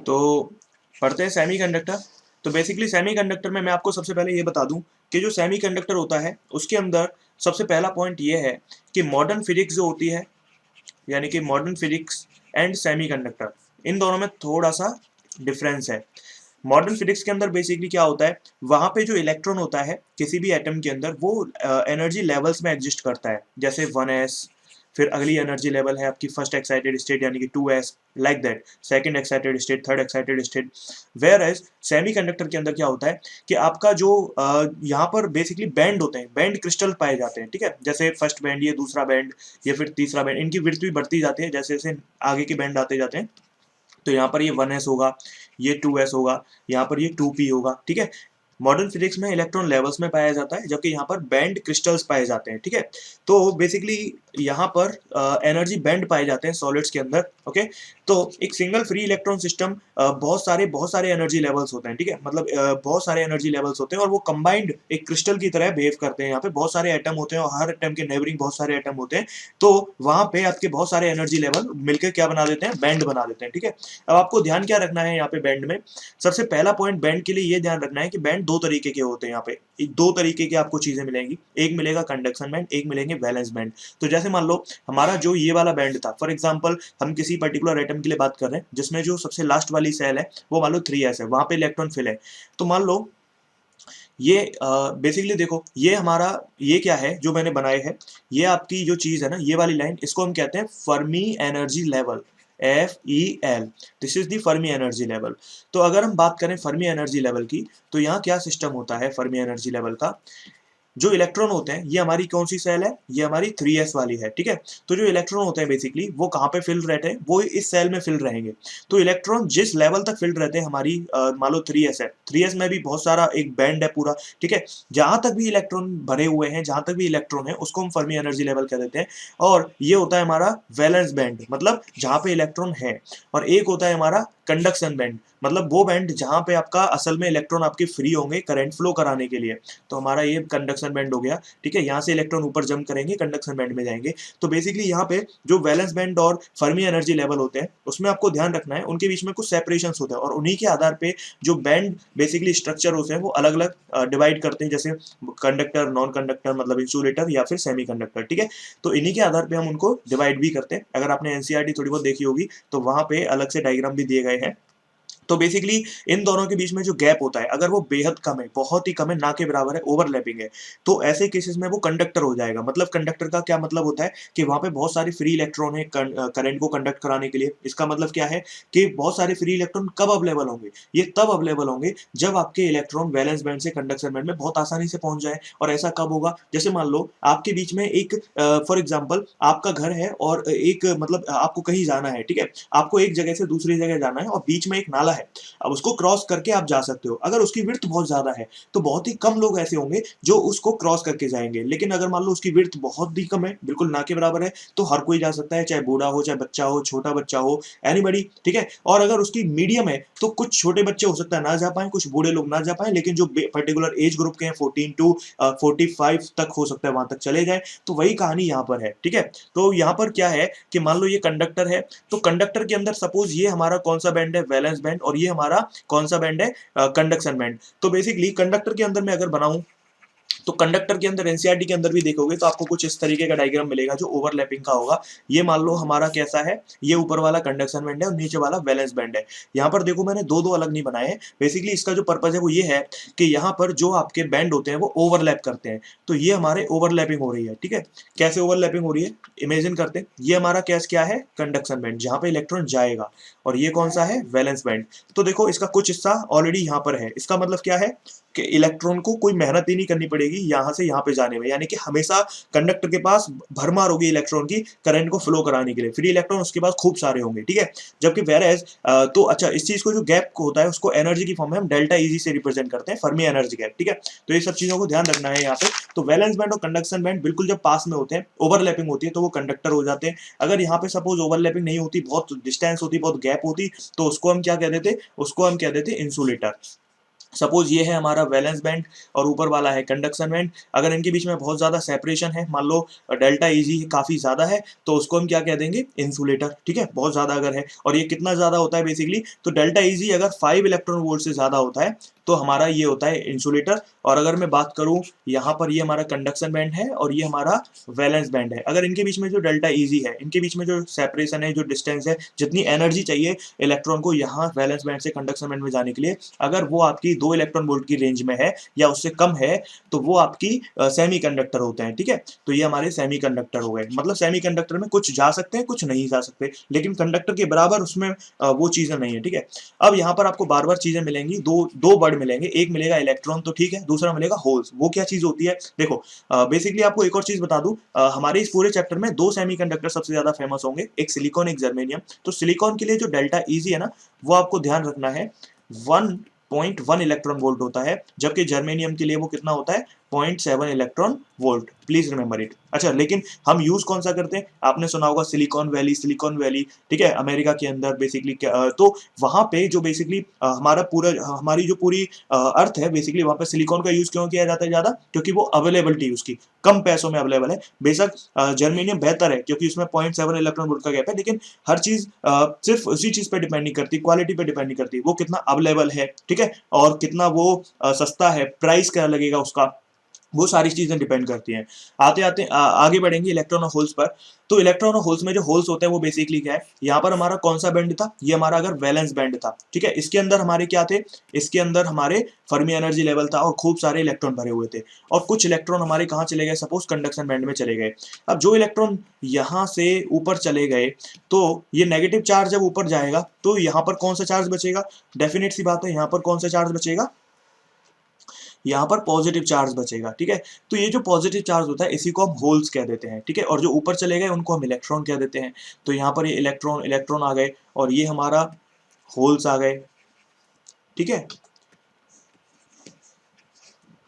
तो पढ़ते हैं सेमीकंडक्टर। तो बेसिकली सेमीकंडक्टर में मैं आपको सबसे पहले ये बता दूं कि जो सेमीकंडक्टर होता है उसके अंदर सबसे पहला पॉइंट ये है कि मॉडर्न फिजिक्स जो होती है, यानी कि मॉडर्न फिजिक्स एंड सेमीकंडक्टर, इन दोनों में थोड़ा सा डिफरेंस है। मॉडर्न फिजिक्स के अंदर बेसिकली क्या होता है, वहां पे जो इलेक्ट्रॉन होता है किसी भी एटम के अंदर वो एनर्जी लेवल्स में एग्जिस्ट करता है, जैसे 1s, फिर अगली एनर्जी लेवल है आपकी फर्स्ट एक्साइटेड स्टेट यानी कि 2s, like that, second excited state, third excited state. Whereas semiconductor के अंदर क्या होता है कि आपका जो यहाँ पर बेसिकली बैंड होते हैं, बैंड क्रिस्टल पाए जाते हैं, ठीक है, जैसे फर्स्ट बैंड, ये दूसरा बैंड, ये फिर तीसरा बैंड, इनकी विड्थ भी बढ़ती जाती है जैसे जैसे आगे के बैंड आते जाते हैं। तो यहाँ पर ये 1s होगा, ये 2s होगा, यहाँ पर ये 2p होगा, ठीक है। मॉडर्न फिजिक्स में इलेक्ट्रॉन लेवल्स में पाया जाता है, जबकि यहाँ पर बैंड क्रिस्टल्स पाए जाते हैं, ठीक है। तो बेसिकली यहाँ पर एनर्जी बैंड पाए जाते हैं सॉलिड्स के अंदर, ओके। तो एक सिंगल फ्री इलेक्ट्रॉन सिस्टम बहुत सारे एनर्जी लेवल्स होते हैं, ठीक है, मतलब बहुत सारे एनर्जी लेवल्स होते हैं और वो कंबाइंड एक क्रिस्टल की तरह बिहेव करते हैं। यहाँ पे बहुत सारे एटम होते हैं और हर एटम के नेबरिंग बहुत सारे एटम होते हैं, तो वहां पे आपके बहुत सारे एनर्जी लेवल मिलकर क्या बना देते हैं, बैंड बना देते हैं, ठीक है। अब आपको ध्यान क्या रखना है यहाँ पे बैंड में, सबसे पहला पॉइंट बैंड के लिए ये ध्यान रखना है कि बैंड दो तरीके के होते हैं। यहाँ पे दो तरीके के आपको चीजें मिलेंगी, एक मिलेगा कंडक्शन बैंड, एक मिलेंगे वैलेंस बैंड। तो जैसे मान लो हमारा जो ये वाला बैंड था, फॉर एग्जांपल हम किसी पर्टिकुलर एटम के लिए बात कर रहे हैं जिसमें जो सबसे लास्ट वाली सेल है वो मान लो 3s है, वहां पे इलेक्ट्रॉन फिल है। तो मान लो ये बेसिकली देखो, ये हमारा ये क्या है जो मैंने बनाए है, ये आपकी जो चीज है ना, ये वाली लाइन, इसको हम कहते हैं Fermi energy level, FEL। This is the Fermi energy level. तो अगर हम बात करें फर्मी एनर्जी लेवल की, तो यहाँ क्या सिस्टम होता है फर्मी एनर्जी लेवल का, जो इलेक्ट्रॉन होते हैं, ये हमारी कौन सी सेल है, ये हमारी 3s वाली है, ठीक है। तो जो इलेक्ट्रॉन होते हैं बेसिकली वो कहाँ पे फिल रहते हैं, वो इस सेल में फिल रहेंगे। तो इलेक्ट्रॉन जिस लेवल तक फिल रहते हैं, हमारी मान लो 3s है, 3s में भी बहुत सारा एक बैंड है पूरा, ठीक है। जहां तक भी इलेक्ट्रॉन भरे हुए हैं, जहां तक भी इलेक्ट्रॉन है, उसको हम फर्मी एनर्जी लेवल कह देते हैं। और ये होता है हमारा वैलेंस बैंड, मतलब जहां पे इलेक्ट्रॉन है। और एक होता है हमारा कंडक्शन बैंड, मतलब वो बैंड जहां पे आपका असल में इलेक्ट्रॉन आपके फ्री होंगे करंट फ्लो कराने के लिए। तो हमारा ये कंडक्शन बैंड हो गया, ठीक है। यहाँ से इलेक्ट्रॉन ऊपर जंप करेंगे, कंडक्शन बैंड में जाएंगे। तो बेसिकली यहाँ पे जो वैलेंस बैंड और फर्मी एनर्जी लेवल होते हैं, उसमें आपको ध्यान रखना है उनके बीच में कुछ सेपरेशन होते हैं, और उन्हीं के आधार पे जो बैंड बेसिकली स्ट्रक्चर होते हैं वो अलग अलग डिवाइड करते हैं, जैसे कंडक्टर, नॉन कंडक्टर, मतलब इंसुलेटर या फिर सेमी कंडक्टर, ठीक है। तो इन्हीं के आधार पे हम उनको डिवाइड भी करते हैं। अगर आपने एनसीईआरटी थोड़ी बहुत देखी होगी तो वहां पे अलग से डायग्राम भी दिए गए हैं। तो बेसिकली इन दोनों के बीच में जो गैप होता है, अगर वो बेहद कम है, बहुत ही कम है, ना के बराबर है, ओवरलैपिंग है, तो ऐसे केसेस में वो कंडक्टर हो जाएगा। मतलब कंडक्टर का क्या मतलब होता है कि वहां पे बहुत सारे फ्री इलेक्ट्रॉन है करंट को कंडक्ट कराने के लिए। इसका मतलब क्या है कि बहुत सारे फ्री इलेक्ट्रॉन कब अवेलेबल होंगे, ये तब अवेलेबल होंगे जब आपके इलेक्ट्रॉन वैलेंस बैंड से कंडक्शन बैंड में बहुत आसानी से पहुंच जाए। और ऐसा कब होगा, जैसे मान लो आपके बीच में एक फॉर एग्जाम्पल आपका घर है और एक मतलब आपको कहीं जाना है, ठीक है, आपको एक जगह से दूसरी जगह जाना है और बीच में एक नाला है। अब उसको क्रॉस करके आप जा सकते हो, अगर उसकी विड्थ बहुत ज्यादा है तो बहुत ही कम लोग ऐसे होंगे जो उसको क्रॉस करके जाएंगे। लेकिन अगर मान लो उसकी विड्थ बहुत ही कम है, बिल्कुल ना के बराबर है, तो हर कोई जा सकता है, चाहे बूढ़ा हो, चाहे बच्चा हो, छोटा बच्चा हो, एनीबडी, ठीक है। और अगर उसकी मीडियम है तो कुछ छोटे बच्चे हो सकता है ना जा पाए, कुछ बूढ़े लोग ना जा पाए, लेकिन जो पर्टिकुलर एज ग्रुप के हैं 14 टू 45 तक हो सकता है वहां तक चले जाए। तो वही कहानी यहाँ पर है, ठीक है। तो यहाँ पर क्या है कि मान लो ये कंडक्टर है, तो कंडक्टर के अंदर सपोज ये हमारा कौन सा बैंड है, वैलेंस बैंड, और ये हमारा कौन सा बैंड है, कंडक्शन बैंड। तो बेसिकली कंडक्टर के अंदर मैं अगर बनाऊं, तो कंडक्टर के अंदर एनसीईआरटी के अंदर भी देखोगे तो आपको कुछ इस तरीके का डायग्राम मिलेगा जो ओवरलैपिंग का होगा। ये मान लो हमारा कैसा है, ये ऊपर वाला कंडक्शन बैंड है और नीचे वाला वैलेंस बैंड है। यहाँ पर देखो मैंने दो दो अलग नहीं बनाए हैं। बेसिकली इसका जो पर्पज है वो ये है कि यहाँ पर जो आपके बैंड होते हैं वो ओवरलैप करते हैं। तो ये हमारे ओवरलैपिंग हो रही है, ठीक है। कैसे ओवरलैपिंग हो रही है, इमेजिन करते हैं, ये हमारा कैस क्या है, कंडक्शन बैंड, जहां पे इलेक्ट्रॉन जाएगा, और ये कौन सा है, वैलेंस बैंड। तो देखो इसका कुछ हिस्सा ऑलरेडी यहाँ पर है। इसका मतलब क्या है कि इलेक्ट्रॉन को कोई मेहनत ही नहीं करनी पड़ेगी यहाँ से यहाँ पे जाने में, यानी कि हमेशा कंडक्टर के पास भरमार होगी इलेक्ट्रॉन की करंट को फ्लो कराने के लिए, फ्री इलेक्ट्रॉन उसके पास खूब सारे होंगे, ठीक है। जबकि वेरएज तो अच्छा, इस चीज को जो गैप होता है उसको एनर्जी की फॉर्म में हम डेल्टा ईजी से रिप्रेजेंट करते हैं, फर्मी एनर्जी गैप, ठीक है। तो ये सब चीजों को ध्यान रखना है यहाँ पे। तो वैलेंस बैंड और कंडक्शन बैंड बिल्कुल जब पास में होते हैं, ओवरलैपिंग होती है, तो वो कंडक्टर हो जाते हैं। अगर यहाँ पे सपोज ओवरलैपिंग नहीं होती, बहुत डिस्टेंस होती, बहुत गैप होती, तो उसको हम क्या कह देते, उसको हम कह देते इंसुलेटर। सपोज ये है हमारा वैलेंस बैंड और ऊपर वाला है कंडक्शन बैंड। अगर इनके बीच में बहुत ज्यादा सेपरेशन है, मान लो डेल्टा ईजी काफी ज्यादा है, तो उसको हम क्या कह देंगे, इंसुलेटर। ठीक है, बहुत ज्यादा अगर है, और ये कितना ज्यादा होता है बेसिकली, तो डेल्टा ईजी अगर 5 इलेक्ट्रॉन वोल्ट से ज्यादा होता है तो हमारा ये होता है इंसुलेटर। और अगर मैं बात करूं, यहाँ पर ये हमारा कंडक्शन बैंड है और ये हमारा वैलेंस बैंड है। अगर इनके बीच में जो डेल्टा ईजी है, इनके बीच में जो सेपरेशन है, जो डिस्टेंस है, जितनी एनर्जी चाहिए इलेक्ट्रॉन को यहाँ वैलेंस बैंड से कंडक्शन बैंड में जाने के लिए, अगर वो आपकी 2 इलेक्ट्रॉन वोल्ट की रेंज में है या उससे कम है, तो वो आपकी सेमी कंडक्टर होते हैं। ठीक है, तो ये हमारे सेमी कंडक्टर हो गए। मतलब सेमी कंडक्टर में कुछ जा सकते हैं, कुछ नहीं जा सकते, लेकिन कंडक्टर के बराबर उसमें वो चीजें नहीं है। ठीक है, अब यहाँ पर आपको बार बार चीजें मिलेंगी, दो दो वर्ड मिलेंगे, एक मिलेगा इलेक्ट्रॉन, तो ठीक है, दूसरा मिलेगा होल्स। वो क्या चीज होती है, देखो बेसिकली आपको एक और चीज बता दूं, हमारे इस पूरे चैप्टर में 2 सेमीकंडक्टर सबसे ज्यादा फेमस होंगे, एक सिलिकॉन, एक जर्मेनियम। तो सिलिकॉन के लिए जो डेल्टा ईजी है ना, वो आपको ध्यान रखना है 1.1 इलेक्ट्रॉन वोल्ट होता है, जबकि जर्मेनियम के लिए वो कितना होता है, 0.7 electron volt. Please remember it. अच्छा, लेकिन हम यूज कौन सा करते हैं, आपने सुना होगा सिलिकॉन वैली, सिलिकॉन वैली। ठीक है, अमेरिका के अंदर बेसिकली, तो वहां पे जो बेसिकली हमारा पूरा, हमारी जो पूरी अर्थ है, बेसिकली वहां पे सिलिकॉन का यूज क्यों किया जाता है ज्यादा, क्योंकि वो अवेलेबिलिटी उसकी कम पैसों में अवेलेबल है। बेशक जर्मेनियम बेहतर है क्योंकि उसमें 0.7 इलेक्ट्रॉन वोल्ट का गैप है, लेकिन हर चीज सिर्फ उसी चीज पे डिपेंड नहीं करती, क्वालिटी पे डिपेंड नहीं करती, वो कितना अवेलेबल है। ठीक है, और कितना वो सस्ता है, प्राइस क्या लगेगा उसका, वो सारी चीजें डिपेंड करती हैं। आते आते आगे बढ़ेंगे इलेक्ट्रॉन और होल्स पर। तो इलेक्ट्रॉन और होल्स में जो होल्स होते हैं वो बेसिकली क्या है, यहाँ पर हमारा कौन सा बैंड था, ये हमारा अगर वैलेंस बैंड था। ठीक है, इसके अंदर हमारे क्या थे, इसके अंदर हमारे फर्मी एनर्जी लेवल था और खूब सारे इलेक्ट्रॉन भरे हुए थे। और कुछ इलेक्ट्रॉन हमारे कहाँ चले गए, सपोज कंडक्शन बैंड में चले गए। अब जो इलेक्ट्रॉन यहाँ से ऊपर चले गए, तो ये नेगेटिव चार्ज जब ऊपर जाएगा तो यहाँ पर कौन सा चार्ज बचेगा, डेफिनेट सी बात है, यहाँ पर कौन सा चार्ज बचेगा, यहाँ पर पॉजिटिव चार्ज बचेगा। ठीक है, तो ये जो पॉजिटिव चार्ज होता है इसी को हम होल्स कह देते हैं। ठीक है, और जो ऊपर चले गए उनको हम इलेक्ट्रॉन कह देते हैं। तो यहाँ पर ये इलेक्ट्रॉन इलेक्ट्रॉन आ गए और ये हमारा होल्स आ गए। ठीक है,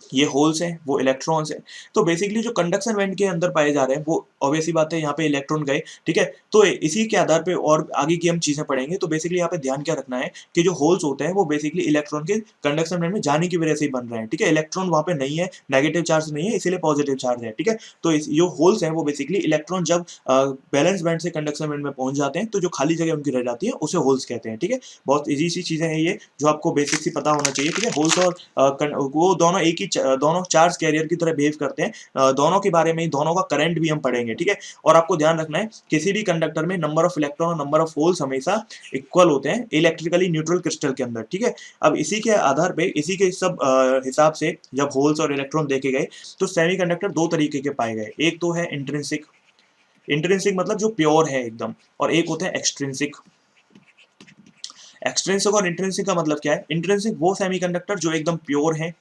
ये होल्स हैं, वो इलेक्ट्रॉन्स हैं। तो बेसिकली जो कंडक्शन बैंड के अंदर पाए जा रहे हैं वो ऑब्वियसली बात है, यहाँ पे इलेक्ट्रॉन गए। ठीक है, तो इसी के आधार पे और आगे की हम चीजें पढ़ेंगे। तो बेसिकली यहाँ पे ध्यान क्या रखना है कि जो होल्स होते हैं वो बेसिकली इलेक्ट्रॉन के कंडक्शन बैंड में जाने की वजह से ही बन रहे हैं। ठीक है, इलेक्ट्रॉन वहाँ पे नहीं है, नेगेटिव चार्ज नहीं है, इसीलिए पॉजिटिव चार्ज है। ठीक है, तो जो होल्स हैं वो बेसिकली इलेक्ट्रॉन जब बैलेंस बैंड से कंडक्शन बैंड में पहुंच जाते हैं तो जो खाली जगह उनकी रह जाती है उसे होल्स कहते हैं। ठीक है, बहुत इजी सी चीजें हैं ये, जो आपको बेसिक सी पता होना चाहिए। ठीक है, होल्स और वो दोनों एक ही दोनों चार्ज कैरियर की तरह बिहेव करते हैं। दोनों के बारे में, दोनों का करंट भी हम पढ़ेंगे। ठीक है, और आपको ध्यान रखना है किसी भी कंडक्टर में नंबर ऑफ इलेक्ट्रॉन और नंबर ऑफ होल्स हमेशा इक्वल होते हैं इलेक्ट्रिकली न्यूट्रल क्रिस्टल के अंदर। ठीक है, अब इसी के आधार पे, इसी के सब हिसाब से जब होल्स और इलेक्ट्रॉन देखे गए तो सेमीकंडक्टर दो तरीके के पाए गए। एक तो है इंट्रिंसिक, इंट्रिंसिक मतलब जो प्योर है एकदम, और एक होता है एक्सट्रिंसिक। एक्सट्रिंसिक और इंट्रिंसिक का मतलब क्या है, इंट्रिंसिक वो सेमीकंडक्टर जो एकदम प्योर है।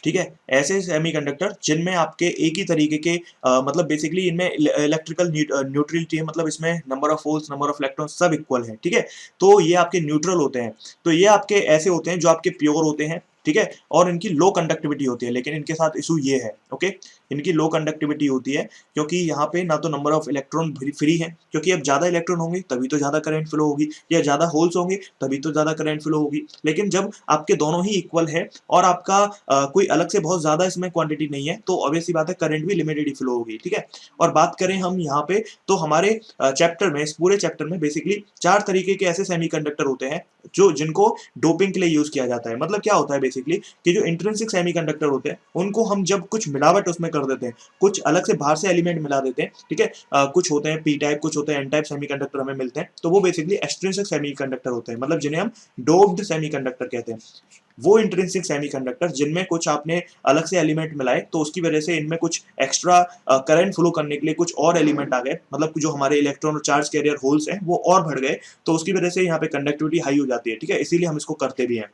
ठीक है, ऐसे सेमीकंडक्टर जिनमें आपके एक ही तरीके के मतलब बेसिकली इनमें इलेक्ट्रिकल न्यूट्रलिटी है, मतलब इसमें number of holes, number of electron सब इक्वल है। ठीक है, तो ये आपके न्यूट्रल होते हैं। तो ये आपके ऐसे होते हैं जो आपके प्योर होते हैं। ठीक है, और इनकी लो कंडक्टिविटी होती है, लेकिन इनके साथ इशू ये है, ओके, इनकी लो कंडक्टिविटी होती है क्योंकि यहाँ पे ना तो नंबर ऑफ इलेक्ट्रॉन फ्री है, क्योंकि अब ज्यादा इलेक्ट्रॉन होंगे तभी तो ज्यादा करंट फ्लो होगी, या ज्यादा होल्स होंगे तभी तो ज्यादा करंट फ्लो होगी। लेकिन जब आपके दोनों ही इक्वल है और आपका कोई अलग से बहुत ज्यादा इसमें क्वांटिटी नहीं है, तो ऑब्वियसली बात है करंट भी लिमिटेड ही फ्लो होगी। ठीक है, और बात करें हम यहाँ पे, तो हमारे चैप्टर में, इस पूरे चैप्टर में बेसिकली 4 तरीके के ऐसे सेमीकंडक्टर होते हैं जो जिनको डोपिंग के लिए यूज किया जाता है। मतलब क्या होता है बेसिकली कि जो इंट्रिंसिक सेमीकंडक्टर होते हैं उनको हम जब कुछ मिलावट उसमें कर देते हैं, कुछ अलग से बाहर से एलिमेंट मिला देते हैं। ठीक है, कुछ होते हैं पी टाइप, कुछ होते हैं एन टाइप सेमीकंडक्टर हमें मिलते हैं, तो वो बेसिकली एक्सट्रिंसिक सेमीकंडक्टर होते हैं, मतलब जिन्हें हम डोप्ड सेमीकंडक्टर कहते हैं। वो इंट्रिंसिक सेमीकंडक्टर जिनमें कुछ आपने अलग से एलिमेंट मिलाए तो उसकी वजह से इनमें कुछ एक्स्ट्रा करंट फ्लो करने के लिए कुछ और एलिमेंट आ गए, मतलब जो हमारे इलेक्ट्रॉन और चार्ज कैरियर होल्स हैं वो और बढ़ गए, तो उसकी वजह से यहाँ पे कंडक्टिविटी हाई हो जाती है। ठीक है, इसीलिए हम इसको करते भी हैं।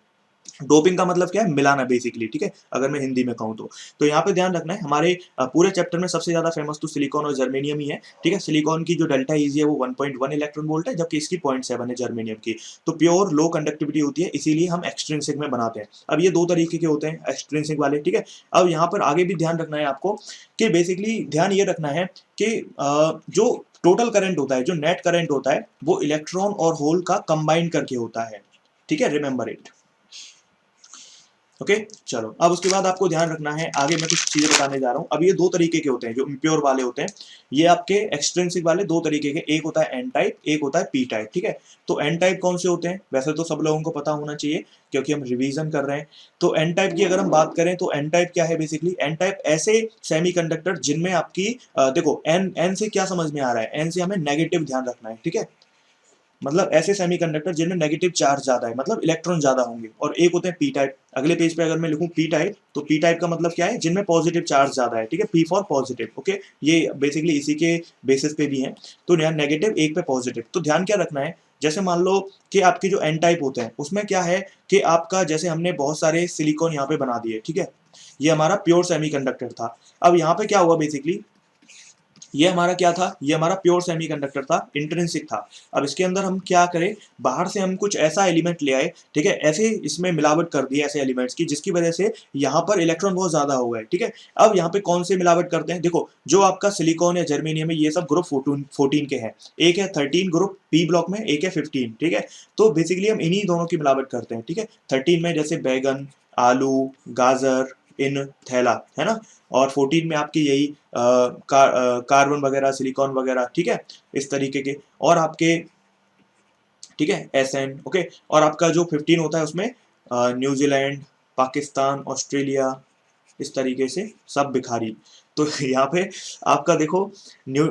डोपिंग का मतलब क्या है, मिलाना बेसिकली। ठीक है, अगर मैं हिंदी में कहूँ तो यहाँ पे ध्यान रखना है, हमारे पूरे चैप्टर में सबसे ज्यादा फेमस तो सिलिकॉन और जर्मेनियम ही है। ठीक है, सिलिकॉन की जो डेल्टा ईजी है वो 1.1 इलेक्ट्रॉन वोल्ट है, जबकि इसकी 0.7 है जर्मेनियम की। तो प्योर लो कंडक्टिविटी होती है, इसीलिए हम एक्सट्रिंसिक में बनाते हैं। अब ये दो तरीके के होते हैं एक्सट्रिंसिक वाले। ठीक है, अब यहाँ पर आगे भी ध्यान रखना है आपको कि बेसिकली ध्यान ये रखना है कि जो टोटल करंट होता है, जो नेट करंट होता है, वो इलेक्ट्रॉन और होल का कंबाइन करके होता है। ठीक है, रिमेंबर इट। ओके चलो, अब उसके बाद आपको ध्यान रखना है, आगे मैं कुछ चीजें बताने जा रहा हूँ। अब ये दो तरीके के होते हैं जो इम्प्योर वाले होते हैं, ये आपके एक्सट्रिंसिक वाले दो तरीके के, एक होता है एन टाइप, एक होता है पी टाइप, ठीक है। तो एन टाइप कौन से होते हैं, वैसे तो सब लोगों को पता होना चाहिए क्योंकि हम रिवीजन कर रहे हैं। तो एन टाइप की अगर हम बात करें तो एन टाइप क्या है, बेसिकली एन टाइप ऐसे सेमीकंडक्टर जिनमें आपकी देखो एन एन से क्या समझ में आ रहा है, एन से हमें नेगेटिव ध्यान रखना है, ठीक है। मतलब ऐसे सेमीकंडक्टर जिनमें नेगेटिव चार्ज ज्यादा है, मतलब इलेक्ट्रॉन ज्यादा होंगे। और एक होते हैं पी टाइप, अगले पेज पे अगर मैं लिखूं पी टाइप, तो पी टाइप का मतलब क्या है, जिनमें पॉजिटिव चार्ज ज्यादा है, ठीक है, पी फॉर पॉजिटिव, ओके। ये बेसिकली इसी के बेसिस पे भी है। तो यहाँ नेगेटिव, एक पे पॉजिटिव, तो ध्यान क्या रखना है, जैसे मान लो कि आपके जो एन टाइप होते हैं उसमें क्या है कि आपका, जैसे हमने बहुत सारे सिलिकॉन यहाँ पे बना दिए, ठीक है, ये हमारा प्योर सेमीकंडक्टर था। अब यहाँ पे क्या हुआ बेसिकली, ये हमारा क्या था, ये हमारा प्योर सेमीकंडक्टर था, इंट्रिंसिक था। अब इसके अंदर हम क्या करें, बाहर से हम कुछ ऐसा एलिमेंट ले आए, ठीक है, ऐसे इसमें मिलावट कर दी ऐसे एलिमेंट्स की जिसकी वजह से यहाँ पर इलेक्ट्रॉन बहुत ज्यादा हो गए, ठीक है। अब यहाँ पे कौन से मिलावट करते हैं, देखो जो आपका सिलिकॉन या जर्मेनियम है ये सब ग्रुप 14 के हैं, एक है 13 ग्रुप पी ब्लॉक में, एक है 15, ठीक है। तो बेसिकली हम इन्हीं दोनों की मिलावट करते हैं, ठीक है। 13 में जैसे बैगन, आलू, गाजर, इन, थैला, है ना। और 14 में आपकी यही कार्बन वगैरह, सिलिकॉन वगैरह, ठीक है, इस तरीके के। और आपके, ठीक है, एसएन, ओके। और आपका जो 15 होता है उसमें न्यूजीलैंड, पाकिस्तान, ऑस्ट्रेलिया, इस तरीके से सब भिखारी। तो यहाँ पे आपका देखो new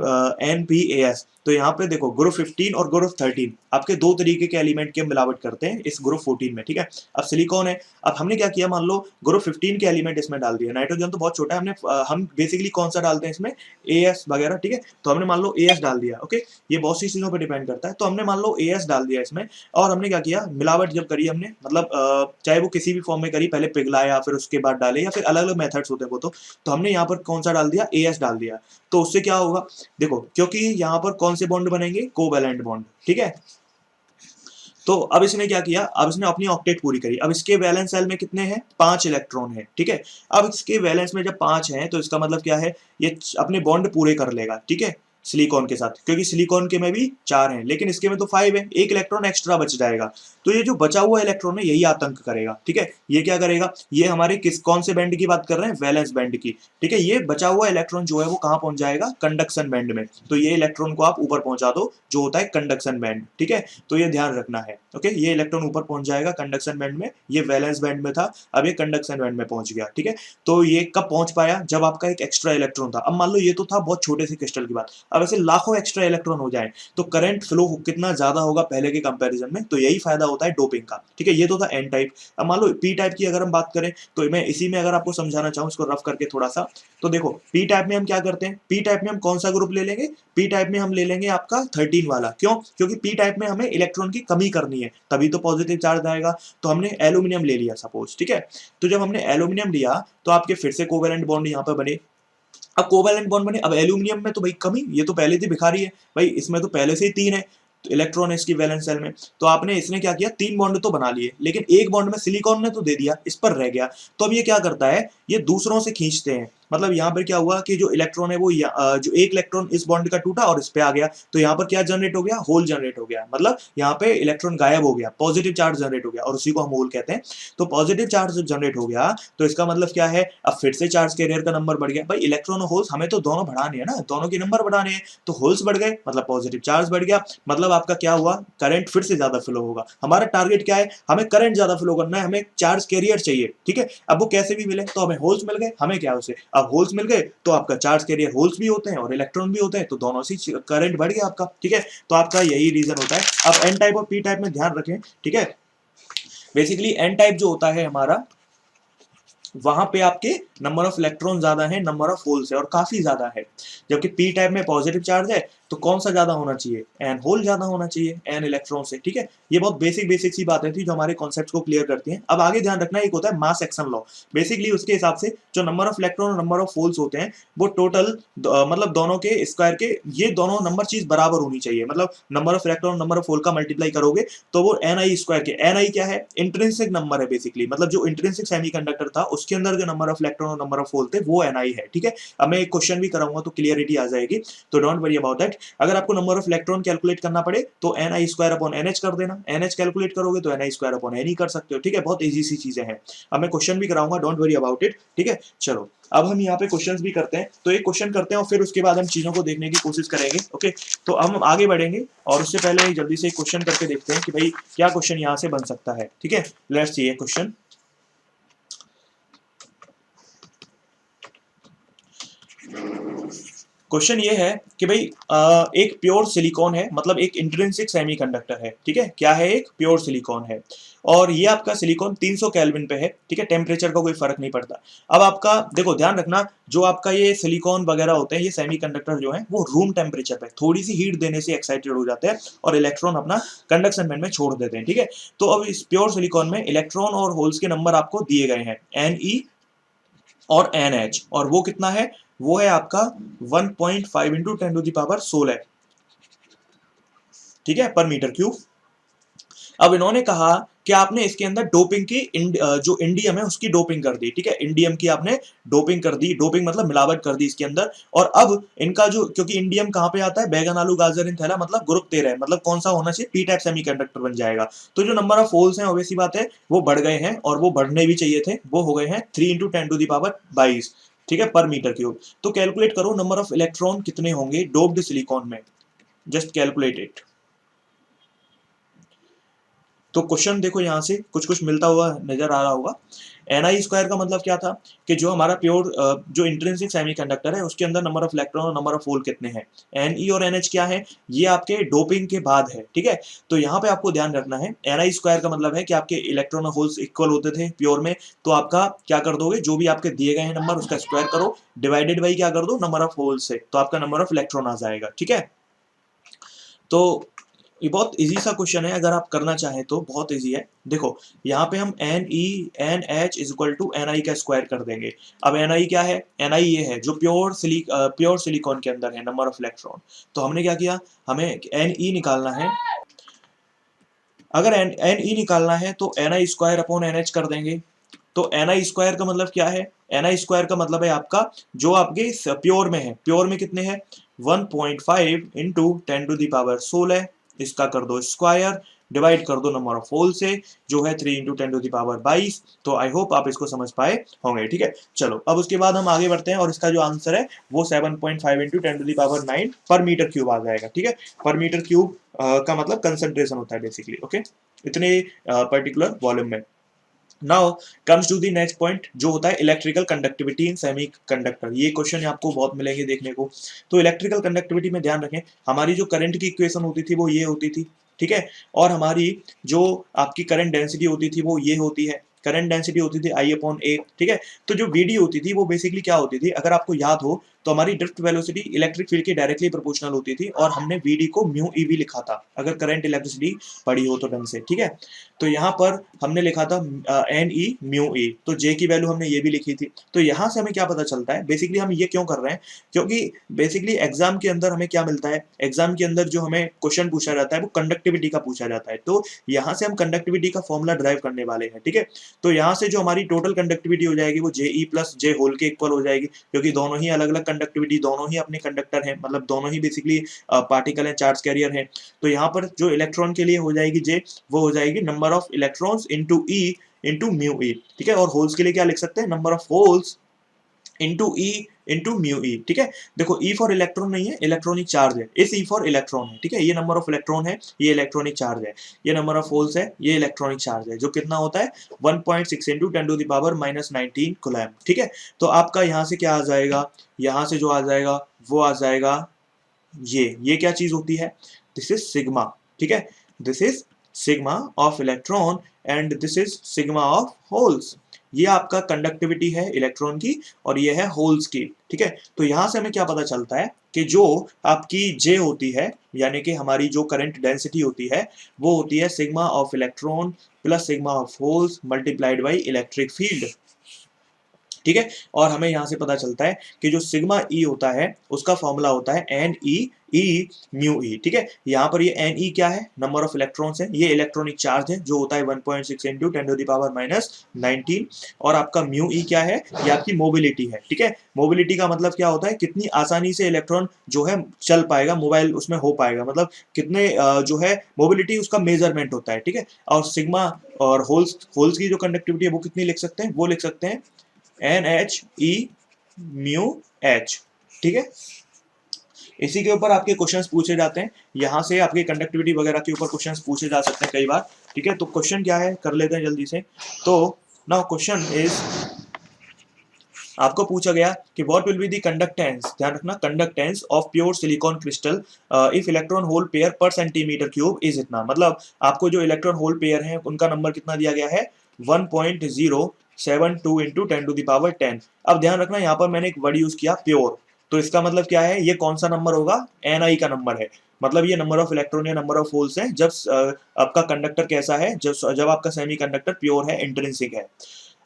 N P A S, तो यहाँ पे देखो ग्रुप 15 और ग्रुप 13 आपके दो तरीके के एलिमेंट की हम मिलावट करते हैं इस ग्रुप 14 में, ठीक है। अब सिलिकॉन है, अब हमने क्या किया, मान लो ग्रुप 15 के एलिमेंट इसमें डाल दिया, नाइट्रोजन तो बहुत छोटा है, हमने हम बेसिकली कौन सा डालते हैं इसमें, ए एस वगैरह, ठीक है। तो हमने मान लो ए एस डाल दिया, ओके। ये बहुत सी चीजों पर डिपेंड करता है, तो हमने मान लो ए एस डाल दिया इसमें। और हमने क्या किया, मिलावट जब करी हमने, मतलब चाहे वो किसी भी फॉर्म में करी, पहले पिघलाया फिर उसके बाद डाले, या फिर अलग अलग मेथड्स होते हैं वो तो हमने यहाँ पर कौन सा डाल दिया, ए एस डाल दिया। तो उससे क्या होगा, देखो क्योंकि यहाँ पर कौन से बॉन्ड बनेंगे, कोवैलेंट बॉन्ड, ठीक है। तो अब इसने क्या किया, अब इसने अपनी ऑक्टेट पूरी करी। अब इसके वैलेंस शेल में कितने हैं, 5 इलेक्ट्रॉन है, ठीक है। अब इसके वैलेंस में जब 5 हैं तो इसका मतलब क्या है, ये अपने बॉन्ड पूरे कर लेगा, ठीक है, सिलिकॉन के साथ, क्योंकि सिलिकॉन के में भी 4 हैं लेकिन इसके में तो 5 है, एक इलेक्ट्रॉन एक्स्ट्रा बच जाएगा। तो ये जो बचा हुआ इलेक्ट्रॉन है यही आतंक करेगा, ठीक है। ये क्या करेगा, ये हमारे किस कौन से बैंड की बात कर रहे हैं, वैलेंस बैंड की, ठीक है। ये बचा हुआ इलेक्ट्रॉन जो है वो कहाँ पहुंच जाएगा, कंडक्शन बैंड में। तो ये इलेक्ट्रॉन को आप ऊपर पहुंचा दो जो होता है कंडक्शन बैंड, ठीक है। तो ये ध्यान रखना है, ओके। ये इलेक्ट्रॉन ऊपर पहुंच जाएगा कंडक्शन बैंड में, ये वैलेंस बैंड में था, अब ये कंडक्शन बैंड में पहुंच गया, ठीक है। तो ये कब पहुंच पाया, जब आपका एक एक्स्ट्रा इलेक्ट्रॉन था। अब मान लो ये तो था बहुत छोटे से क्रिस्टल की बात, अब ऐसे लाखों एक्स्ट्रा इलेक्ट्रॉन हो जाए तो करंट फ्लो कितना ज्यादा होगा पहले के कंपैरिजन में, तो यही फायदा होता है डोपिंग का, ठीक है। ये तो था एन टाइप। अब मान लो पी टाइप की अगर हम बात करें, तो मैं इसी में अगर आपको समझाना चाहूँ इसको रफ करके थोड़ा सा, तो देखो पी टाइप में हम क्या करते हैं, पी टाइप में हम कौन सा ग्रुप ले लेंगे, पी टाइप में हम ले लेंगे आपका 13 वाला, क्यों, क्योंकि पी टाइप में हमें इलेक्ट्रॉन की कमी करनी है तभी तो पॉजिटिव चार्ज आएगा। तो हमने एल्यूमिनियम ले लिया सपोज, ठीक है। तो जब हमने एल्यूमिनियम लिया तो आपके फिर से कोवेलेंट बॉन्ड यहाँ पे बने। अब कोवेलेंट बॉन्ड बने, अब एल्यूमिनियम में तो भाई कमी, ये तो पहले से भिखारी है भाई, इसमें तो पहले से ही 3 है तो इलेक्ट्रॉन है इसकी वैलेंस सेल में। तो आपने इसने क्या किया, 3 बॉन्ड तो बना लिए लेकिन एक बॉन्ड में सिलिकॉन ने तो दे दिया, इस पर रह गया। तो अब ये क्या करता है, ये दूसरों से खींचते हैं। मतलब यहाँ पर क्या हुआ कि जो इलेक्ट्रॉन है वो जो एक इलेक्ट्रॉन इस बॉन्ड का टूटा और इस पे आ गया, तो यहाँ पर क्या जनरेट हो गया, होल जनरेट हो गया। मतलब यहाँ पे इलेक्ट्रॉन गायब हो गया, पॉजिटिव चार्ज जनरेट हो गया और उसी को हम होल कहते हैं। तो पॉजिटिव चार्ज जब जनरेट हो गया तो इसका मतलब क्या है, अब फिर से चार्ज कैरियर का नंबर बढ़ गया। भाई इलेक्ट्रॉन और होल्स हमें तो दोनों बढ़ाने हैं ना, दोनों के नंबर बढ़ाने हैं, तो होल्स बढ़ गए मतलब पॉजिटिव चार्ज बढ़ गया। मतलब आपका क्या हुआ, करंट फिर से ज्यादा फ्लो होगा। हमारा टारगेट क्या है, हमें करंट ज्यादा फ्लो करना है, हमें चार्ज कैरियर चाहिए, ठीक है। अब वो कैसे भी मिले, तो हमें होल्स मिल गए, हमें क्या उसे, अब होल्स मिल गए तो आपका चार्ज कैरियर होल्स भी होते हैं और इलेक्ट्रॉन भी होते हैं, तो दोनों से करंट बढ़ गया आपका, ठीक है। तो आपका यही रीजन होता है। अब एन टाइप और पी टाइप में ध्यान रखें, ठीक है। बेसिकली एन टाइप जो होता है हमारा, वहां पे आपके नंबर ऑफ इलेक्ट्रॉन ज्यादा है, नंबर ऑफ होल्स है और काफी ज्यादा है। जबकि पी टाइप में पॉजिटिव चार्ज है तो कौन सा ज्यादा होना चाहिए, एन होल ज्यादा होना चाहिए एन इलेक्ट्रॉन से, ठीक है। ये बहुत बेसिक सी बातें थी जो हमारे कॉन्सेप्ट को क्लियर करती हैं। अब आगे ध्यान रखना, एक होता है मास एक्शन लॉ। बेसिकली उसके हिसाब से जो नंबर ऑफ इलेक्ट्रॉन और नंबर ऑफ होल्स होते हैं वो टोटल मतलब दोनों के स्क्वायर के, ये दोनों नंबर चीज बराबर होनी चाहिए। मतलब number of electron number of hole का मल्टीप्लाई करोगे तो वो एन आई स्क्वायर के, एन आई क्या है, इंट्रिंसिक नंबर है बेसिकली। मतलब जो इंट्रिंसिक सेमीकंडक्टर था उसके अंदर जो नंबर ऑफ इलेक्ट्रॉन इलेक्ट्रॉन और नंबर ऑफ होल थे वो Ni है, ठीक है। अब मैं एक क्वेश्चन भी कराऊंगा तो क्लियरिटी आ जाएगी, तो डोंट वरी अबाउट दैट। अगर आपको नंबर ऑफ इलेक्ट्रॉन कैलकुलेट करना पड़े तो Ni स्क्वायर अपॉन NH कर देना, NH कैलकुलेट करोगे तो Ni स्क्वायर अपॉन N कर सकते हो, ठीक है। बहुत ईजी सी चीजें हैं। अब मैं क्वेश्चन भी कराऊंगा, डोंट वरी अबाउट इट, ठीक है। चलो अब हम यहाँ पे क्वेश्चंस भी करते हैं, तो एक क्वेश्चन करते हैं और फिर उसके बाद हम चीजों को देखने की कोशिश करेंगे, ओके। तो हम आगे बढ़ेंगे और उससे पहले जल्दी से एक क्वेश्चन करके देखते हैं कि भाई क्या क्वेश्चन यहाँ से बन सकता है, ठीक है। लेट्स सी ये क्वेश्चन। क्वेश्चन ये है कि भाई एक प्योर सिलिकॉन है, मतलब एक इंट्रिंसिक सेमीकंडक्टर है, ठीक है। क्या है? एक प्योर सिलिकॉन है और ये आपका सिलिकॉन 300 केल्विन पे है, ठीक है। टेम्परेचर का कोई फर्क नहीं पड़ता। अब आपका देखो ध्यान रखना, जो आपका ये सिलिकॉन वगैरह होते हैं, ये सेमीकंडक्टर जो है वो रूम टेम्परेचर पे थोड़ी सी हीट देने से एक्साइटेड हो जाते हैं और इलेक्ट्रॉन अपना कंडक्शन बैंड में छोड़ देते हैं, ठीक है। तो अब इस प्योर सिलिकॉन में इलेक्ट्रॉन और होल्स के नंबर आपको दिए गए हैं, Ne और NH, और वो कितना है? वो है आपका 1.5 इंटू 10⁻16, ठीक है, पर मीटर क्यूब। अब इन्होंने कहा कि आपने इसके अंदर डोपिंग की जो इंडियम है उसकी डोपिंग कर दी, ठीक है। इंडियम की आपने डोपिंग कर दी, डोपिंग मतलब मिलावट कर दी इसके अंदर। और अब इनका जो, क्योंकि इंडियम कहाँ पे आता है? बैगन आलू गाजर इन थैला, मतलब ग्रुप 13 है, मतलब कौन सा होना चाहिए? पी टाइप सेमीकंडक्टर बन जाएगा। तो जो नंबर ऑफ होल्स हैं ऑब्वियस सी बात है वो बढ़ गए हैं, और वो बढ़ने भी चाहिए थे, वो हो गए हैं 3 इंटू 10⁻22, ठीक है, पर मीटर क्यूब। तो कैलकुलेट करो नंबर ऑफ इलेक्ट्रॉन कितने होंगे डोप्ड सिलिकॉन में, जस्ट कैलकुलेट इट। तो क्वेश्चन देखो यहाँ से कुछ कुछ मिलता हुआ नजर आ रहा होगा। Ni स्क्वायर का मतलब क्या था कि जो हमारा प्योर जो इंट्रिंसिक सेमीकंडक्टर है उसके अंदर नंबर ऑफ इलेक्ट्रॉन और नंबर ऑफ होल कितने हैं। Ne और NH क्या है? ये आपके डोपिंग के बाद है, ठीक है। तो यहाँ पे आपको ध्यान रखना है, Ni स्क्वायर का मतलब है कि आपके इलेक्ट्रॉन और होल्स इक्वल होते थे प्योर में, तो आपका क्या कर दोगे? जो भी आपके दिए गए हैं नंबर उसका स्क्वायर करो, डिवाइडेड बाई क्या कर दो? नंबर ऑफ होल्स से, तो आपका नंबर ऑफ इलेक्ट्रॉन आ जाएगा, ठीक है। तो ये बहुत इजी सा क्वेश्चन है, अगर आप करना चाहें तो बहुत इजी है। देखो यहाँ पे हम NH is equal to Ni का स्क्वायर कर देंगे। अब Ni क्या है? Ni ये है जो प्योर सिलिकॉन के अंदर है नंबर ऑफ इलेक्ट्रॉन। तो हमने क्या किया? हमें Ne निकालना है। अगर Ne निकालना है तो Ni स्क्वायर अपॉन NH कर देंगे। तो Ni स्क्वायर का मतलब क्या है? Ni स्क्वायर का मतलब है आपका जो आपके प्योर में है, प्योर में कितने हैं? 1.5 इंटू 10⁻16, इसका कर दो स्क्वायर, डिवाइड कर दो नंबर ऑफ होल से, जो है 3 इंटू 10⁻22। तो आई होप आप इसको समझ पाए होंगे, ठीक है। चलो अब उसके बाद हम आगे बढ़ते हैं और इसका जो आंसर है वो 7.5 इंटू 10⁹ पर मीटर क्यूब आ जाएगा, ठीक है। पर मीटर क्यूब का मतलब कंसंट्रेशन होता है बेसिकली, ओके, इतने पर्टिकुलर वॉल्यूम में। Now comes to the next point, जो होता है electrical conductivity in semiconductor. ये क्वेश्चन आपको बहुत मिलेंगे देखने को। तो इलेक्ट्रिकल कंडक्टिविटी में ध्यान रखें, हमारी जो करंट की इक्वेशन होती थी वो ये होती थी, ठीक है। और हमारी जो आपकी करंट डेंसिटी होती थी वो ये होती है, करंट डेंसिटी होती थी I/A, ठीक है। तो जो Vd होती थी वो बेसिकली क्या होती थी, अगर आपको याद हो तो हमारी ड्रिफ्ट वेलोसिटी इलेक्ट्रिक फील्ड के डायरेक्टली प्रोपोर्शनल होती थी, और हमने Vd को म्यू ई भी लिखा था, अगर करंट इलेक्ट्रिसिटी पढ़ी हो तो ढंग से, ठीक है। तो यहाँ पर हमने लिखा था Ne म्यू ई, तो J की वैल्यू हमने ये भी लिखी थी। तो यहाँ से हमें क्या पता चलता है, बेसिकली हम ये क्यों कर रहे हैं, क्योंकि बेसिकली एग्जाम के अंदर हमें क्या मिलता है, एग्जाम के अंदर जो हमें क्वेश्चन पूछा जाता है वो कंडक्टिविटी का पूछा जाता है। तो यहाँ से हम कंडक्टिविटी का फॉर्मूला ड्राइव करने वाले हैं, ठीक है। तो यहाँ से जो हमारी टोटल कंडक्टिविटी हो जाएगी वो Je प्लस J होल के इक्वल हो जाएगी, क्योंकि दोनों ही अलग अलग कंडक्टिविटी, दोनों ही अपने कंडक्टर हैं, मतलब दोनों ही बेसिकली पार्टिकल हैं, चार्ज कैरियर हैं। तो यहाँ पर जो इलेक्ट्रॉन के लिए हो जाएगी J, वो हो जाएगी number of electrons into E into mu E, ठीक है। और होल्स के लिए क्या लिख सकते हैं? Number of holes into E into mu E, ठीक है। देखो ई फॉर इलेक्ट्रॉन नहीं है, इलेक्ट्रॉनिक चार्ज है, इस ई फॉर इलेक्ट्रॉन है, ठीक है। ये नंबर ऑफ इलेक्ट्रॉन है, ये इलेक्ट्रॉनिक चार्ज है, ये नंबर ऑफ होल्स है, ये इलेक्ट्रॉनिक चार्ज है, जो कितना होता है 1.6 इंटू 10⁻⁻19 कूलम, ठीक है। तो आपका यहाँ से क्या आ जाएगा, यहाँ से जो आ जाएगा वो आ जाएगा ये क्या चीज होती है? दिस इज सिग्मा, ठीक है। This is sigma of electron and this is sigma of holes. ये आपका कंडक्टिविटी है इलेक्ट्रॉन की और ये है होल्स की, ठीक है। तो यहां से हमें क्या पता चलता है कि जो आपकी J होती है, यानी कि हमारी जो करंट डेंसिटी होती है वो होती है sigma of electron plus sigma of holes multiplied by electric field, ठीक है। और हमें यहां से पता चलता है कि जो सिग्मा E होता है उसका फॉर्मूला होता है Ne ई म्यू ई, ठीक है। यहाँ पर ये एन ई क्या है, नंबर ऑफ इलेक्ट्रॉन्स है, ये इलेक्ट्रॉनिक चार्ज है जो होता है 1.6 इंटू 10⁻⁻⁹ और आपका म्यू ई क्या है, ये आपकी मोबिलिटी है, ठीक है। मोबिलिटी का मतलब क्या होता है, कितनी आसानी से इलेक्ट्रॉन जो है चल पाएगा, मोबाइल उसमें हो पाएगा, मतलब कितने जो है मोबिलिटी उसका मेजरमेंट होता है, ठीक है। और सिग्मा और होल्स की जो कंडक्टिविटी है वो कितनी लिख सकते हैं, वो लिख सकते हैं N H E mu H, ठीक है। इसी के ऊपर आपके क्वेश्चंस पूछे जाते हैं, यहाँ से आपके कंडक्टिविटी वगैरह के ऊपर क्वेश्चंस पूछे जा सकते हैं कई बार, ठीक है। तो क्वेश्चन क्या है कर लेते हैं जल्दी से। तो नाउ क्वेश्चन इज, आपको पूछा गया कि what will be the conductance, ध्यान रखना, conductance of pure silicon crystal if electron hole pair पर सेंटीमीटर क्यूब इज इतना, मतलब आपको जो इलेक्ट्रॉन होल पेयर है उनका नंबर कितना दिया गया है 1.072 इंटू 10⁻10। अब ध्यान रखना यहाँ पर मैंने एक वर्ड यूज किया प्योर, तो इसका मतलब क्या है, ये कौन सा नंबर होगा, Ni का नंबर है, मतलब ये नंबर ऑफ इलेक्ट्रॉन या नंबर ऑफ होल्स है जब आपका कंडक्टर कैसा है, जब आपका सेमी कंडक्टर प्योर है, इंट्रिंसिक है।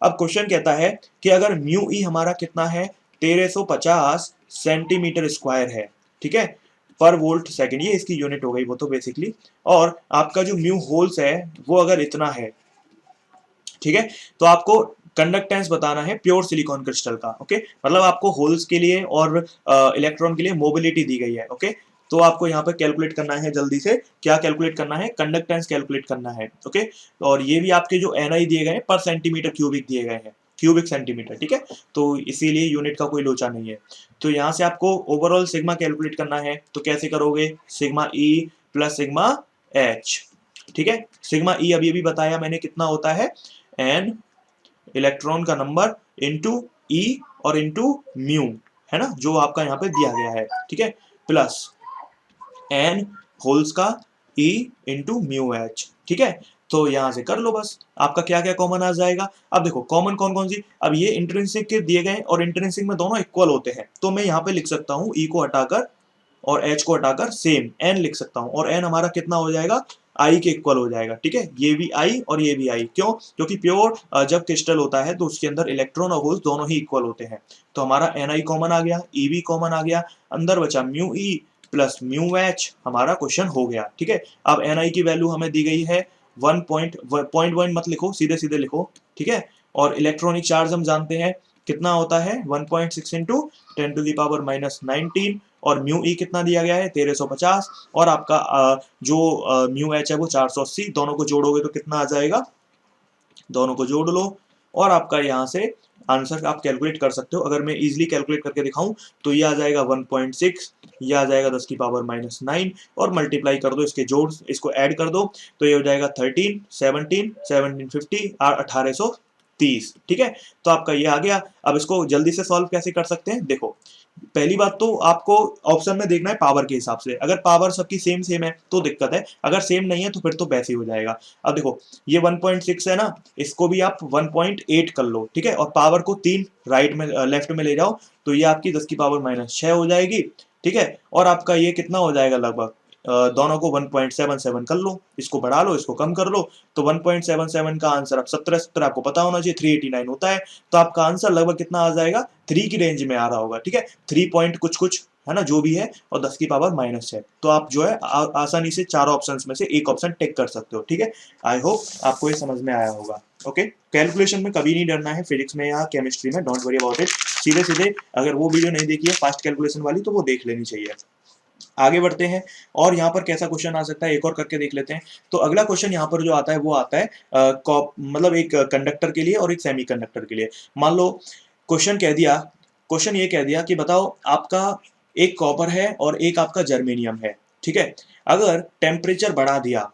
अब क्वेश्चन कहता है कि अगर म्यू ई हमारा कितना है 1350 सेंटीमीटर स्क्वायर है, ठीक है, पर वोल्ट सेकंड, ये इसकी यूनिट हो गई वो तो बेसिकली, और आपका जो म्यू होल्स है वो अगर इतना है, ठीक है, तो आपको कंडक्टेंस बताना है प्योर सिलिकॉन क्रिस्टल का, ओके। मतलब आपको होल्स के लिए और इलेक्ट्रॉन के लिए मोबिलिटी दी गई है, ओके। तो आपको यहाँ पे कैलकुलेट करना है, जल्दी से क्या कैलकुलेट करना है, कंडक्टेंस कैलकुलेट करना है, ओके। और ये भी आपके जो Ni दिए गए हैं पर सेंटीमीटर क्यूबिक दिए गए हैं, क्यूबिक सेंटीमीटर, ठीक है, तो इसीलिए यूनिट का कोई लोचा नहीं है। तो यहाँ से आपको ओवरऑल सिग्मा कैलकुलेट करना है, तो कैसे करोगे, sigma E plus sigma H, ठीक है। सिग्मा ई अभी अभी बताया मैंने कितना होता है, एन इलेक्ट्रॉन का नंबर इंटू ई और इंटू म्यू, है ना, जो आपका यहाँ पे दिया गया है, ठीक है, प्लस एन होल्स का ई इंटू म्यू एच, ठीक है। तो यहां से कर लो बस, आपका क्या क्या कॉमन आ जाएगा। अब देखो कॉमन कौन कौन सी, अब ये इंट्रिंसिक के दिए गए और इंट्रिंसिक में दोनों इक्वल होते हैं, तो मैं यहाँ पे लिख सकता हूँ ई को हटाकर और एच को हटाकर सेम एन लिख सकता हूँ, और एन हमारा कितना हो जाएगा, आई के इक्वल हो जाएगा, ठीक है। ये भी आई और ये भी आई, क्यों, क्योंकि प्योर जब क्रिस्टल होता है तो उसके अंदर इलेक्ट्रॉन और होल्स दोनों ही इक्वल होते हैं। तो हमारा एन आई कॉमन आ गया, ई भी कॉमन आ गया, अंदर बचा mu E plus mu H, हमारा क्वेश्चन हो गया, ठीक है। अब एन आई की वैल्यू हमें दी गई है 1.1 मत लिखो, सीधे सीधे लिखो, ठीक है। और इलेक्ट्रॉनिक चार्ज हम जानते हैं कितना होता है 1.6 इंटू 10⁻⁻⁹, और म्यू ई कितना दिया गया है 1350, और आपका जो म्यू एच है वो 480, दोनों को जोड़ोगे तो कितना आ जाएगा, दोनों को जोड़ लो, और आपका यहाँ से आंसर आप कैलकुलेट कर सकते हो। अगर मैं इजीली कैलकुलेट करके दिखाऊं तो ये आ जाएगा 1.6, ये आ जाएगा 10⁻⁹, और मल्टीप्लाई कर दो, इसके जोड़, इसको ऐड कर दो, तो ये हो जाएगा 13, 17, 1750 और 1830, ठीक है। तो आपका ये आ गया। अब इसको जल्दी से सॉल्व कैसे कर सकते हैं, देखो पहली बात तो आपको ऑप्शन में देखना है पावर के हिसाब से, अगर पावर सबकी सेम सेम है तो दिक्कत है, अगर सेम नहीं है तो फिर तो वैसे ही हो जाएगा। अब देखो ये 1.6 है ना, इसको भी आप 1.8 कर लो, ठीक है, और पावर को 3 राइट में लेफ्ट में ले जाओ, तो ये आपकी 10⁻⁻6 हो जाएगी, ठीक है। और आपका ये कितना हो जाएगा, लगभग दोनों को 1.77 कर लो, इसको बढ़ा लो, इसको कम कर लो, तो 1.77 का आंसर, अब 17 आपको पता होना चाहिए, 389 होता है, तो आपका आंसर लगभग कितना आ जाएगा, 3 की रेंज में आ रहा होगा, ठीक है, 3 पॉइंट कुछ कुछ है ना, जो भी है, और 10⁻⁻6, तो आप जो है आसानी से चारों ऑप्शंस में से एक ऑप्शन टिक कर सकते हो, ठीक है। आई होप आपको ये समझ में आया होगा, ओके। कैलकुलेशन में कभी नहीं डरना है, फिजिक्स में या केमिस्ट्री में, डोंट वरी अबाउट इट, सीधे सीधे, अगर वो वीडियो नहीं देखी है फास्ट कैलकुलेशन वाली तो वो देख लेनी चाहिए। आगे बढ़ते हैं, और यहाँ पर कैसा क्वेश्चन आ सकता है, एक और करके देख लेते हैं। तो अगला क्वेश्चन यहाँ पर जो आता है वो आता है मतलब एक कंडक्टर के लिए और एक सेमी कंडक्टर के लिए। मान लो क्वेश्चन ये कह दिया कि बताओ आपका एक कॉपर है और एक आपका जर्मेनियम है, ठीक है, अगर टेम्परेचर बढ़ा दिया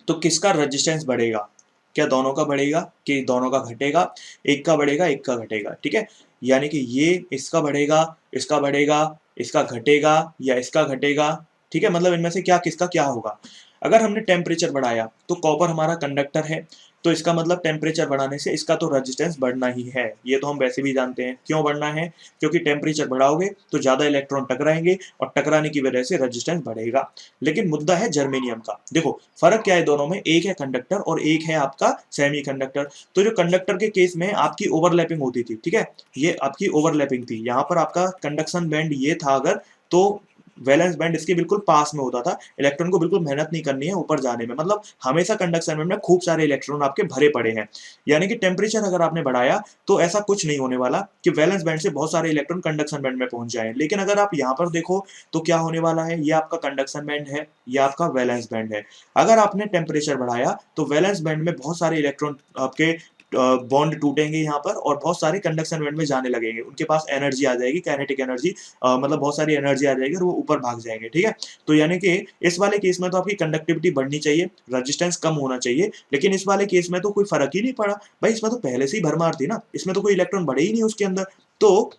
तो किसका रेजिस्टेंस बढ़ेगा, क्या दोनों का बढ़ेगा कि दोनों का घटेगा, एक का बढ़ेगा एक का घटेगा, ठीक है। यानी कि ये इसका बढ़ेगा, इसका बढ़ेगा, इसका घटेगा या इसका घटेगा, ठीक है, मतलब इनमें से क्या किसका क्या होगा। अगर हमने टेम्परेचर बढ़ाया तो कॉपर हमारा कंडक्टर है, तो इसका मतलब टेम्परेचर बढ़ाने से इसका तो रेजिस्टेंस बढ़ना ही है, ये तो हम वैसे भी जानते हैं। क्यों बढ़ना है, क्योंकि टेम्परेचर बढ़ाओगे तो ज्यादा इलेक्ट्रॉन टकराएंगे और टकराने की वजह से रेजिस्टेंस बढ़ेगा। लेकिन मुद्दा है जर्मेनियम का, देखो फर्क क्या है दोनों में, एक है कंडक्टर और एक है आपका सेमी कंडक्टर। तो जो कंडक्टर के केस में आपकी ओवरलैपिंग होती थी, ठीक है, ये आपकी ओवरलैपिंग थी, यहाँ पर आपका कंडक्शन बैंड ये था अगर, तो वैलेंस बैंड इसके बिल्कुल पास में होता था, इलेक्ट्रॉन को बिल्कुल मेहनत नहीं करनी है ऊपर जाने में, मतलब हमेशा कंडक्शन बैंड में खूब सारे इलेक्ट्रॉन आपके भरे पड़े हैं। यानी कि टेम्परेचर अगर आपने बढ़ाया तो ऐसा कुछ नहीं होने वाला कि वैलेंस बैंड से बहुत सारे इलेक्ट्रॉन कंडक्शन बैंड में पहुंच जाएं। लेकिन अगर आप यहाँ पर देखो तो क्या होने वाला है, ये आपका कंडक्शन बैंड है, ये आपका वैलेंस बैंड है। अगर आपने टेम्परेचर बढ़ाया तो वैलेंस बैंड में बहुत सारे इलेक्ट्रॉन आपके बॉन्ड टूटेंगे यहाँ पर, और बहुत सारे कंडक्शन बैंड में जाने लगेंगे, उनके पास एनर्जी आ जाएगी, काइनेटिक एनर्जी, मतलब बहुत सारी एनर्जी आ जाएगी और वो ऊपर भाग जाएंगे। ठीक है, तो यानी कि इस वाले केस में तो आपकी कंडक्टिविटी बढ़नी चाहिए, रेजिस्टेंस कम होना चाहिए, लेकिन इस वाले केस में तो कोई फर्क ही नहीं पड़ा भाई, इसमें तो पहले से ही भरमार थी ना, इसमें तो कोई इलेक्ट्रॉन बढ़े ही नहीं उसके अंदर। तो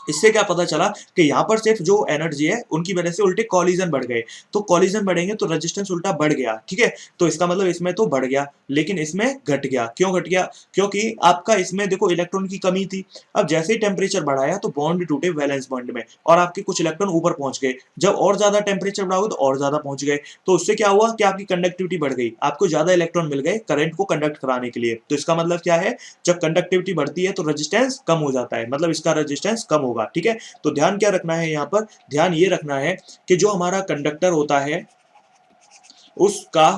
इससे क्या पता चला कि यहाँ पर सिर्फ जो एनर्जी है उनकी वजह से उल्टे कॉलिजन बढ़ गए, तो कॉलिजन बढ़ेंगे तो रेजिस्टेंस उल्टा बढ़ गया। ठीक है, तो इसका मतलब इसमें तो बढ़ गया लेकिन इसमें घट गया। क्यों घट गया? क्योंकि आपका इसमें देखो इलेक्ट्रॉन की कमी थी, अब जैसे ही टेम्परेचर बढ़ाया तो बॉन्ड टूटे वैलेंस बॉन्ड में और आपके कुछ इलेक्ट्रॉन ऊपर पहुंच गए, जब और ज्यादा टेम्परेचर बढ़ाओगे तो और ज्यादा पहुंच गए, तो उससे क्या हुआ कि आपकी कंडक्टिविटी बढ़ गई, आपको ज्यादा इलेक्ट्रॉन मिल गए करंट को कंडक्ट कराने के लिए। तो इसका मतलब क्या है, जब कंडक्टिविटी बढ़ती है तो रेजिस्टेंस कम हो जाता है, मतलब इसका रेजिस्टेंस कम होगा। ठीक है, तो ध्यान क्या रखना है यहाँ पर, ध्यान ये रखना है कि जो हमारा कंडक्टर होता है उसका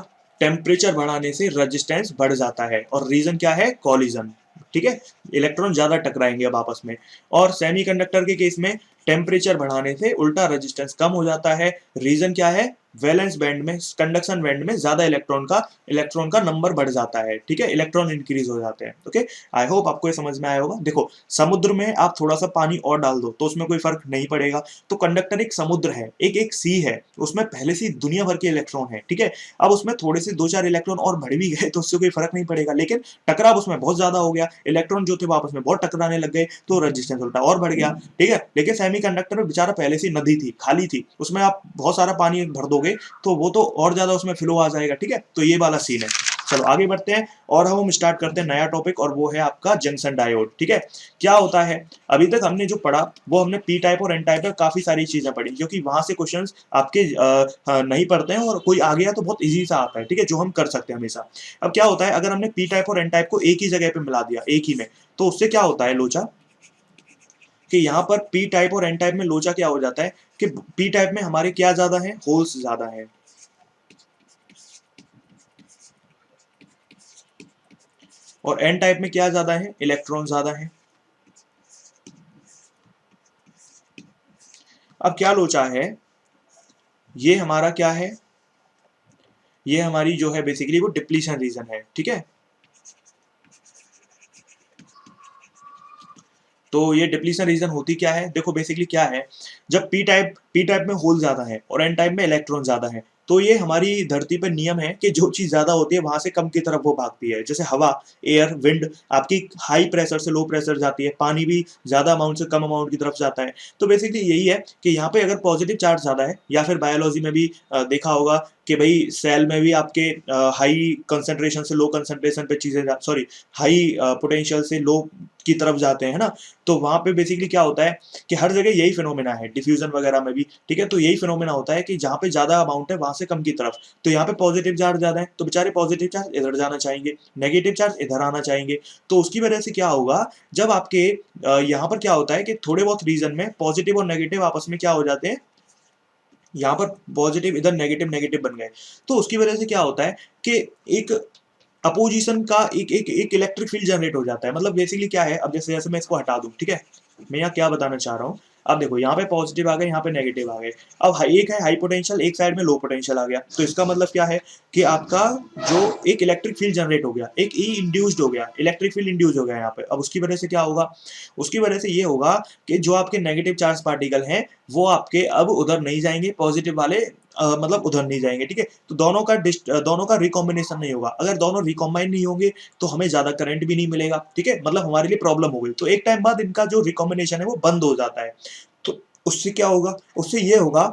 टेम्परेचर बढ़ाने से रेजिस्टेंस बढ़ जाता है, और रीजन क्या है, कॉलिजन। ठीक है, इलेक्ट्रॉन ज्यादा टकराएंगे अब आपस में, और सेमीकंडक्टर के केस में टेम्परेचर बढ़ाने से उल्टा रेजिस्टेंस कम हो जाता है। रीजन क्या है, वैलेंस बैंड में, कंडक्शन बैंड में ज्यादा इलेक्ट्रॉन का नंबर बढ़ जाता है। ठीक है, इलेक्ट्रॉन इंक्रीज हो जाते हैं। ओके, आई होप आपको ये समझ में आया होगा। देखो, समुद्र में आप थोड़ा सा पानी और डाल दो तो उसमें कोई फर्क नहीं पड़ेगा, तो कंडक्टर एक समुद्र है, एक एक सी है, उसमें पहले से दुनिया भर के इलेक्ट्रॉन है। ठीक है, अब उसमें थोड़े से दो चार इलेक्ट्रॉन और बढ़ भी गए तो उससे कोई फर्क नहीं पड़ेगा, लेकिन टकराव उसमें बहुत ज्यादा हो गया, इलेक्ट्रॉन जो थे वो आपस में बहुत टकराने लग गए, तो रेजिस्टेंस उल्टा और बढ़ गया। ठीक है, लेकिन सेमीकंडक्टर में बेचारा पहले से नदी थी, खाली थी, उसमें आप बहुत सारा पानी भर दोगे तो वो तो और ज्यादा उसमें फ्लो आ जाएगा। ठीक है, तो ये वाला सीन है। चलो आगे बढ़ते हैं और हम स्टार्ट करते हैं नया टॉपिक, और वो है आपका जंक्शन डायोड। ठीक है, क्या होता है, अभी तक हमने जो पढ़ा वो हमने पी टाइप और एन टाइप में काफी सारी चीजें पढ़ी, क्योंकि वहां से क्वेश्चंस आपके नहीं पढ़ते हैं, और कोई आ गया तो बहुत इजी सा आता है। ठीक है, जो हम कर सकते हैं हमेशा। अब क्या होता है, अगर हमने पी टाइप और एन टाइप को एक ही जगह पे मिला दिया, एक ही में, तो उससे क्या होता है लोचा, कि यहाँ पर पी टाइप और एन टाइप में लोचा क्या हो जाता है कि पी टाइप में हमारे क्या ज्यादा है, होल्स ज्यादा है, और एन टाइप में क्या ज्यादा है, इलेक्ट्रॉन ज्यादा है। अब क्या लोचा है, ये हमारा क्या है, ये हमारी जो है बेसिकली वो डिप्लीशन रीजन है। ठीक है, तो ये डिप्लीशन रीजन होती क्या है, देखो बेसिकली क्या है, जब पी टाइप में होल ज्यादा है और एन टाइप में इलेक्ट्रॉन ज्यादा है, तो ये हमारी धरती पर नियम है कि जो चीज ज्यादा होती है वहां से कम की तरफ वो भागती है। जैसे हवा, एयर, विंड आपकी हाई प्रेशर से लो प्रेशर जाती है, पानी भी ज्यादा अमाउंट से कम अमाउंट की तरफ जाता है। तो बेसिकली यही है कि यहाँ पे अगर पॉजिटिव चार्ज ज्यादा है, या फिर बायोलॉजी में भी देखा होगा कि भाई सेल में भी आपके हाई कंसेंट्रेशन से लो कंसेंट्रेशन पे चीजें, सॉरी, हाई पोटेंशियल से लो की तरफ जाते हैं ना, तो वहां पे बेसिकली क्या होता है कि हर जगह यही फिनोमेना है, डिफ्यूजन वगैरह में भी। ठीक है, तो यही फिनोमेना होता है कि जहाँ पे ज्यादा अमाउंट है वहां से कम की तरफ, तो यहाँ पे पॉजिटिव चार्ज ज्यादा है तो बेचारे पॉजिटिव चार्ज इधर जाना चाहेंगे, नेगेटिव चार्ज इधर आना चाहेंगे। तो उसकी वजह से क्या होगा, जब आपके यहाँ पर क्या होता है कि थोड़े बहुत रीजन में पॉजिटिव और नेगेटिव आपस में क्या हो जाते हैं, यहाँ पर पॉजिटिव इधर नेगेटिव नेगेटिव बन गए, तो उसकी वजह से क्या होता है कि एक अपोजिशन का एक इलेक्ट्रिक फील्ड जनरेट हो जाता है। मतलब बेसिकली क्या है, अब जैसे जैसे मैं इसको हटा दूं, ठीक है, मैं यहाँ क्या बताना चाह रहा हूँ, अब देखो यहाँ पे पॉजिटिव आ गए, यहाँ पे नेगेटिव आ गए, अब एक है हाई पोटेंशियल, एक साइड में लो पोटेंशियल आ गया, तो इसका मतलब क्या है कि आपका जो एक इलेक्ट्रिक फील्ड जनरेट हो गया, एक ई इंड्यूस्ड हो गया, इलेक्ट्रिक फील्ड इंड्यूस हो गया यहाँ पे। अब उसकी वजह से क्या होगा, उसकी वजह से ये होगा कि जो आपके नेगेटिव चार्ज पार्टिकल हैं वो आपके अब उधर नहीं जाएंगे, पॉजिटिव वाले मतलब उधर नहीं जाएंगे। ठीक है, तो दोनों का रिकॉम्बिनेशन नहीं होगा, अगर दोनों रिकॉम्बाइन नहीं होंगे तो हमें ज्यादा करंट भी नहीं मिलेगा। ठीक है, मतलब हमारे लिए प्रॉब्लम हो गई, तो एक टाइम बाद इनका जो रिकॉम्बिनेशन है वो बंद हो जाता है। तो उससे क्या होगा, उससे ये होगा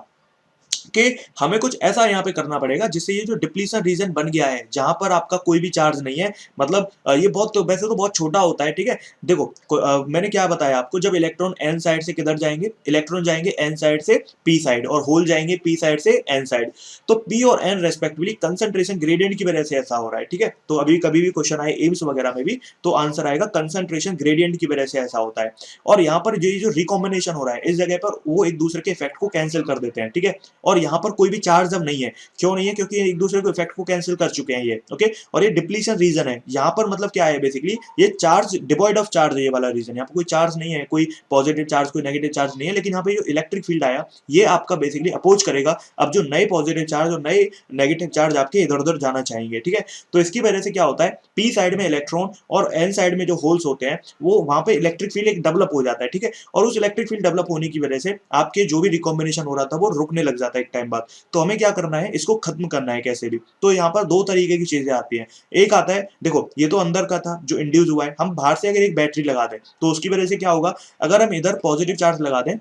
कि हमें कुछ ऐसा यहाँ पे करना पड़ेगा जिससे ये जो डिप्लीशन रीजन बन गया है जहां पर आपका कोई भी चार्ज नहीं है, मतलब ये बहुत तो वैसे तो बहुत छोटा होता है, ठीक है। देखो मैंने क्या बताया आपको, जब इलेक्ट्रॉन एन साइड से किधर जाएंगे, इलेक्ट्रॉन जाएंगे एन साइड से पी साइड और होल जाएंगे पी साइड से एन साइड, तो पी और एन रेस्पेक्टिवली कंसंट्रेशन ग्रेडियंट की वजह से ऐसा हो रहा है, ठीक है। तो अभी कभी भी क्वेश्चन आए एम्स वगैरह में भी तो आंसर आएगा कंसंट्रेशन ग्रेडियंट की वजह से ऐसा होता है। और यहाँ पर ये जो रिकॉम्बिनेशन हो रहा है इस जगह पर वो एक दूसरे के इफेक्ट को कैंसिल कर देते हैं, ठीक है। और यहाँ पर कोई भी चार्ज अब नहीं है, क्यों नहीं है, क्योंकि एक दूसरे को इफेक्ट को कैंसिल कर चुके हैं ये, ओके। और ये डिप्लीशन रीजन है, यहाँ पर मतलब क्या है बेसिकली, ये चार्ज डिवॉइड ऑफ चार्ज है, ये वाला रीजन, यहाँ पर कोई चार्ज नहीं है, कोई पॉजिटिव चार्ज कोई नेगेटिव चार्ज नहीं है, लेकिन यहाँ पे जो इलेक्ट्रिक फील्ड आया ये आपका बेसिकली अपोज करेगा अब जो नए पॉजिटिव चार्ज और नए नेगेटिव चार्ज आपके इधर उधर जाना चाहेंगे, ठीक है। तो इसकी वजह से क्या होता है, पी साइड में इलेक्ट्रॉन और एन साइड में जो होल्स होते हैं वो वहां पे इलेक्ट्रिक फील्ड एक डेवलप हो जाता है, ठीक है। और उस इलेक्ट्रिक फील्ड डेवलप होने की वजह से आपके जो भी रिकॉम्बिनेशन हो रहा था वो रुकने लग जाता है एक टाइम बाद। तो हमें क्या करना है, इसको खत्म करना है कैसे भी। तो यहाँ पर दो तरीके की चीजें आती हैं, एक आता है, देखो ये तो अंदर का था जो इंड्यूस हुआ है, हम बाहर से अगर एक बैटरी लगा दें तो उसकी वजह से क्या होगा, अगर हम इधर पॉजिटिव चार्ज लगा दें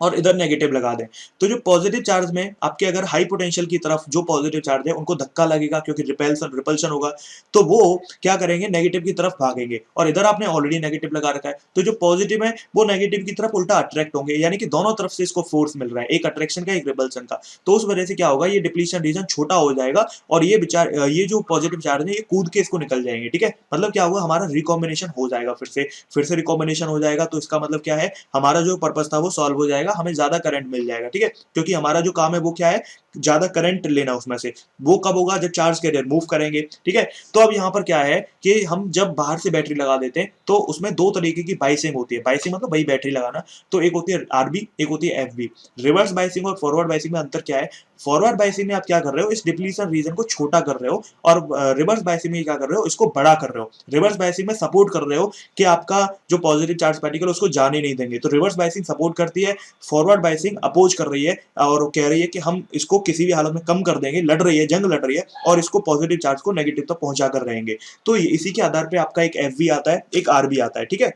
और इधर नेगेटिव लगा दें तो जो पॉजिटिव चार्ज में आपके अगर हाई पोटेंशियल की तरफ जो पॉजिटिव चार्ज है उनको धक्का लगेगा क्योंकि रिपल्शन होगा, तो वो क्या करेंगे, नेगेटिव की तरफ भागेंगे। और इधर आपने ऑलरेडी नेगेटिव लगा रखा है तो जो पॉजिटिव है वो नेगेटिव की तरफ उल्टा अट्रैक्ट होंगे, यानी कि दोनों तरफ से इसको फोर्स मिल रहा है, एक अट्रैक्शन का एक रिपल्शन का। तो उस वजह से क्या होगा, ये डिप्लीशन रीजन छोटा हो जाएगा और ये जो पॉजिटिव चार्ज है ये कूद के इसको निकल जाएंगे, ठीक है। मतलब क्या होगा, हमारा रिकॉम्बिनेशन हो जाएगा, फिर से रिकॉम्बिनेशन हो जाएगा। तो इसका मतलब क्या है, हमारा जो पर्पस था वो सॉल्व हो जाएगा, हमें ज्यादा करंट मिल जाएगा, ठीक है। क्योंकि हमारा जो काम है वो क्या है, ज्यादा करंट लेना उसमें से। वो कब होगा, जब चार्ज कैरियर मूव करेंगे, ठीक है। तो अब यहाँ पर क्या है कि हम जब बाहर से बैटरी लगा देते हैं तो उसमें दो तरीके की बाइसिंग होती है, बाइसिंग मतलब वही बैटरी लगाना। तो एक होती है आरबी, एक होती है एफबी। रिवर्स बाइसिंग और फॉरवर्ड बाइसिंग में अंतर क्या है, फॉरवर्ड बाइसिंग में आप क्या कर रहे हो, इस डिप्लीशन रीजन को छोटा कर रहे हो, और रिवर्स बाइसिंग में क्या कर रहे हो, इसको बड़ा कर रहे हो। रिवर्स बाइसिंग में सपोर्ट कर रहे हो कि आपका जो पॉजिटिव चार्ज पार्टिकल उसको जाने नहीं देंगे, तो रिवर्स बाइसिंग सपोर्ट करती है, फॉरवर्ड बाइसिंग अपोज कर रही है और कह रही है कि हम इसको किसी भी हालत में कम कर देंगे, लड़ रही है, जंग लड़ रही है और इसको पॉजिटिव चार्ज को नेगेटिव तक पहुंचा कर रहेंगे। तो इसी के आधार पे आपका एक एफ आता है, एक आर आता है, ठीक है।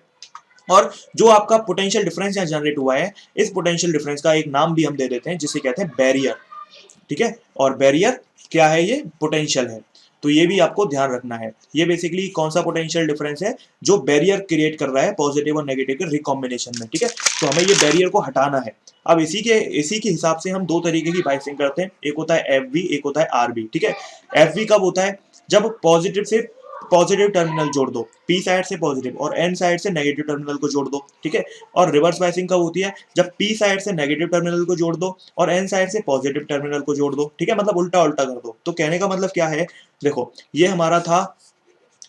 और जो आपका पोटेंशियल डिफरेंस यहाँ जनरेट हुआ है, इस पोटेंशियल डिफरेंस का एक नाम भी हम दे देते हैं जिसे कहते हैं बैरियर, ठीक है। और बैरियर क्या है, ये पोटेंशियल है। तो ये भी आपको ध्यान रखना है, ये बेसिकली कौन सा पोटेंशियल डिफरेंस है जो बैरियर क्रिएट कर रहा है पॉजिटिव और नेगेटिव के रिकॉम्बिनेशन में, ठीक है। तो हमें ये बैरियर को हटाना है। अब इसी के हिसाब से हम दो तरीके की बाइसिंग करते हैं, एक होता है एफ एक होता है आर ठीक है। एफ कब होता है, जब पॉजिटिव से पॉजिटिव टर्मिनल जोड़ दो, पी साइड से पॉजिटिव और एन साइड से नेगेटिव टर्मिनल को जोड़ दो, ठीक है। और रिवर्स बाइसिंग कब होती है, जब पी साइड से नेगेटिव टर्मिनल को जोड़ दो और एन साइड से पॉजिटिव टर्मिनल को जोड़ दो, ठीक है। मतलब उल्टा उल्टा कर दो। तो कहने का मतलब क्या है, देखो ये हमारा था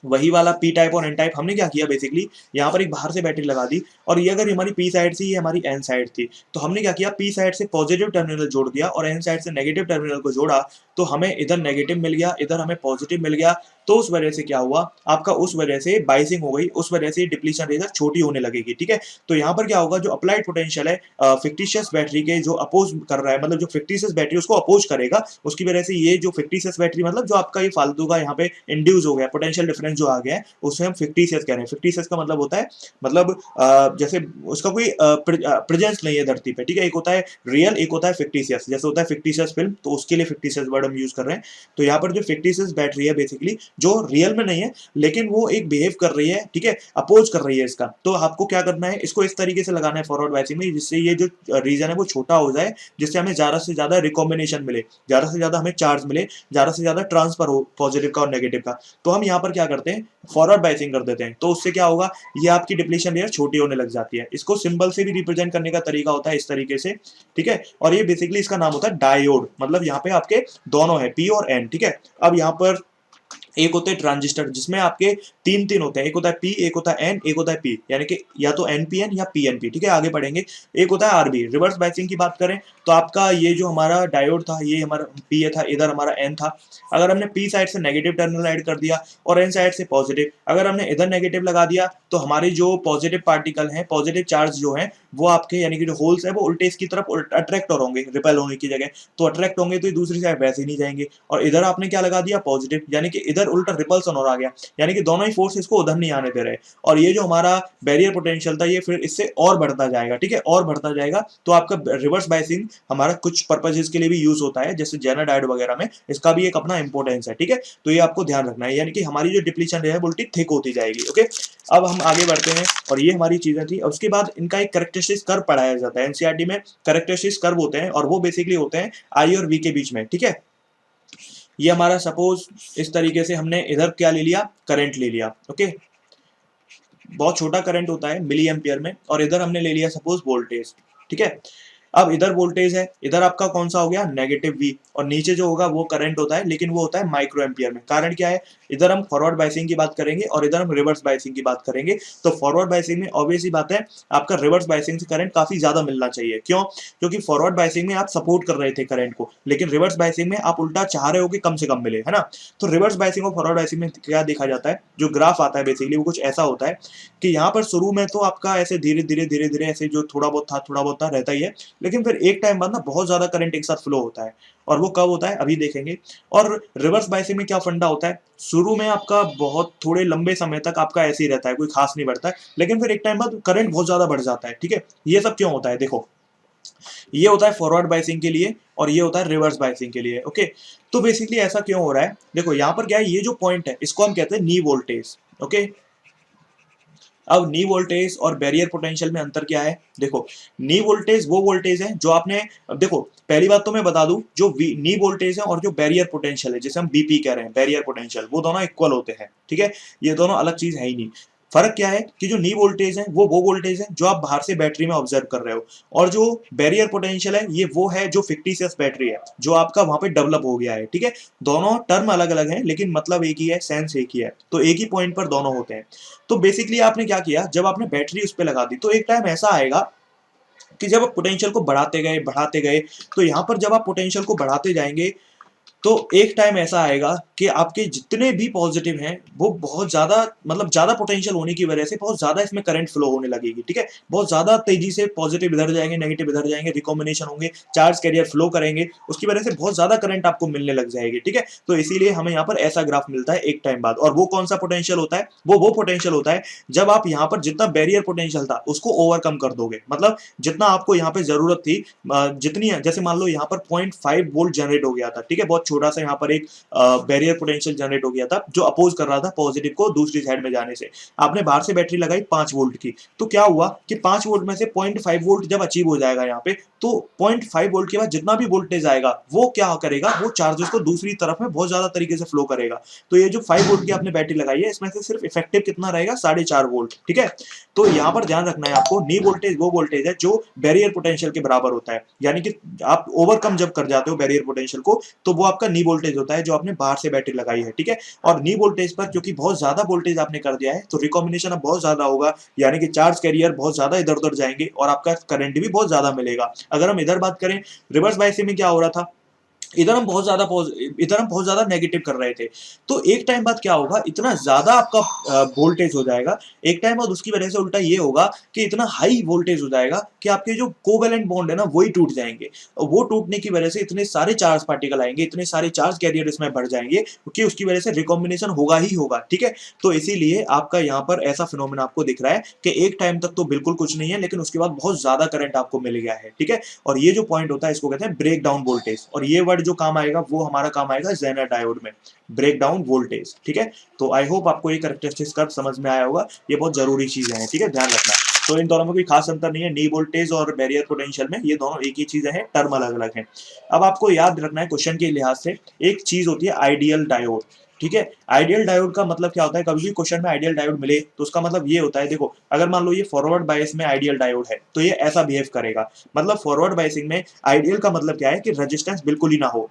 वही वाला पी टाइप और एन टाइप। हमने क्या किया बेसिकली, यहाँ पर एक बाहर से बैटरी लगा दी और ये अगर हमारी पी साइड थी, ये हमारी एन साइड थी, तो हमने क्या किया, पी साइड से पॉजिटिव टर्मिनल जोड़ दिया और एन साइड से नेगेटिव टर्मिनल को जोड़ा, तो हमें इधर नेगेटिव मिल गया, इधर हमें पॉजिटिव मिल गया। तो उस वजह से क्या हुआ आपका, उस वजह से बाइसिंग हो गई, उस वजह से डिप्लीशन रेजर छोटी होने लगेगी, ठीक है। तो यहाँ पर क्या होगा, जो अप्लाइड पोटेंशियल है फिक्टिशियस बैटरी के जो अपोज कर रहा है, मतलब जो फिक्टिशियस बैटरी उसको अपोज करेगा, उसकी वजह से ये जो फिक्टिशियस बैटरी मतलब जो आपका ये फालतू का यहाँ पे इंड्यूस हो गया पोटेंशियल डिफरेंस जो आ गया है, उसे हम फिक्टिशियस कह रहे हैं। फिक्टिशियस का मतलब होता है, मतलब जैसे उसका कोई प्रेजेंस नहीं है धरती पे, ठीक है। एक होता है रियल, एक होता है फिक्टिशियस। जैसे होता है फिक्टिशियस फिल्म, तो उसके लिए फिक्टिशियस वर्ड हम यूज कर रहे हैं। तो यहाँ पर जो फिक्टिशियस बैटरी है बेसिकली जो रियल में नहीं है लेकिन वो एक बिहेव कर रही है, ठीक है, अपोज कर रही है इसका। तो आपको क्या करना है, इसको इस तरीके से लगाना है फॉरवर्ड बाइसिंग में, जिससे ये जो रीजन है वो छोटा हो जाए, जिससे हमें ज्यादा से ज्यादा रिकॉम्बिनेशन मिले, ज्यादा से ज्यादा हमें चार्ज मिले, ज्यादा से ज्यादा ट्रांसफर हो पॉजिटिव का और नेगेटिव का। तो हम यहाँ पर क्या करते हैं, फॉरवर्ड बाइसिंग कर देते हैं। तो उससे क्या होगा, ये आपकी डिप्लीशन लेयर छोटी होने लग जाती है। इसको सिंबल से भी रिप्रेजेंट करने का तरीका होता है इस तरीके से, ठीक है। और ये बेसिकली इसका नाम होता है डायोड, मतलब यहाँ पे आपके दोनों है पी और एन, ठीक है। अब यहाँ पर एक होते हैं ट्रांजिस्टर जिसमें आपके तीन तीन होते हैं, एक होता है पी, एक होता है एन, एक होता है पी, यानी कि या तो एनपीएन या पीएनपी, ठीक है। आगे बढ़ेंगे, एक होता है आरबी। रिवर्स बाइसिंग की बात करें तो आपका ये जो हमारा डायोड था ये हमारा पी था, इधर हमारा एन था। अगर हमने पी साइड से नेगेटिव टर्मिनल ऐड कर दिया और एन साइड से पॉजिटिव, अगर हमने इधर नेगेटिव लगा दिया तो हमारी जो पॉजिटिव पार्टिकल है, पॉजिटिव चार्ज जो है वो आपके यानी कि जो होल्स है वो उल्टे इसकी तरफ अट्रैक्ट होंगे, रिपेल होने की जगह। तो अट्रैक्ट होंगे तो दूसरी साइड वैसे ही नहीं जाएंगे। और इधर आपने क्या लगा दिया, पॉजिटिव, यानी कि इधर इधर उल्टा रिपल्सन और आ गया, यानी कि दोनों ही फोर्स इसको उधर नहीं आने दे रहे, और ये जो हमारा बैरियर पोटेंशियल था ये फिर इससे और बढ़ता जाएगा, ठीक है, और बढ़ता जाएगा। तो आपका रिवर्स बायसिंग हमारा कुछ पर्पजेस के लिए भी यूज होता है, जैसे जेना डायोड वगैरह में इसका भी एक अपना इंपॉर्टेंस है, ठीक है। तो ये आपको ध्यान रखना है, यानी कि हमारी जो डिप्लीशन है वोल्टी थिक होती जाएगी। ओके, अब हम आगे बढ़ते हैं, और ये हमारी चीजें थी। और उसके बाद इनका एक कैरेक्टरिस्टिक्स कर्व पढ़ाया जाता है एनसीईआरटी में। कैरेक्टरिस्टिक्स कर्व होते हैं और वो बेसिकली होते हैं आई और वी के बीच में, ठीक है। ये हमारा सपोज इस तरीके से हमने इधर क्या ले लिया, करंट ले लिया, ओके, बहुत छोटा करंट होता है मिली एम्पियर में, और इधर हमने ले लिया सपोज वोल्टेज, ठीक है। अब इधर वोल्टेज है, इधर आपका कौन सा हो गया, नेगेटिव वी, और नीचे जो होगा वो करंट होता है, लेकिन वो होता है माइक्रो एम्पियर में। कारण क्या है, इधर हम फॉरवर्ड बायसिंग की बात करेंगे और इधर हम रिवर्स बायसिंग की बात करेंगे। तो फॉरवर्ड बायसिंग में ऑब्वियस ही बात है आपका रिवर्स बायसिंग से करंट काफी ज्यादा मिलना चाहिए। क्यों, क्योंकि फॉरवर्ड बायसिंग में आप सपोर्ट कर रहे थे करंट को, लेकिन रिवर्स बायसिंग में आप उल्टा चाह रहे हो कि कम से कम मिले, है ना। तो रिवर्स बायसिंग और फॉरवर्ड बायसिंग में क्या देखा जाता है, जो ग्राफ आता है बेसिकली वो कुछ ऐसा होता है कि यहाँ पर शुरू में तो आपका ऐसे धीरे धीरे धीरे धीरे ऐसे जो थोड़ा बहुत था रहता ही है, लेकिन फिर एक टाइम बाद ना बहुत ज्यादा करंट एक साथ फ्लो होता है, और वो कब होता है अभी देखेंगे। और रिवर्स बायसिंग में क्या फंडा होता है, शुरू में आपका बहुत थोड़े लंबे समय तक आपका ऐसे ही रहता है, कोई खास नहीं बढ़ता है, लेकिन फिर एक टाइम बाद करंट बहुत ज्यादा बढ़ जाता है, ठीक है। ये सब क्यों होता है, देखो, ये होता है फॉरवर्ड बायसिंग के लिए और ये होता है रिवर्स बायसिंग के लिए, ओके। तो बेसिकली ऐसा क्यों हो रहा है, देखो यहाँ पर क्या है, ये जो पॉइंट है इसको हम कहते हैं नी वोल्टेज, ओके। अब नी वोल्टेज और बैरियर पोटेंशियल में अंतर क्या है, देखो, नी वोल्टेज वो वोल्टेज है जो आपने, देखो पहली बात तो मैं बता दूं, जो नी वोल्टेज है और जो बैरियर पोटेंशियल है, जिसे हम बीपी कह रहे हैं, बैरियर पोटेंशियल, वो दोनों इक्वल होते हैं, ठीक है। ये दोनों अलग चीज है ही नहीं। फर्क क्या है कि जो नी वोल्टेज है वो वोल्टेज है जो आप बाहर से बैटरी में ऑब्जर्व कर रहे हो, और जो बैरियर पोटेंशियल है ये वो है जो फिक्टिशियस बैटरी है, जो आपका वहां पे डेवलप हो गया है, ठीक है। दोनों टर्म अलग अलग हैं लेकिन मतलब एक ही है, सेंस एक ही है, तो एक ही पॉइंट पर दोनों होते हैं। तो बेसिकली आपने क्या किया, जब आपने बैटरी उस पर लगा दी तो एक टाइम ऐसा आएगा कि जब आप पोटेंशियल को बढ़ाते गए, तो यहां पर जब आप पोटेंशियल को बढ़ाते जाएंगे तो एक टाइम ऐसा आएगा कि आपके जितने भी पॉजिटिव हैं वो बहुत ज्यादा, मतलब ज्यादा पोटेंशियल होने की वजह से बहुत ज्यादा इसमें करंट फ्लो होने लगेगी, ठीक है। बहुत ज्यादा तेजी से पॉजिटिव इधर जाएंगे, नेगेटिव इधर जाएंगे, रिकॉम्बिनेशन होंगे, चार्ज कैरियर फ्लो करेंगे, उसकी वजह से बहुत ज्यादा करंट आपको मिलने लग जाएगी, ठीक है। तो इसीलिए हमें यहाँ पर ऐसा ग्राफ मिलता है एक टाइम बाद। और वो कौन सा पोटेंशियल होता है, वो पोटेंशियल होता है जब आप यहाँ पर जितना बैरियर पोटेंशियल था उसको ओवरकम कर दोगे, मतलब जितना आपको यहाँ पे जरूरत थी, जितनी, जैसे मान लो यहाँ पर 0.5 वोल्ट जनरेट हो गया था, ठीक है, बहुत छोटा सा यहाँ पर एक बैरियर पोटेंशियल जनरेट हो गया था जो अपोज कर रहा था पॉजिटिव को दूसरी साइड में जाने से। आपने बाहर से बैटरी लगाई 5 वोल्ट की, तो क्या हुआ कि 5 वोल्ट में से 0.5 वोल्ट जब अचीव हो जाएगा यहाँ पे, तो 0.5 वोल्ट के बाद जितना भी वोल्टेज आएगा वो क्या करेगा, वो चार्जेस को दूसरी तरफ में बहुत ज्यादा तरीके से फ्लो करेगा। तो ये जो 5 वोल्ट की आपने बैटरी लगाई है इसमें से सिर्फ इफेक्टिव कितना रहेगा, 4.5 वोल्ट, ठीक है। तो यहाँ पर ध्यान रखना है आपको, नी वोल्टेज वो वोल्टेज है जो बैरियर पोटेंशियल के बराबर होता है, यानी कि आप ओवरकम जब कर जाते हो बैरियर पोटेंशियल को तो वो आपका नी वोल्टेज होता है जो आपने बाहर से बैटरी लगाई है, ठीक है। और नी वोल्टेज पर क्योंकि बहुत ज्यादा वोल्टेज आपने कर दिया है तो रिकॉम्बिनेशन अब बहुत ज्यादा होगा, यानी कि चार्ज कैरियर बहुत ज्यादा इधर उधर जाएंगे और आपका करंट भी बहुत ज्यादा मिलेगा। अगर हम इधर बात करें रिवर्स बायसिंग में क्या हो रहा था, इधर हम बहुत ज्यादा नेगेटिव कर रहे थे, तो एक टाइम बाद क्या होगा, इतना ज्यादा आपका वोल्टेज हो जाएगा, एक टाइम बाद उसकी वजह से उल्टा ये होगा कि इतना हाई वोल्टेज हो जाएगा कि आपके जो कोवेलेंट बॉन्ड है ना वही टूट जाएंगे, और वो टूटने की वजह से इतने सारे चार्ज पार्टिकल आएंगे, इतने सारे चार्ज कैरियर इसमें बढ़ जाएंगे क्योंकि उसकी वजह से रिकॉम्बिनेशन होगा ही होगा, ठीक है। तो इसीलिए आपका यहाँ पर ऐसा फिनोमेना आपको दिख रहा है कि एक टाइम तक तो बिल्कुल कुछ नहीं है लेकिन उसके बाद बहुत ज्यादा करंट आपको मिल गया है, ठीक है। और ये जो पॉइंट होता है इसको कहते हैं ब्रेक डाउन वोल्टेज, और ये वर्ड जो काम आएगा वो हमारा काम आएगा जेनर डायोड में, ब्रेक डाउन वोल्टेज, ठीक है। तो आई होप आपको ये कैरेक्टरिस्टिक्स कर्व समझ में आया होगा, ये बहुत जरूरी चीजें हैं, ठीक है, ध्यान रखना। तो इन दोनों में कोई खास अंतर नहीं है, नी वोल्टेज और बैरियर पोटेंशियल में, ये दोनों एक ही चीजें हैं, टर्म अलग अलग हैं। अब आपको याद रखना है क्वेश्चन के लिहाज से, एक चीज होती है आइडियल डायोड, ठीक है। आइडियल डायोड का मतलब क्या होता है, कभी भी क्वेश्चन में आइडियल डायोड मिले तो उसका मतलब ये होता है, देखो अगर मान लो ये फॉरवर्ड बायस में आइडियल डायोड है तो ये ऐसा बिहेव करेगा, मतलब फॉरवर्ड बायसिंग में आइडियल का मतलब क्या है कि रेजिस्टेंस बिल्कुल ही ना हो।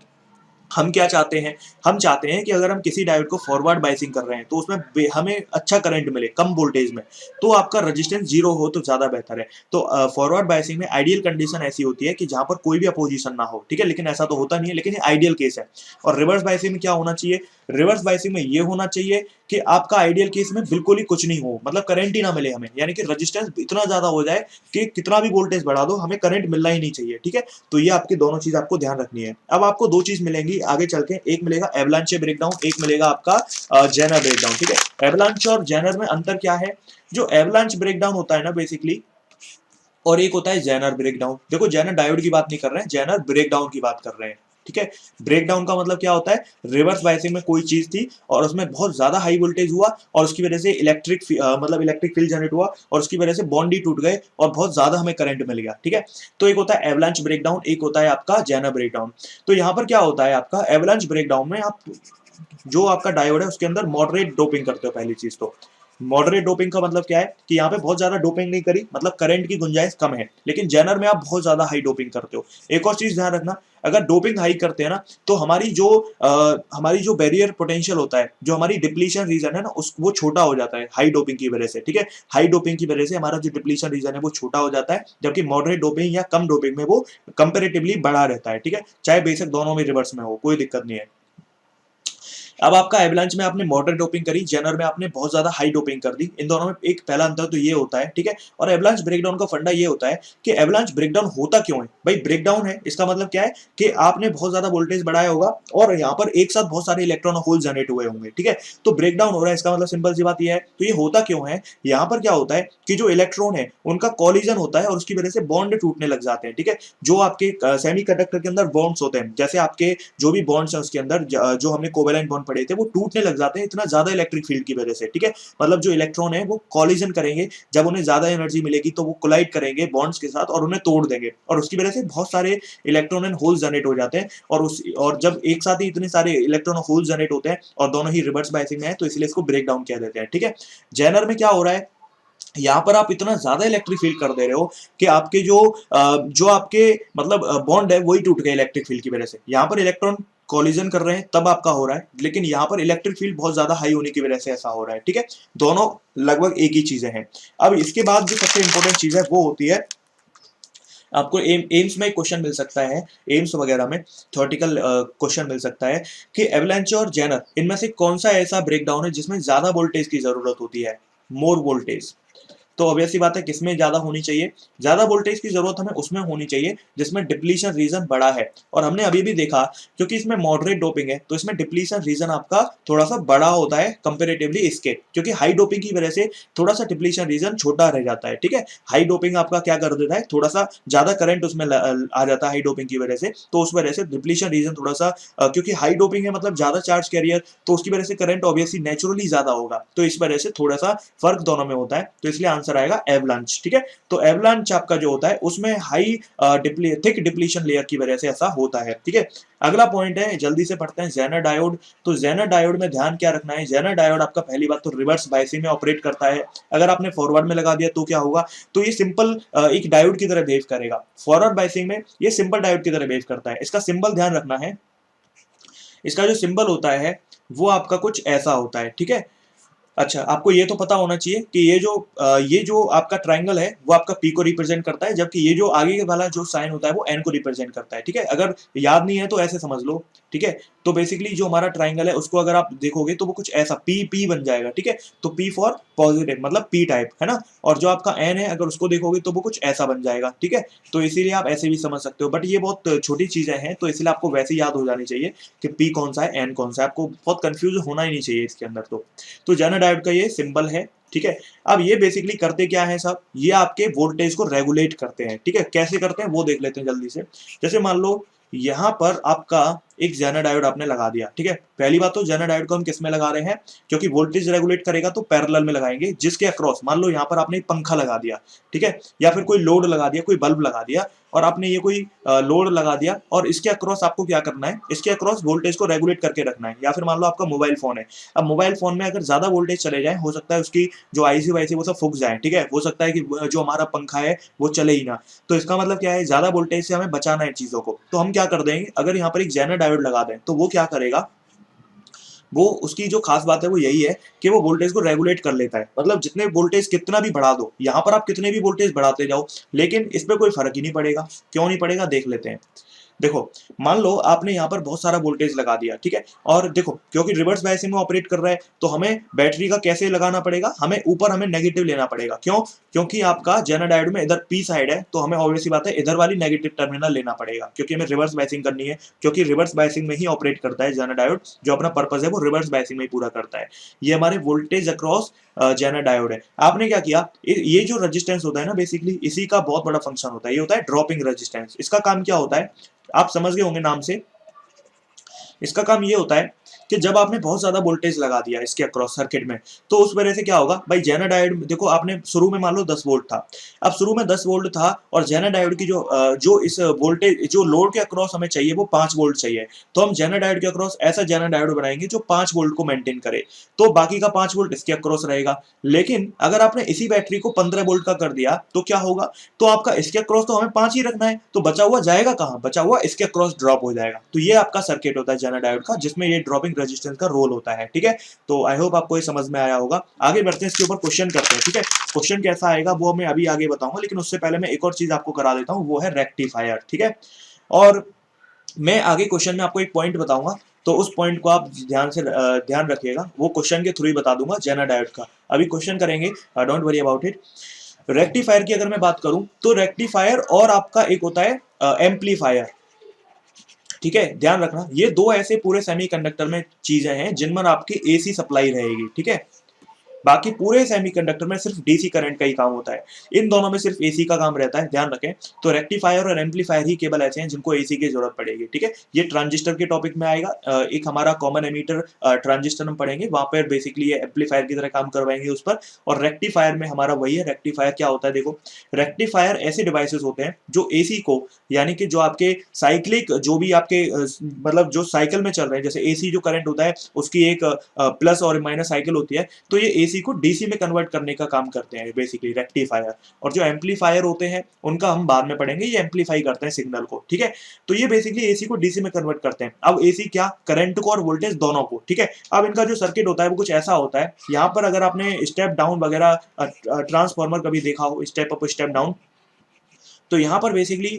हम क्या चाहते हैं, हम चाहते हैं कि अगर हम किसी डायोड को फॉरवर्ड बायसिंग कर रहे हैं तो उसमें हमें अच्छा करंट मिले कम वोल्टेज में, तो आपका रेजिस्टेंस जीरो हो तो ज्यादा बेहतर है। तो फॉरवर्ड बायसिंग में आइडियल कंडीशन ऐसी होती है कि जहां पर कोई भी अपोजिशन ना हो, ठीक है, लेकिन ऐसा तो होता नहीं है, लेकिन ये आइडियल केस है। और रिवर्स बायसिंग में क्या होना चाहिए, रिवर्स बायसिंग में ये होना चाहिए कि आपका आइडियल केस में बिल्कुल ही कुछ नहीं हो, मतलब करंट ही ना मिले हमें, यानी कि रेजिस्टेंस इतना ज्यादा हो जाए कि कितना भी वोल्टेज बढ़ा दो हमें करंट मिलना ही नहीं चाहिए, ठीक है। तो ये आपकी दोनों चीज आपको ध्यान रखनी है। अब आपको दो चीज मिलेंगी आगे चल के, एक मिलेगा एवलांचे ब्रेकडाउन, एक मिलेगा आपका जेनर ब्रेकडाउन, ठीक है। एवलांच और जेनर में अंतर क्या है? जो एवलांच ब्रेकडाउन होता है ना बेसिकली, और एक होता है जेनर ब्रेकडाउन। देखो जेनर डायोड की बात नहीं कर रहे हैं, जेनर ब्रेकडाउन की बात कर रहे हैं, ठीक है। ब्रेकडाउन का मतलब क्या होता है? रिवर्स बायसिंग में कोई चीज थी और उसमें बहुत ज्यादा हाई वोल्टेज हुआ और उसकी वजह से मतलब इलेक्ट्रिक फील्ड जनरेट हुआ और उसकी वजह से बॉन्ड ही टूट गए और बहुत ज्यादा हमें करंट मिल गया, ठीक है। तो एक होता है एवलांच ब्रेकडाउन, एक होता है आपका जेनर ब्रेकडाउन। तो यहाँ पर क्या होता है आपका एवलांच ब्रेकडाउन में, आप जो आपका डायोड है उसके अंदर मॉडरेट डोपिंग करते हो। पहली चीज तो मॉडरेट डोपिंग का मतलब क्या है कि यहाँ पे बहुत ज्यादा डोपिंग नहीं करी, मतलब करंट की गुंजाइश कम है। लेकिन जेनर में आप बहुत ज्यादा हाई डोपिंग करते हो। एक और चीज ध्यान रखना, अगर डोपिंग हाई करते हैं ना तो हमारी जो बैरियर पोटेंशियल होता है, जो हमारी डिप्लीशन रीजन है ना, उस वो छोटा हो जाता है हाई डोपिंग की वजह से, ठीक है। हाई डोपिंग की वजह से हमारा जो डिप्लीशन रीजन है वो छोटा हो जाता है, जबकि मॉडरेट डोपिंग या कम डोपिंग में वो कंपेरेटिवली बड़ा रहता है, ठीक है। चाहे बेशक दोनों में रिवर्स में हो, कोई दिक्कत नहीं है। अब आपका एवलांच में आपने मॉडरेट डोपिंग करी, जेनर में आपने बहुत ज्यादा हाई डोपिंग कर दी। इन दोनों में एक पहला अंतर तो ये होता है, ठीक है। और एवलांच ब्रेकडाउन का फंडा ये होता है कि एवलांच ब्रेकडाउन होता क्यों है भाई? ब्रेकडाउन है इसका मतलब क्या है कि आपने बहुत ज्यादा वोल्टेज बढ़ाया होगा और यहाँ पर एक साथ बहुत सारे इलेक्ट्रॉन होल जनरेट हुए होंगे, ठीक है। तो ब्रेकडाउन हो रहा है, इसका मतलब सिंपल सी बात यह है। तो ये होता क्यों है? यहाँ पर क्या होता है कि जो इलेक्ट्रॉन है उनका कॉलिजन होता है और उसकी वजह से बॉन्ड टूटने लग जाते हैं, ठीक है। जो आपके सेमी कंडक्टर के अंदर बॉन्ड्स होते हैं, जैसे आपके जो भी बॉन्ड्स हैं उसके अंदर जो हमने कोवेलेंट बॉन्ड पढ़े थे, वो टूटने लग जाते हैं इतना ज्यादा इलेक्ट्रिक फील्ड की वजह से, ठीक है। मतलब जो इलेक्ट्रॉन है वो कॉलिजन करेंगे, जब उन्हें ज्यादा एनर्जी मिलेगी तो वो कोलाइड करेंगे बॉन्ड्स के साथ और उन्हें तोड़ देंगे, और उसकी वजह से बहुत सारे इलेक्ट्रॉन एंड होल्स जनरेट हो जाते हैं। और जब एक साथ ही इतने सारे इलेक्ट्रॉन होल्स जनरेट होते हैं और दोनों ही रिवर्स बायसिंग में है, तो इसलिए इसको ब्रेक डाउन कह देते हैं, ठीक है। जेनर में क्या हो रहा है, यहाँ पर आप इतना ज्यादा इलेक्ट्रिक फील्ड कर दे रहे हो कि आपके जो आपके मतलब बॉन्ड है वही टूट गए इलेक्ट्रिक फील्ड की वजह से। यहाँ पर इलेक्ट्रॉन कॉलिजन कर रहे हैं तब आपका हो रहा है, लेकिन यहाँ पर इलेक्ट्रिक फील्ड बहुत ज्यादा हाई होने की वजह से ऐसा हो रहा है, ठीक है। दोनों लगभग एक ही चीजें हैं। अब इसके बाद जो सबसे इंपॉर्टेंट चीज है वो होती है, आपको एम्स में क्वेश्चन मिल सकता है, एम्स वगैरह में थ्योरेटिकल क्वेश्चन मिल सकता है कि एवलांच और जेनर इनमें से कौन सा ऐसा ब्रेकडाउन है जिसमें ज्यादा वोल्टेज की जरूरत होती है, मोर वोल्टेज। तो ऑब्वियस सी बात है किसमें ज्यादा होनी चाहिए, ज्यादा वोल्टेज की जरूरत हमें उसमें होनी चाहिए जिसमें डिप्लीशन रीजन बड़ा है। और हमने अभी भी देखा, क्योंकि इसमें मॉडरेट डोपिंग है तो इसमें डिप्लीशन रीजन आपका थोड़ा सा बड़ा होता है कंपेरेटिवली इसके, क्योंकि हाई डोपिंग की वजह से थोड़ा सा डिप्लीशन रीजन छोटा रह जाता है, ठीक है। हाई डोपिंग आपका क्या कर देता है, थोड़ा सा ज्यादा करंट उसमें आ जाता है हाई डोपिंग की वजह से, तो उस वजह से डिप्लीशन रीजन थोड़ा सा क्योंकि हाई डोपिंग है मतलब ज्यादा चार्ज कैरियर, तो उसकी वजह से करंट ऑब्वियसली नेचुरली ज्यादा होगा, तो इस वजह से थोड़ा सा फर्क दोनों में होता है। तो इसलिए आंसर आएगा एवलांच, ठीक है। तो एवलांच आपका जो होता है उसमें हाई थिक डिप्लीशन लेयर की वजह से ऐसा होता है, ठीक है। अगला पॉइंट है, जल्दी से पढ़ते हैं, जेनर डायोड। तो जेनर डायोड में ध्यान क्या रखना है, जेनर डायोड आपका पहली बात तो रिवर्स बायसिंग में ऑपरेट करता है। अगर आपने फॉरवर्ड में लगा दिया तो क्या होगा, तो ये सिंपल एक डायोड की तरह बिहेव करेगा। फॉरवर्ड बायसिंग में ये सिंपल डायोड की तरह बिहेव करता है। इसका सिंबल ध्यान रखना है, इसका जो सिंबल होता है वो आपका कुछ ऐसा होता है, ठीक है। अच्छा, आपको ये तो पता होना चाहिए कि ये जो आपका ट्रायंगल है वो आपका पी को रिप्रेजेंट करता है, जबकि ये जो आगे वाला जो साइन होता है वो एन को रिप्रेजेंट करता है, ठीक है। अगर याद नहीं है तो ऐसे समझ लो, ठीक है। तो बेसिकली जो हमारा ट्रायंगल है उसको अगर आप देखोगे तो वो कुछ ऐसा पी पी बन जाएगा, ठीक है। तो पी फॉर पॉजिटिव मतलब पी टाइप, है ना। और जो आपका एन है अगर उसको देखोगे तो वो कुछ ऐसा बन जाएगा, ठीक है। तो इसीलिए आप ऐसे भी समझ सकते हो, बट ये बहुत छोटी चीजें हैं तो इसलिए आपको वैसे याद हो जानी चाहिए कि पी कौन सा है एन कौन सा है, आपको बहुत कंफ्यूज होना ही नहीं चाहिए इसके अंदर। तो जेनर डायोड का ये सिंबल है, ठीक है। अब ये बेसिकली करते क्या है साहब, ये आपके वोल्टेज को रेगुलेट करते हैं, ठीक है। कैसे करते हैं वो देख लेते हैं जल्दी से। जैसे मान लो यहां पर आपका एक जेनर डायोड आपने लगा दिया, ठीक है। पहली बात तो जेनर डायोड को हम किस में लगा रहे हैं, क्योंकि वोल्टेज रेगुलेट करेगा तो पैरेलल में लगाएंगे, जिसके अक्रॉस मान लो यहाँ पर आपने एक पंखा लगा दिया, ठीक है, या फिर कोई लोड लगा दिया, कोई बल्ब लगा दिया, और आपने ये कोई लोड लगा दिया और इसके अक्रॉस आपको क्या करना है, इसके अक्रॉस वोल्टेज को रेगुलेट करके रखना है। या फिर मान लो आपका मोबाइल फोन है, अब मोबाइल फोन में अगर ज्यादा वोल्टेज चले जाए, हो सकता है उसकी जो आईसी वाईसी वो सब फूक जाए, ठीक है। हो सकता है कि जो हमारा पंखा है वो चले ही ना। तो इसका मतलब क्या है, ज्यादा वोल्टेज से हमें बचाना है चीजों को, तो हम क्या कर देंगे, अगर यहाँ पर एक जेनर डायोड लगा दें तो वो क्या करेगा, वो उसकी जो खास बात है वो यही है कि वो वोल्टेज को रेगुलेट कर लेता है। मतलब जितने वोल्टेज कितना भी बढ़ा दो, यहाँ पर आप कितने भी वोल्टेज बढ़ाते जाओ, लेकिन इस पर कोई फर्क ही नहीं पड़ेगा। क्यों नहीं पड़ेगा देख लेते हैं। देखो, मान लो आपने यहाँ पर बहुत सारा वोल्टेज लगा दिया, ठीक है, और देखो क्योंकि रिवर्स बायसिंग में ऑपरेट कर रहा है तो हमें बैटरी का कैसे लगाना पड़ेगा, हमें नेगेटिव लेना पड़ेगा। क्यों? क्योंकि आपका जेना डायोड में इधर पी साइड है, तो हमें ऑब्वियसली बात है इधर वाली नेगेटिव टर्मिनल लेना पड़ेगा, क्योंकि हमें रिवर्स बायसिंग करनी है, क्योंकि रिवर्स बायसिंग में ही ऑपरेट करता है जेना डायोड, जो अपना पर्पज है वो रिवर्स बायसिंग में ही पूरा करता है। ये हमारे वोल्टेज अक्रॉस जेना डायोड है। आपने क्या किया, ये जो रेजिस्टेंस होता है ना, बेसिकली इसी का बहुत बड़ा फंक्शन होता है, ये होता है ड्रॉपिंग रेजिस्टेंस। इसका काम क्या होता है, आप समझ गए होंगे नाम से। इसका काम ये होता है कि जब आपने बहुत ज्यादा वोल्टेज लगा दिया इसके अक्रॉस सर्किट में, तो उस वजह से क्या होगा भाई, जेना डायोड देखो आपने शुरू में मान लो 10 वोल्ट था, अब शुरू में 10 वोल्ट था और जेना डायोड की जो इस वोल्टेज जो लोड के अक्रॉस हमें चाहिए वो 5 वोल्ट चाहिए, तो हम जेना डायोड के अक्रॉस ऐसा जेना डायोड बनाएंगे जो 5 वोल्ट को मेंटेन करे, तो बाकी का 5 वोल्ट इसके अक्रॉस रहेगा। लेकिन अगर आपने इसी बैटरी को 15 वोल्ट का कर दिया तो क्या होगा, तो आपका इसके अक्रॉस तो हमें 5 ही रखना है, तो बचा हुआ जाएगा कहां, बचा हुआ इसके अक्रॉस ड्रॉप हो जाएगा। तो ये आपका सर्किट होता है जेना डायोड का, जिसमें ये ड्रॉपिंग रेजिस्टेंस का रोल होता है, ठीक है। तो आई होप आपको ये समझ में आया होगा। आगे बढ़ते हैं, इसके ऊपर क्वेश्चन करते हैं, ठीक है। क्वेश्चन कैसा आएगा वो मैं अभी आगे बताऊंगा, लेकिन उससे पहले मैं एक और चीज आपको करा देता हूं, वो है रेक्टिफायर, ठीक है। और मैं आगे क्वेश्चन में आपको एक पॉइंट बताऊंगा, तो उस पॉइंट को आप ध्यान रखिएगा, वो क्वेश्चन के थ्रू ही बता दूंगा जेना डायोड का। अभी क्वेश्चन करेंगे, don't worry about it. Rectifier की अगर मैं बात करूं तो रेक्टिफायर और आपका एक होता है एम्पलीफायर, ठीक है। ध्यान रखना, ये दो ऐसे पूरे सेमीकंडक्टर में चीजें हैं जिनमें आपकी एसी सप्लाई रहेगी, ठीक है। बाकी पूरे सेमीकंडक्टर में सिर्फ डीसी करंट का ही काम होता है, इन दोनों में सिर्फ एसी का काम रहता है, ध्यान रखें। तो रेक्टिफायर और एम्पलीफायर ही केवल ऐसे हैं जिनको एसी की जरूरत पड़ेगी, ठीक है। ये ट्रांजिस्टर के टॉपिक में आएगा, एक हमारा कॉमन एमीटर ट्रांजिस्टर हम पढ़ेंगे, वहां पर बेसिकली ये एम्पलीफायर की तरह काम करवाएंगे उस पर। और रेक्टिफायर में हमारा वही है, रेक्टिफायर क्या होता है, देखो रेक्टिफायर ऐसे डिवाइसेस होते हैं जो एसी को, यानी कि जो आपके साइक्लिक जो भी आपके मतलब जो साइकिल में चल रहे हैं, जैसे एसी जो करंट होता है उसकी एक प्लस और माइनस साइकिल होती है, तो ये एसी को डीसी में कन्वर्ट करने का काम करते हैं बेसिकली रेक्टिफायर। और जो एम्पलीफायर होते हैं उनका हम बाद में पढ़ेंगे, ये एम्पलीफाई करते हैं सिग्नल को, ठीक है। तो ये बेसिकली एसी को डीसी में कन्वर्ट करते हैं। अब एसी क्या, करंट को और वोल्टेज दोनों को, ठीक है। अब इनका जो सर्किट होता है वो कुछ ऐसा होता है, यहाँ पर अगर आपने स्टेप डाउन वगैरह ट्रांसफॉर्मर कभी देखा हो, स्टेप अप स्टेप डाउन, तो यहाँ पर बेसिकली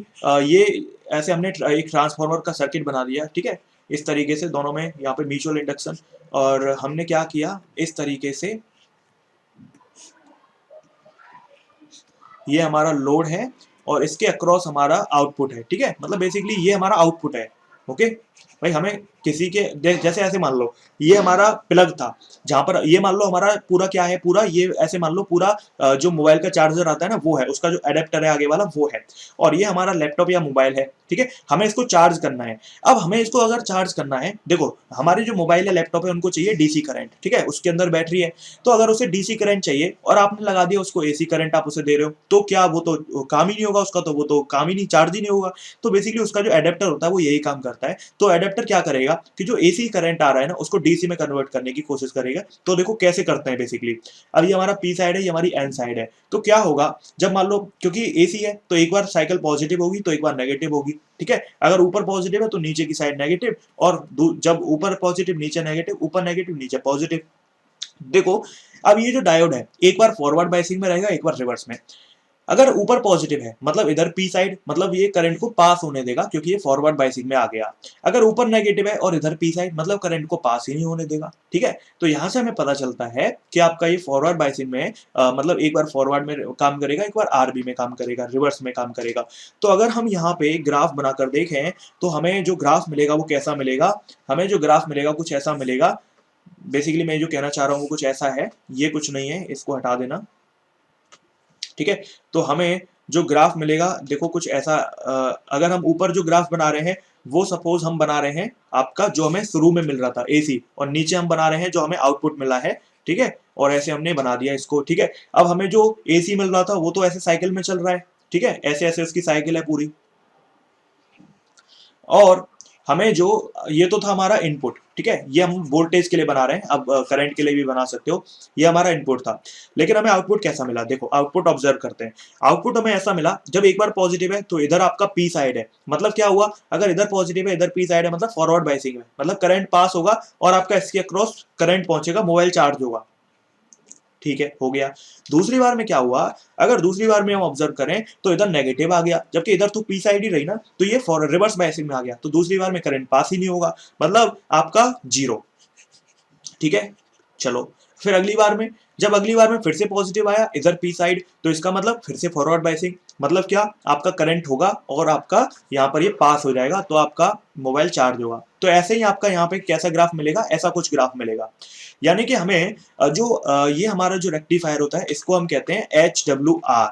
ये ऐसे हमने एक ट्रांसफार्मर का सर्किट बना दिया, ठीक है। इस तरीके से दोनों में यहाँ पे म्यूचुअल इंडक्शन, और हमने क्या किया इस तरीके से, ये हमारा लोड है और इसके अक्रॉस हमारा आउटपुट है, ठीक है। मतलब बेसिकली ये हमारा आउटपुट है, ओके भाई। हमें किसी के जैसे ऐसे मान लो ये हमारा प्लग था, जहां पर ये मान लो हमारा पूरा क्या है, पूरा ये ऐसे मान लो पूरा जो मोबाइल का चार्जर आता है ना वो है, उसका जो एडेप्टर है आगे वाला वो है, और ये हमारा लैपटॉप या मोबाइल है, ठीक है। हमें इसको चार्ज करना है। अब हमें इसको अगर चार्ज करना है, देखो हमारे जो मोबाइल या लैपटॉप है उनको चाहिए डीसी करंट, ठीक है, उसके अंदर बैटरी है, तो अगर उसे डीसी करंट चाहिए और आपने लगा दिया उसको एसी करंट आप उसे दे रहे हो, तो क्या वो तो काम ही नहीं होगा उसका, तो वो तो काम ही नहीं, चार्ज ही नहीं होगा। तो बेसिकली उसका जो एडेप्टर होता है वो यही काम करता है। तो एडेप्टर क्या करेगा कि जो एसी करंट आ रहा है ना उसको डीसी में कन्वर्ट करने की कोशिश करेगा। तो देखो कैसे करते हैं बेसिकली, अब ये हमारा पी साइड है, ये हमारी एन साइड है, तो क्या होगा जब मान लो, क्योंकि एसी है तो एक बार साइकिल पॉजिटिव होगी तो एक बार नेगेटिव होगी, ठीक है। अगर ऊपर पॉजिटिव है तो नीचे की साइड नेगेटिव, और जब ऊपर पॉजिटिव नीचे नेगेटिव, ऊपर नेगेटिव नीचे पॉजिटिव। देखो अब ये जो डायोड है एक बार फॉरवर्ड बायसिंग में रहेगा, एक बार रिवर्स में। अगर ऊपर पॉजिटिव है मतलब इधर पी साइड, मतलब ये करंट को पास होने देगा क्योंकि ये फॉरवर्ड बायसिंग में आ गया। अगर ऊपर नेगेटिव है और इधर पी साइड, मतलब करंट को पास ही नहीं होने देगा, ठीक है। तो यहां से हमें पता चलता है कि आपका ये फॉरवर्ड बायसिंग में मतलब एक बार फॉरवर्ड में काम करेगा, एक बार आरबी में काम करेगा, रिवर्स में काम करेगा। तो अगर हम यहाँ पे ग्राफ बनाकर देखें तो हमें जो ग्राफ मिलेगा वो कैसा मिलेगा, हमें जो ग्राफ मिलेगा कुछ ऐसा मिलेगा। बेसिकली मैं जो कहना चाह रहा हूँ वो कुछ ऐसा है, ये कुछ नहीं है, इसको हटा देना, ठीक है। तो हमें जो ग्राफ मिलेगा देखो कुछ ऐसा, अगर हम ऊपर जो ग्राफ बना रहे हैं वो सपोज हम बना रहे हैं आपका जो हमें शुरू में मिल रहा था एसी, और नीचे हम बना रहे हैं जो हमें आउटपुट मिला है, ठीक है। और ऐसे हमने बना दिया इसको, ठीक है। अब हमें जो एसी मिल रहा था वो तो ऐसे साइकिल में चल रहा है, ठीक है, ऐसे ऐसे उसकी साइकिल है पूरी। और हमें जो, ये तो था हमारा इनपुट, ठीक है, ये हम वोल्टेज के लिए बना रहे हैं, अब करंट के लिए भी बना सकते हो, ये हमारा इनपुट था। लेकिन हमें आउटपुट कैसा मिला, देखो आउटपुट ऑब्जर्व करते हैं। आउटपुट हमें ऐसा मिला, जब एक बार पॉजिटिव है तो इधर आपका पी साइड है, मतलब क्या हुआ, अगर इधर पॉजिटिव है इधर पी साइड है, मतलब फॉरवर्ड बायसिंग में, मतलब करंट पास होगा और आपका इसके अक्रॉस करंट पहुंचेगा, मोबाइल चार्ज होगा, ठीक है, हो गया। दूसरी बार में क्या हुआ, अगर दूसरी बार में हम ऑब्जर्व करें तो इधर नेगेटिव आ गया, जबकि इधर तो पी साइड ही रही ना, तो ये फॉर रिवर्स बायसिंग में आ गया, तो दूसरी बार में करंट पास ही नहीं होगा, मतलब आपका 0। ठीक है, चलो फिर अगली बार में, जब अगली बार में फिर से पॉजिटिव आया इधर पी साइड, तो इसका मतलब फिर से फॉरवर्ड बायसिंग, मतलब क्या, आपका करंट होगा और आपका यहाँ पर ये पास हो जाएगा, तो आपका मोबाइल चार्ज होगा। तो ऐसे ही आपका यहाँ पे कैसा ग्राफ मिलेगा, ऐसा कुछ ग्राफ मिलेगा। यानी कि हमें ये हमारा जो रेक्टिफायर होता है इसको हम कहते हैं HWR।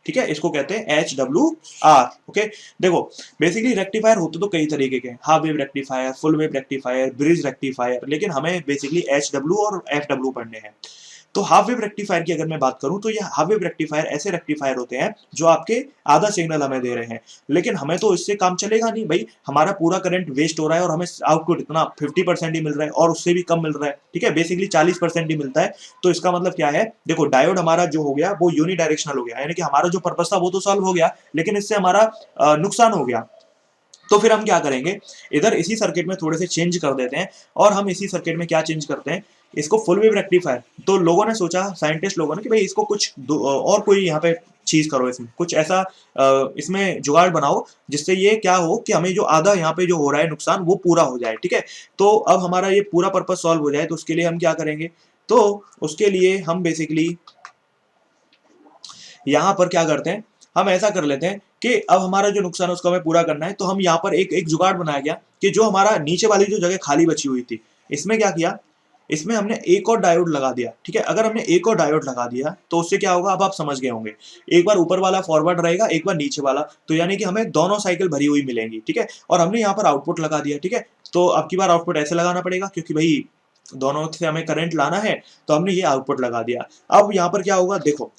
ठीक है, इसको कहते हैं HWR। ओके, देखो बेसिकली रेक्टिफायर होते तो कई तरीके के, half wave rectifier, full wave rectifier, bridge rectifier, लेकिन हमें बेसिकली HW और FW पढ़ने हैं। तो हाफ वेव रेक्टिफायर की अगर मैं बात करूं तो ये हाफ वेव रेक्टिफायर ऐसे रेक्टिफायर होते हैं जो आपके आधा सिग्नल हमें दे रहे हैं, लेकिन हमें तो इससे काम चलेगा नहीं भाई, हमारा पूरा करंट वेस्ट हो रहा है और हमें आउटपुट इतना 50% ही मिल रहा है और उससे भी कम मिल रहा है। ठीक है, बेसिकली 40% ही मिलता है। तो इसका मतलब क्या है, देखो डायोड हमारा जो हो गया वो यूनिडायरेक्शनल हो गया, यानी कि हमारा जो पर्पस था वो तो सॉल्व हो गया, लेकिन इससे हमारा नुकसान हो गया। तो फिर हम क्या करेंगे, इधर इसी सर्किट में थोड़े से चेंज कर देते हैं, और हम इसी सर्किट में क्या चेंज करते हैं, इसको फुल वेव रेक्टिफायर। तो लोगों ने सोचा, साइंटिस्ट लोगों ने, कि भाई इसको कुछ और कोई यहाँ पे चीज करो, इसमें कुछ ऐसा इसमें जुगाड़ बनाओ जिससे ये क्या हो कि हमें जो आधा यहाँ पे जो हो रहा है नुकसान वो पूरा हो जाए। ठीक है, तो अब हमारा ये पूरा पर्पज सॉल्व हो जाए, तो उसके लिए हम क्या करेंगे, तो उसके लिए हम बेसिकली यहाँ पर क्या करते हैं, हम ऐसा कर लेते हैं कि अब हमारा जो नुकसान है उसको हमें पूरा करना है, तो हम यहाँ पर एक एक जुगाड़ बनाया गया कि जो हमारा नीचे वाली जो जगह खाली बची हुई थी, इसमें क्या किया, इसमें हमने एक और डायोड लगा दिया। ठीक है, अगर हमने एक और डायोड लगा दिया तो उससे क्या होगा, अब आप समझ गए होंगे, एक बार ऊपर वाला फॉरवर्ड रहेगा, एक बार नीचे वाला, तो यानी कि हमें दोनों साइकिल भरी हुई मिलेंगी। ठीक है, और हमने यहाँ पर आउटपुट लगा दिया। ठीक है, तो अब की बार आउटपुट ऐसे लगाना पड़ेगा क्योंकि भाई दोनों से हमें करंट लाना है, तो हमने ये आउटपुट लगा दिया। अब यहाँ पर क्या होगा, देखो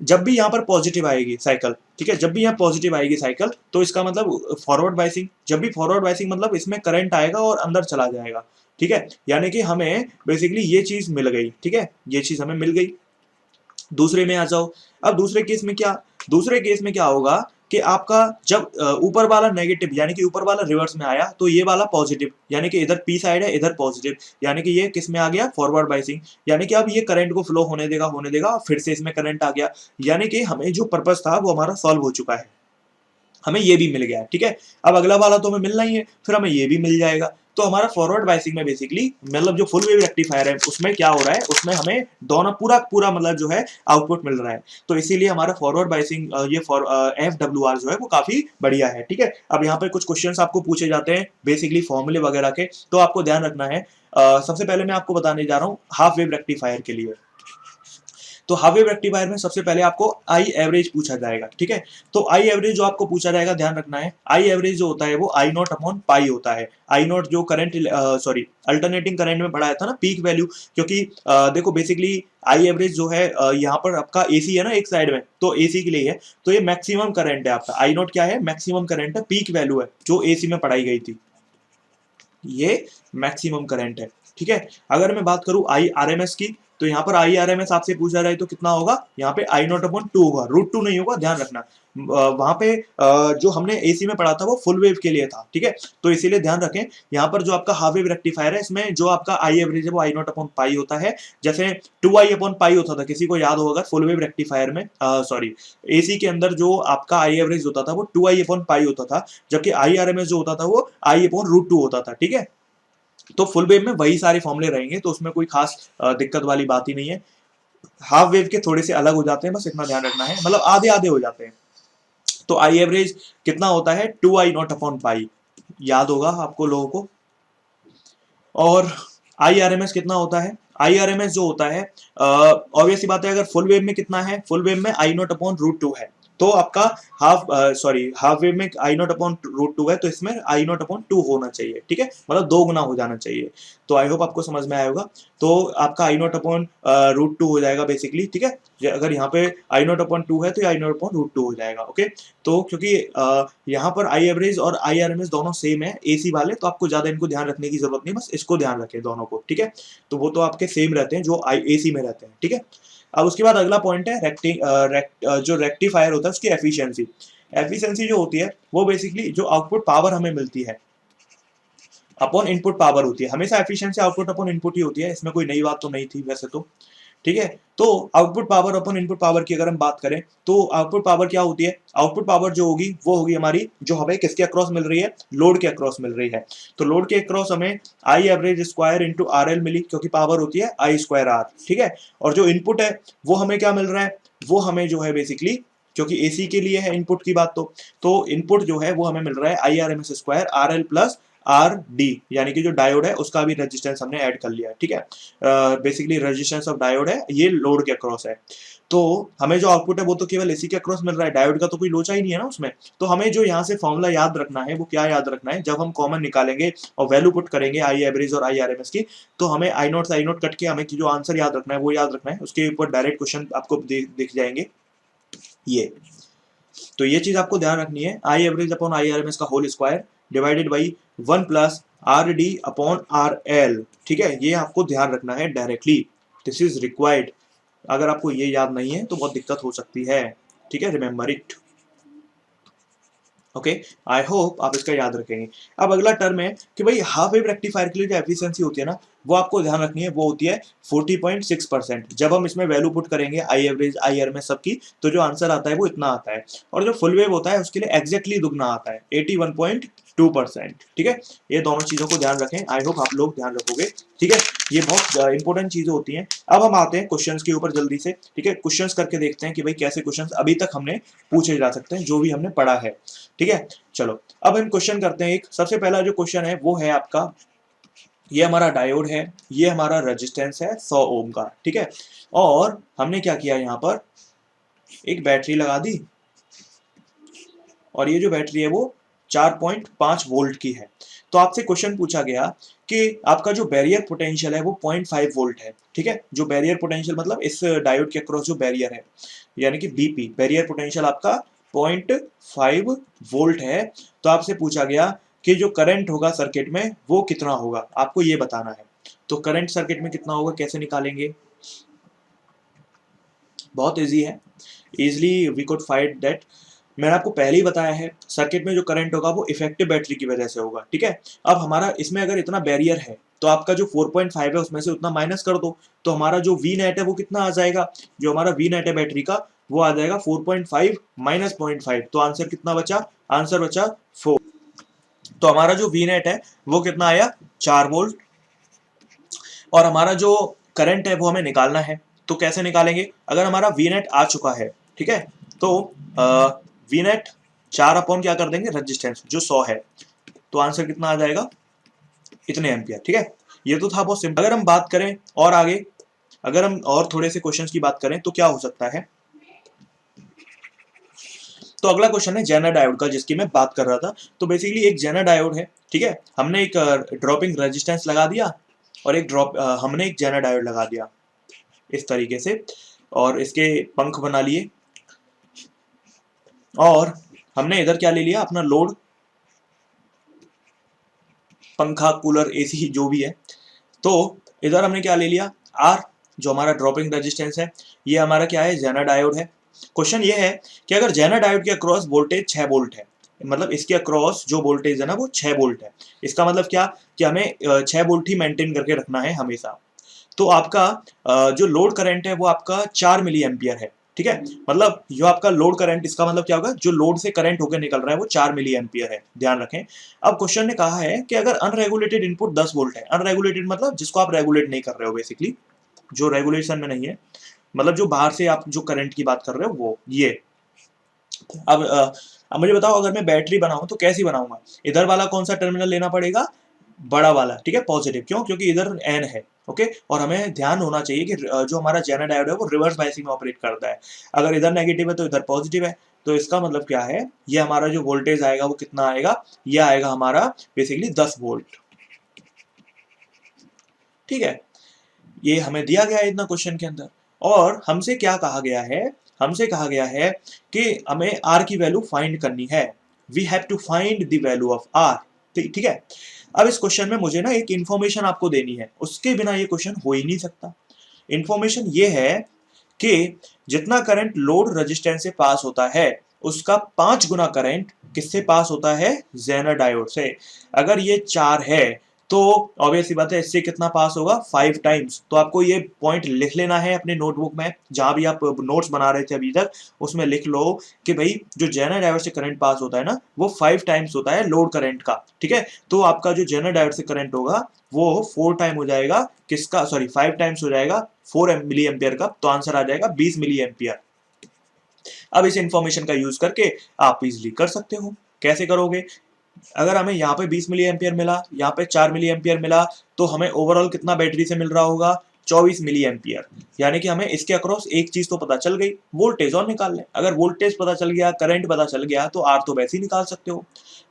जब भी यहाँ पर पॉजिटिव आएगी साइकिल, ठीक है, जब भी यहाँ पॉजिटिव आएगी साइकिल, तो इसका मतलब फॉरवर्ड बायसिंग, जब भी फॉरवर्ड बायसिंग मतलब इसमें करंट आएगा और अंदर चला जाएगा। ठीक है, यानी कि हमें बेसिकली ये चीज मिल गई। ठीक है, ये चीज हमें मिल गई। दूसरे में आ जाओ, अब दूसरे केस में क्या, दूसरे केस में क्या होगा कि आपका जब ऊपर वाला नेगेटिव यानी कि ऊपर वाला रिवर्स में आया, तो ये वाला पॉजिटिव, यानी कि इधर पी साइड है इधर पॉजिटिव, यानी कि ये किस में आ गया, फॉरवर्ड बायसिंग, यानी कि अब ये करंट को फ्लो होने देगा और फिर से इसमें करंट आ गया, यानी कि हमें जो पर्पस था वो हमारा सॉल्व हो चुका है, हमें ये भी मिल गया है। ठीक है, अब अगला वाला तो हमें मिलना ही है, फिर हमें ये भी मिल जाएगा। तो हमारा फॉरवर्ड बायसिंग में बेसिकली मतलब जो फुल वेव रेक्टिफायर है उसमें क्या हो रहा है, उसमें हमें दोनों पूरा पूरा मतलब जो है आउटपुट मिल रहा है, तो इसीलिए हमारा फॉरवर्ड बायसिंग ये फॉर FWR जो है वो काफी बढ़िया है। ठीक है, अब यहाँ पर कुछ क्वेश्चंस आपको पूछे जाते हैं बेसिकली फॉर्मूले वगैरह के, तो आपको ध्यान रखना है। सबसे पहले मैं आपको बताने जा रहा हूँ हाफ वेव रेक्टिफायर के लिए। तो हाफ वेव रेक्टिफायर में सबसे पहले आपको आई एवरेज पूछा जाएगा। ठीक है, तो आई एवरेज जो आपको पूछा जाएगा, ध्यान रखना है, आई एवरेज जो होता है वो आई नॉट अपॉन पाई होता है। आई नॉट जो करंट सॉरी अल्टरनेटिंग करंट में पढ़ाया था ना, पीक वैल्यू, क्योंकि देखो बेसिकली आई एवरेज जो है यहाँ पर आपका एसी है ना एक साइड में, तो एसी के लिए है, तो ये मैक्सिमम करंट है आपका। आई नॉट क्या है, मैक्सिमम करंट है, पीक वैल्यू है जो एसी में पढ़ाई गई थी, ये मैक्सिमम करंट है। ठीक है, अगर मैं बात करूं आई आरएमएस की, तो यहाँ पर आई आरएमएस आपसे पूछा जाए तो कितना होगा, यहाँ पे आई नॉट अपॉन 2 होगा, √2 नहीं होगा, ध्यान रखना। वहां पे जो हमने एसी में पढ़ा था वो फुल वेव के लिए था। ठीक है, तो इसीलिए ध्यान रखें, यहाँ पर जो आपका हाफ वेव रेक्टिफायर है इसमें जो आपका आई एवरेज है वो आई नॉट अपॉन पाई होता है, जैसे 2i अपॉन पाई होता था, किसी को याद होगा फुल वेव रेक्टिफायर में, सॉरी एसी के अंदर जो आपका आई एवरेज होता था वो 2i अपॉन पाई होता था, जबकि आई आरएमएस जो होता था वो आई अपॉन √2 होता था। ठीक है, तो फुल वेव में वही सारे फॉर्मूले रहेंगे, तो उसमें कोई खास दिक्कत वाली बात ही नहीं है। हाफ वेव के थोड़े से अलग हो जाते हैं, बस इतना ध्यान रखना है, मतलब आधे आधे हो जाते हैं। तो आई एवरेज कितना होता है, 2i नॉट अपॉन पाई, याद होगा आपको लोगों को। और आई आरएमएस कितना होता है, आई आरएमएस जो होता है ऑब्वियस सी बात है, अगर फुल वेव में कितना है, फुल वेव में आई नॉट अपॉन √2 है, तो आपका हाफ वेव में आई नॉट अपॉन √2 है, तो इसमें आई नॉट अपॉन 2 होना चाहिए। ठीक है, मतलब 2 गुना हो जाना चाहिए। तो आई होप आपको समझ में आया होगा। तो आपका आई नॉट अपॉन √2 हो जाएगा बेसिकली। ठीक है, अगर यहाँ पे आई नॉट अपॉन 2 है तो आई नॉट अपॉन √2 हो जाएगा। ओके, तो क्योंकि यहाँ पर आई एवरेज और आई आरएमएस दोनों सेम है एसी वाले, तो आपको ज्यादा इनको ध्यान रखने की जरूरत नहीं, बस इसको ध्यान रखें दोनों को। ठीक है, तो वो तो आपके सेम रहते हैं जो आई एसी में रहते हैं। ठीक है, अब उसके बाद अगला पॉइंट है जो रेक्टिफायर होता है उसकी एफिशिएंसी। एफिशिएंसी जो होती है वो बेसिकली जो आउटपुट पावर हमें मिलती है अपॉन इनपुट पावर होती है, हमेशा एफिशिएंसी आउटपुट अपॉन इनपुट ही होती है, इसमें कोई नई बात तो नहीं थी वैसे तो। ठीक है। तो आउटपुट पावर अपन इनपुट पावर की अगर हम बात करें तो आउटपुट पावर क्या होती है, आउटपुट पावर जो होगी वो होगी हमारी, जो हमें किसके अक्रॉस मिल रही है, लोड के अक्रॉस मिल रही है। तो लोड के अक्रॉस हमें I average square into R L मिली, क्योंकि पावर होती है आई स्क्वायर आर, ठीक है। और जो इनपुट है वो हमें क्या मिल रहा है, वो हमें जो है बेसिकली, क्योंकि एसी के लिए है इनपुट की बात, तो इनपुट जो है वो हमें मिल रहा है I R M S square R L plus R D, यानी कि जो डायोड है उसका भी रेजिस्टेंस हमने ऐड कर लिया है, ठीक है। बेसिकली रेजिस्टेंस ऑफ डायोड है, ये लोड के अक्रॉस है। तो हमें जो आउटपुट है वो तो केवल एसी के अक्रॉस मिल रहा है, डायोड का तो कोई लोचा ही नहीं है ना उसमें। तो हमें जो यहाँ से फॉर्मूला याद रखना है वो क्या याद रखना है, जब हम कॉमन निकालेंगे और वैल्यू पुट करेंगे आई एवरेज और आई आर एम एस की, तो हमें आई नोट से आई नोट कट के हमें जो आंसर याद रखना है वो याद रखना है, उसके ऊपर डायरेक्ट क्वेश्चन आपको दिख जाएंगे ये। तो ये चीज आपको ध्यान रखनी है, I average upon I R M S का whole square divided by 1 plus R D upon R L, ठीक है। ये आपको ध्यान रखना है डायरेक्टली, दिस इज रिक्वायर्ड। अगर आपको ये याद नहीं है तो बहुत दिक्कत हो सकती है, ठीक है, remember it, okay. I hope आप इसका याद रखेंगे। अब अगला टर्म है कि भाई हाफ वेव रेक्टिफायर के लिए जो एफिशिएंसी होती है ना, वो आपको ध्यान रखनी है, वो होती है 40.6%। जब हम इसमें वैल्यू पुट करेंगे आई एवरेज आई आर में सबकी, तो जो आंसर आता है वो इतना आता है। और जो फुल वेव होता है उसके लिए एग्जैक्टली दुगना आता है 81.2%, ठीक है। ये दोनों चीजों को ध्यान रखें, आई होप आप लोग ध्यान रखोगे, ठीक है। ये बहुत इंपॉर्टेंट चीजें होती हैं। अब हम आते हैं क्वेश्चंस के ऊपर जल्दी से, ठीक है। क्वेश्चंस करके देखते हैं कि भाई कैसे क्वेश्चंस अभी तक हमने पूछे जा सकते हैं जो भी हमने पढ़ा है, ठीक है। चलो अब हम क्वेश्चन करते हैं। एक सबसे पहला जो क्वेश्चन है वो है आपका, ये हमारा डायोड है, ये हमारा रेजिस्टेंस है 100 ओम का, ठीक है। और हमने क्या किया, यहाँ पर एक बैटरी लगा दी, और ये जो बैटरी है वो 4.5 वोल्ट की है। तो आपसे क्वेश्चन पूछा गया कि आपका जो बैरियर पोटेंशियल है वो 0.5 वोल्ट है, ठीक है। जो बैरियर पोटेंशियल मतलब इस डायोड के अक्रॉस जो बैरियर है, यानी कि बीपी, बैरियर पोटेंशियल आपका 0.5 वोल्ट है। तो आपसे पूछा गया कि जो करंट होगा सर्किट में वो कितना होगा, आपको ये बताना है। तो करंट सर्किट में कितना होगा कैसे निकालेंगे, बहुत इजी है, easily we could find that. मैंने आपको पहले ही बताया है, सर्किट में जो करंट होगा वो इफेक्टिव बैटरी की वजह से होगा, ठीक है। अब हमारा इसमें अगर इतना बैरियर है तो आपका जो 4.5 है उसमें से उतना माइनस कर दो, तो हमारा जो वी नेट है वो कितना आ जाएगा, जो हमारा वी नेट है बैटरी का वो आ जाएगा 4.5 माइनस 0.5, तो आंसर कितना बचा, आंसर बचा 4। तो हमारा जो वी नेट है वो कितना आया, 4 वोल्ट। और हमारा जो करंट है वो हमें निकालना है, तो कैसे निकालेंगे, अगर हमारा वी नेट आ चुका है, ठीक है, तो वी नेट 4 अपॉन क्या कर देंगे, रेजिस्टेंस जो 100 है, तो आंसर कितना आ जाएगा, इतने एम्पियर, ठीक है। ये तो था बहुत सिंपल। अगर हम बात करें और आगे, अगर हम और थोड़े से क्वेश्चंस की बात करें तो क्या हो सकता है, तो अगला क्वेश्चन है जेनर डायोड का, जिसकी मैं बात कर रहा था। तो बेसिकली एक जेनर डायोड है, ठीक है, हमने एक ड्रॉपिंग रेजिस्टेंस लगा दिया और एक हमने एक जेनर डायोड लगा दिया इस तरीके से, और इसके पंख बना लिए, और हमने इधर क्या ले लिया, अपना लोड, पंखा, कूलर, एसी जो भी है। तो इधर हमने क्या ले लिया, आर, जो हमारा ड्रॉपिंग रेजिस्टेंस है, ये हमारा क्या है, जेनर डायोड है। क्वेश्चन ये है कि अगर जेनर डायोड के अक्रॉस वोल्टेज 6 वोल्ट है, मतलब इसके अक्रॉस जो वोल्टेज है ना वो 6 वोल्ट है, इसका मतलब क्या कि हमें 6 वोल्ट ही मेंटेन करके रखना है हमेशा। तो आपका जो लोड करंट है वो आपका 4 मिली एम्पियर है, ठीक है। मतलब जो आपका लोड करंट, इसका मतलब क्या होगा, जो लोड से करंट होकर निकल रहा है वो 4 मिली एम्पियर है, ध्यान रखें। अब क्वेश्चन ने कहा है कि अगर अनरेगुलेटेड इनपुट 10 वोल्ट है, अनरेगुलेटेड मतलब जिसको आप रेगुलेट नहीं कर रहे हो, बेसिकली जो रेगुलेशन में नहीं है, मतलब जो बाहर से आप जो करंट की बात कर रहे हो वो ये। अब मुझे बताओ, अगर मैं बैटरी बनाऊं तो कैसी बनाऊंगा, इधर वाला कौन सा टर्मिनल लेना पड़ेगा, बड़ा वाला, ठीक है, पॉजिटिव, क्यों, क्योंकि इधर एन है, ओके। और हमें ध्यान होना चाहिए कि जो हमारा जेनर डायोड है वो रिवर्स बायसिंग में ऑपरेट करता है, अगर इधर नेगेटिव है तो इधर पॉजिटिव है। तो इसका मतलब क्या है, ये हमारा जो वोल्टेज आएगा वो कितना आएगा, ये आएगा हमारा बेसिकली 10 वोल्ट, ठीक है। ये हमें दिया गया है इतना क्वेश्चन के अंदर। और हमसे क्या कहा गया है, हमसे कहा गया है कि हमें आर की वैल्यू फाइंड करनी है, we have to find the value of R, ठीक है। अब इस क्वेश्चन में मुझे ना एक इंफॉर्मेशन आपको देनी है, उसके बिना ये क्वेश्चन हो ही नहीं सकता। इंफॉर्मेशन ये है कि जितना करंट लोड रेजिस्टेंस से पास होता है उसका 5 गुना करंट किससे पास होता है, जेनर डायोड से। अगर ये 4 है तो ऑब्वियस सी बात है, इससे कितना पास होगा 5 टाइम्स। तो आपको ये पॉइंट लिख लेना है अपने नोटबुक में, जहां भी आप नोट्स बना रहे थे अभी तक उसमें लिख लो कि भाई जो जेनर डायोड से करंट पास होता है ना वो 5 टाइम्स होता है लोड करंट का, ठीक है। तो आपका जो जेनर डायोड से करंट होगा वो 4 टाइम हो जाएगा किसका, सॉरी 5 टाइम्स हो जाएगा 4 मिली एम्पियर का, तो आंसर आ जाएगा 20 मिली एम्पियर। अब इस इंफॉर्मेशन का यूज करके आप इजिली कर सकते हो। कैसे करोगे, अगर हमें यहाँ पे 20 मिली एम्पियर मिला, यहाँ पे 4 मिली एम्पियर मिला, तो हमें ओवरऑल कितना बैटरी से मिल रहा होगा, 24 मिली एम्पियर। यानी कि हमें इसके अक्रॉस एक चीज तो पता चल गई, वोल्टेज और निकाल लें। अगर वोल्टेज पता चल गया, करंट पता चल गया, तो आर तो वैसे ही निकाल सकते हो।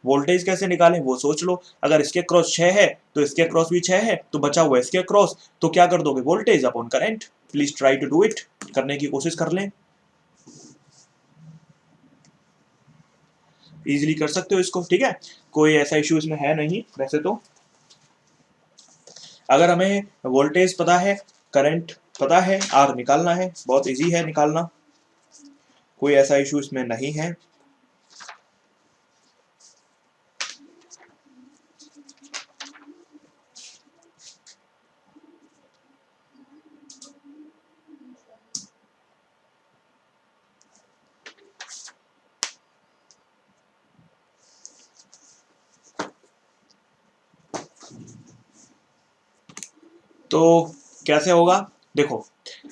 वोल्टेज कैसे निकालें वो सोच लो। अगर इसके अक्रॉस 6 है तो इसके अक्रॉस भी 6 है, तो बचा हुआ इसके अक्रॉस, तो क्या कर दोगे, voltage upon current. Please try to do it, करने की कोशिश कर लें, इजीली कर सकते हो इसको, ठीक है। कोई ऐसा इश्यू इसमें है नहीं वैसे तो। अगर हमें वोल्टेज पता है, करंट पता है, आर निकालना है, बहुत इजी है निकालना, कोई ऐसा इशू इसमें नहीं है। तो कैसे होगा, देखो,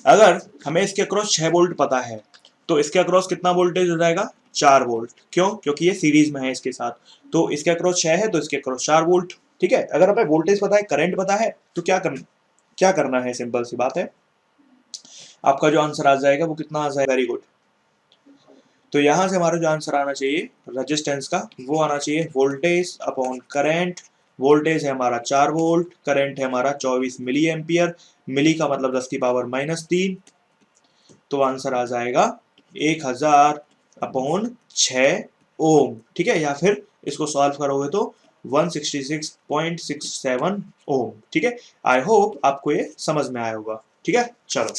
अगर हमें इसके अक्रॉस 6 वोल्ट पता है तो इसके अक्रॉस कितना वोल्टेज हो जाएगा, 4 वोल्ट। क्यों, क्योंकि ये सीरीज में है इसके साथ, तो इसके अक्रॉस 6 है तो इसके अक्रॉस 4 वोल्ट, ठीक है। अगर हमें वोल्टेज पता है, करंट पता है, तो क्या करना है, सिंपल सी बात है, आपका जो आंसर आ जाएगा वो कितना आ जाएगा, वेरी गुड। तो यहां से हमारा जो आंसर आना चाहिए रेजिस्टेंस का, वो आना चाहिए वोल्टेज अपॉन करंट। वोल्टेज है हमारा 4 वोल्ट, करंट है हमारा 24 मिली एम्पियर, मिली का मतलब 10 की पावर -3, तो आंसर आ जाएगा 1000 अपॉन 6 ओम, ठीक है। या फिर इसको सॉल्व करोगे तो 166.67 ओम, ठीक है। आई होप आपको ये समझ में आया होगा, ठीक है। चलो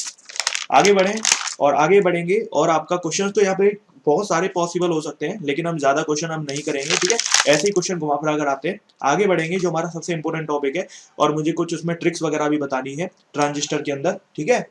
आगे बढ़ें, और आगे बढ़ेंगे, और आपका क्वेश्चन तो यहाँ पे बहुत सारे पॉसिबल हो सकते हैं, लेकिन हम ज्यादा क्वेश्चन हम नहीं करेंगे, ठीक है। ऐसे ही क्वेश्चन घुमा फिरा कर आते हैं, आगे बढ़ेंगे जो हमारा सबसे इंपॉर्टेंट टॉपिक है, और मुझे कुछ उसमें ट्रिक्स वगैरह भी बतानी है ट्रांजिस्टर के अंदर, ठीक है।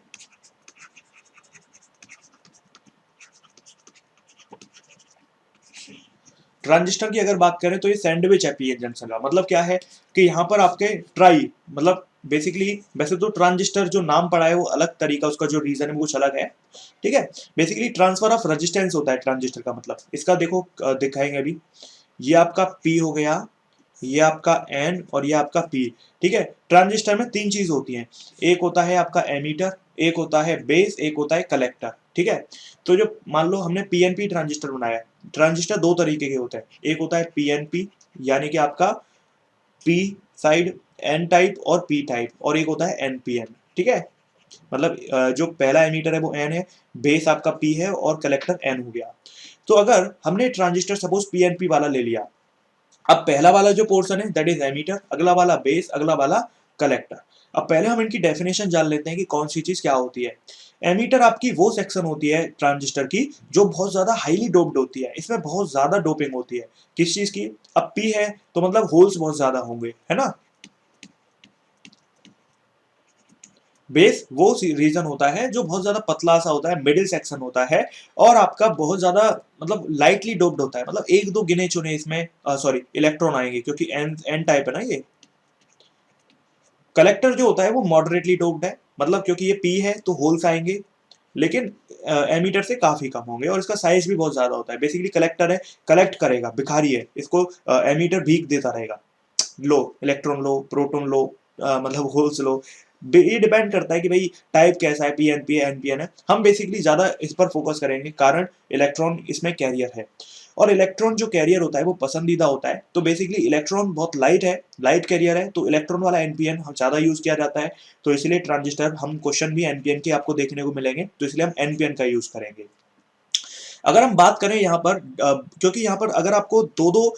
ट्रांजिस्टर की अगर बात करें तो ये सैंडविच है पीएन जंक्शन का। मतलब क्या है कि यहाँ पर आपके ट्राई, मतलब बेसिकली, वैसे तो ट्रांजिस्टर जो नाम पड़ा है वो अलग तरीका, उसका जो रीजन है वो कुछ अलग है, ठीक है। बेसिकली ट्रांसफर ऑफ रेजिस्टेंस होता है ट्रांजिस्टर का मतलब, इसका देखो दिखाएंगे अभी। ये आपका पी हो गया, ये आपका एन, और ये आपका पी, ठीक है। ट्रांजिस्टर में 3 चीज होती हैं, एक होता है आपका एमीटर, एक होता है बेस, एक होता है कलेक्टर, ठीक है। तो जो मान लो हमने पीएनपी ट्रांजिस्टर बनाया, ट्रांजिस्टर 2 तरीके के होते हैं, एक होता है पीएनपी यानी कि आपका पी साइड एन टाइप और पी टाइप, और एक होता है एनपीएन, ठीक है। मतलब जो पहला एमीटर है वो एन है, बेस आपका पी है, और कलेक्टर एन हो गया। तो अगर हमने ट्रांजिस्टर सपोज पीएनपी वाला ले लिया, अब पहला वाला जो पोर्शन है दैट इज एमीटर, अगला वाला बेस, अगला वाला कलेक्टर। अब पहले हम इनकी डेफिनेशन जान लेते हैं कि कौन सी चीज क्या होती है। एमीटर आपकी वो सेक्शन होती है ट्रांजिस्टर की जो बहुत ज्यादा हाईली डोप्ड होती है, इसमें बहुत ज्यादा डोपिंग होती है, किस चीज की, अब पी है तो मतलब होल्स बहुत ज्यादा होंगे, है ना। बेस वो रीजन होता है जो बहुत ज्यादा पतला सा होता है, मिडिल सेक्शन होता है, और आपका बहुत ज्यादा मतलब लाइटली डोप्ड होता है, मतलब एक दो गिने चुने इसमें सॉरी इलेक्ट्रॉन आएंगे, क्योंकि एन एन टाइप है ना ये। कलेक्टर जो होता है वो मॉडरेटली डोप्ड है, मतलब क्योंकि ये पी है तो होल्स आएंगे, लेकिन एमीटर से काफी कम होंगे, और इसका साइज भी बहुत ज्यादा होता है। बेसिकली कलेक्टर है, कलेक्ट करेगा, भिखारी है, इसको एमीटर भीख देता रहेगा, लो इलेक्ट्रॉन लो, प्रोटॉन लो, मतलब होल्स लो। ये डिपेंड करता है कि भाई टाइप कैसा है, पीएनपी है एनपीएन है। हम बेसिकली ज्यादा इस पर फोकस करेंगे, कारण इलेक्ट्रॉन इसमें कैरियर है, और इलेक्ट्रॉन जो कैरियर होता है वो पसंदीदा होता है। तो बेसिकली इलेक्ट्रॉन बहुत लाइट है, लाइट कैरियर है, तो इलेक्ट्रॉन वाला एनपीएन हम ज्यादा यूज किया जाता है। तो इसलिए ट्रांजिस्टर हम क्वेश्चन भी एनपीएन के आपको देखने को मिलेंगे, तो इसलिए हम एनपीएन का यूज करेंगे। अगर हम बात करें यहाँ पर क्योंकि यहाँ पर अगर आपको दो दो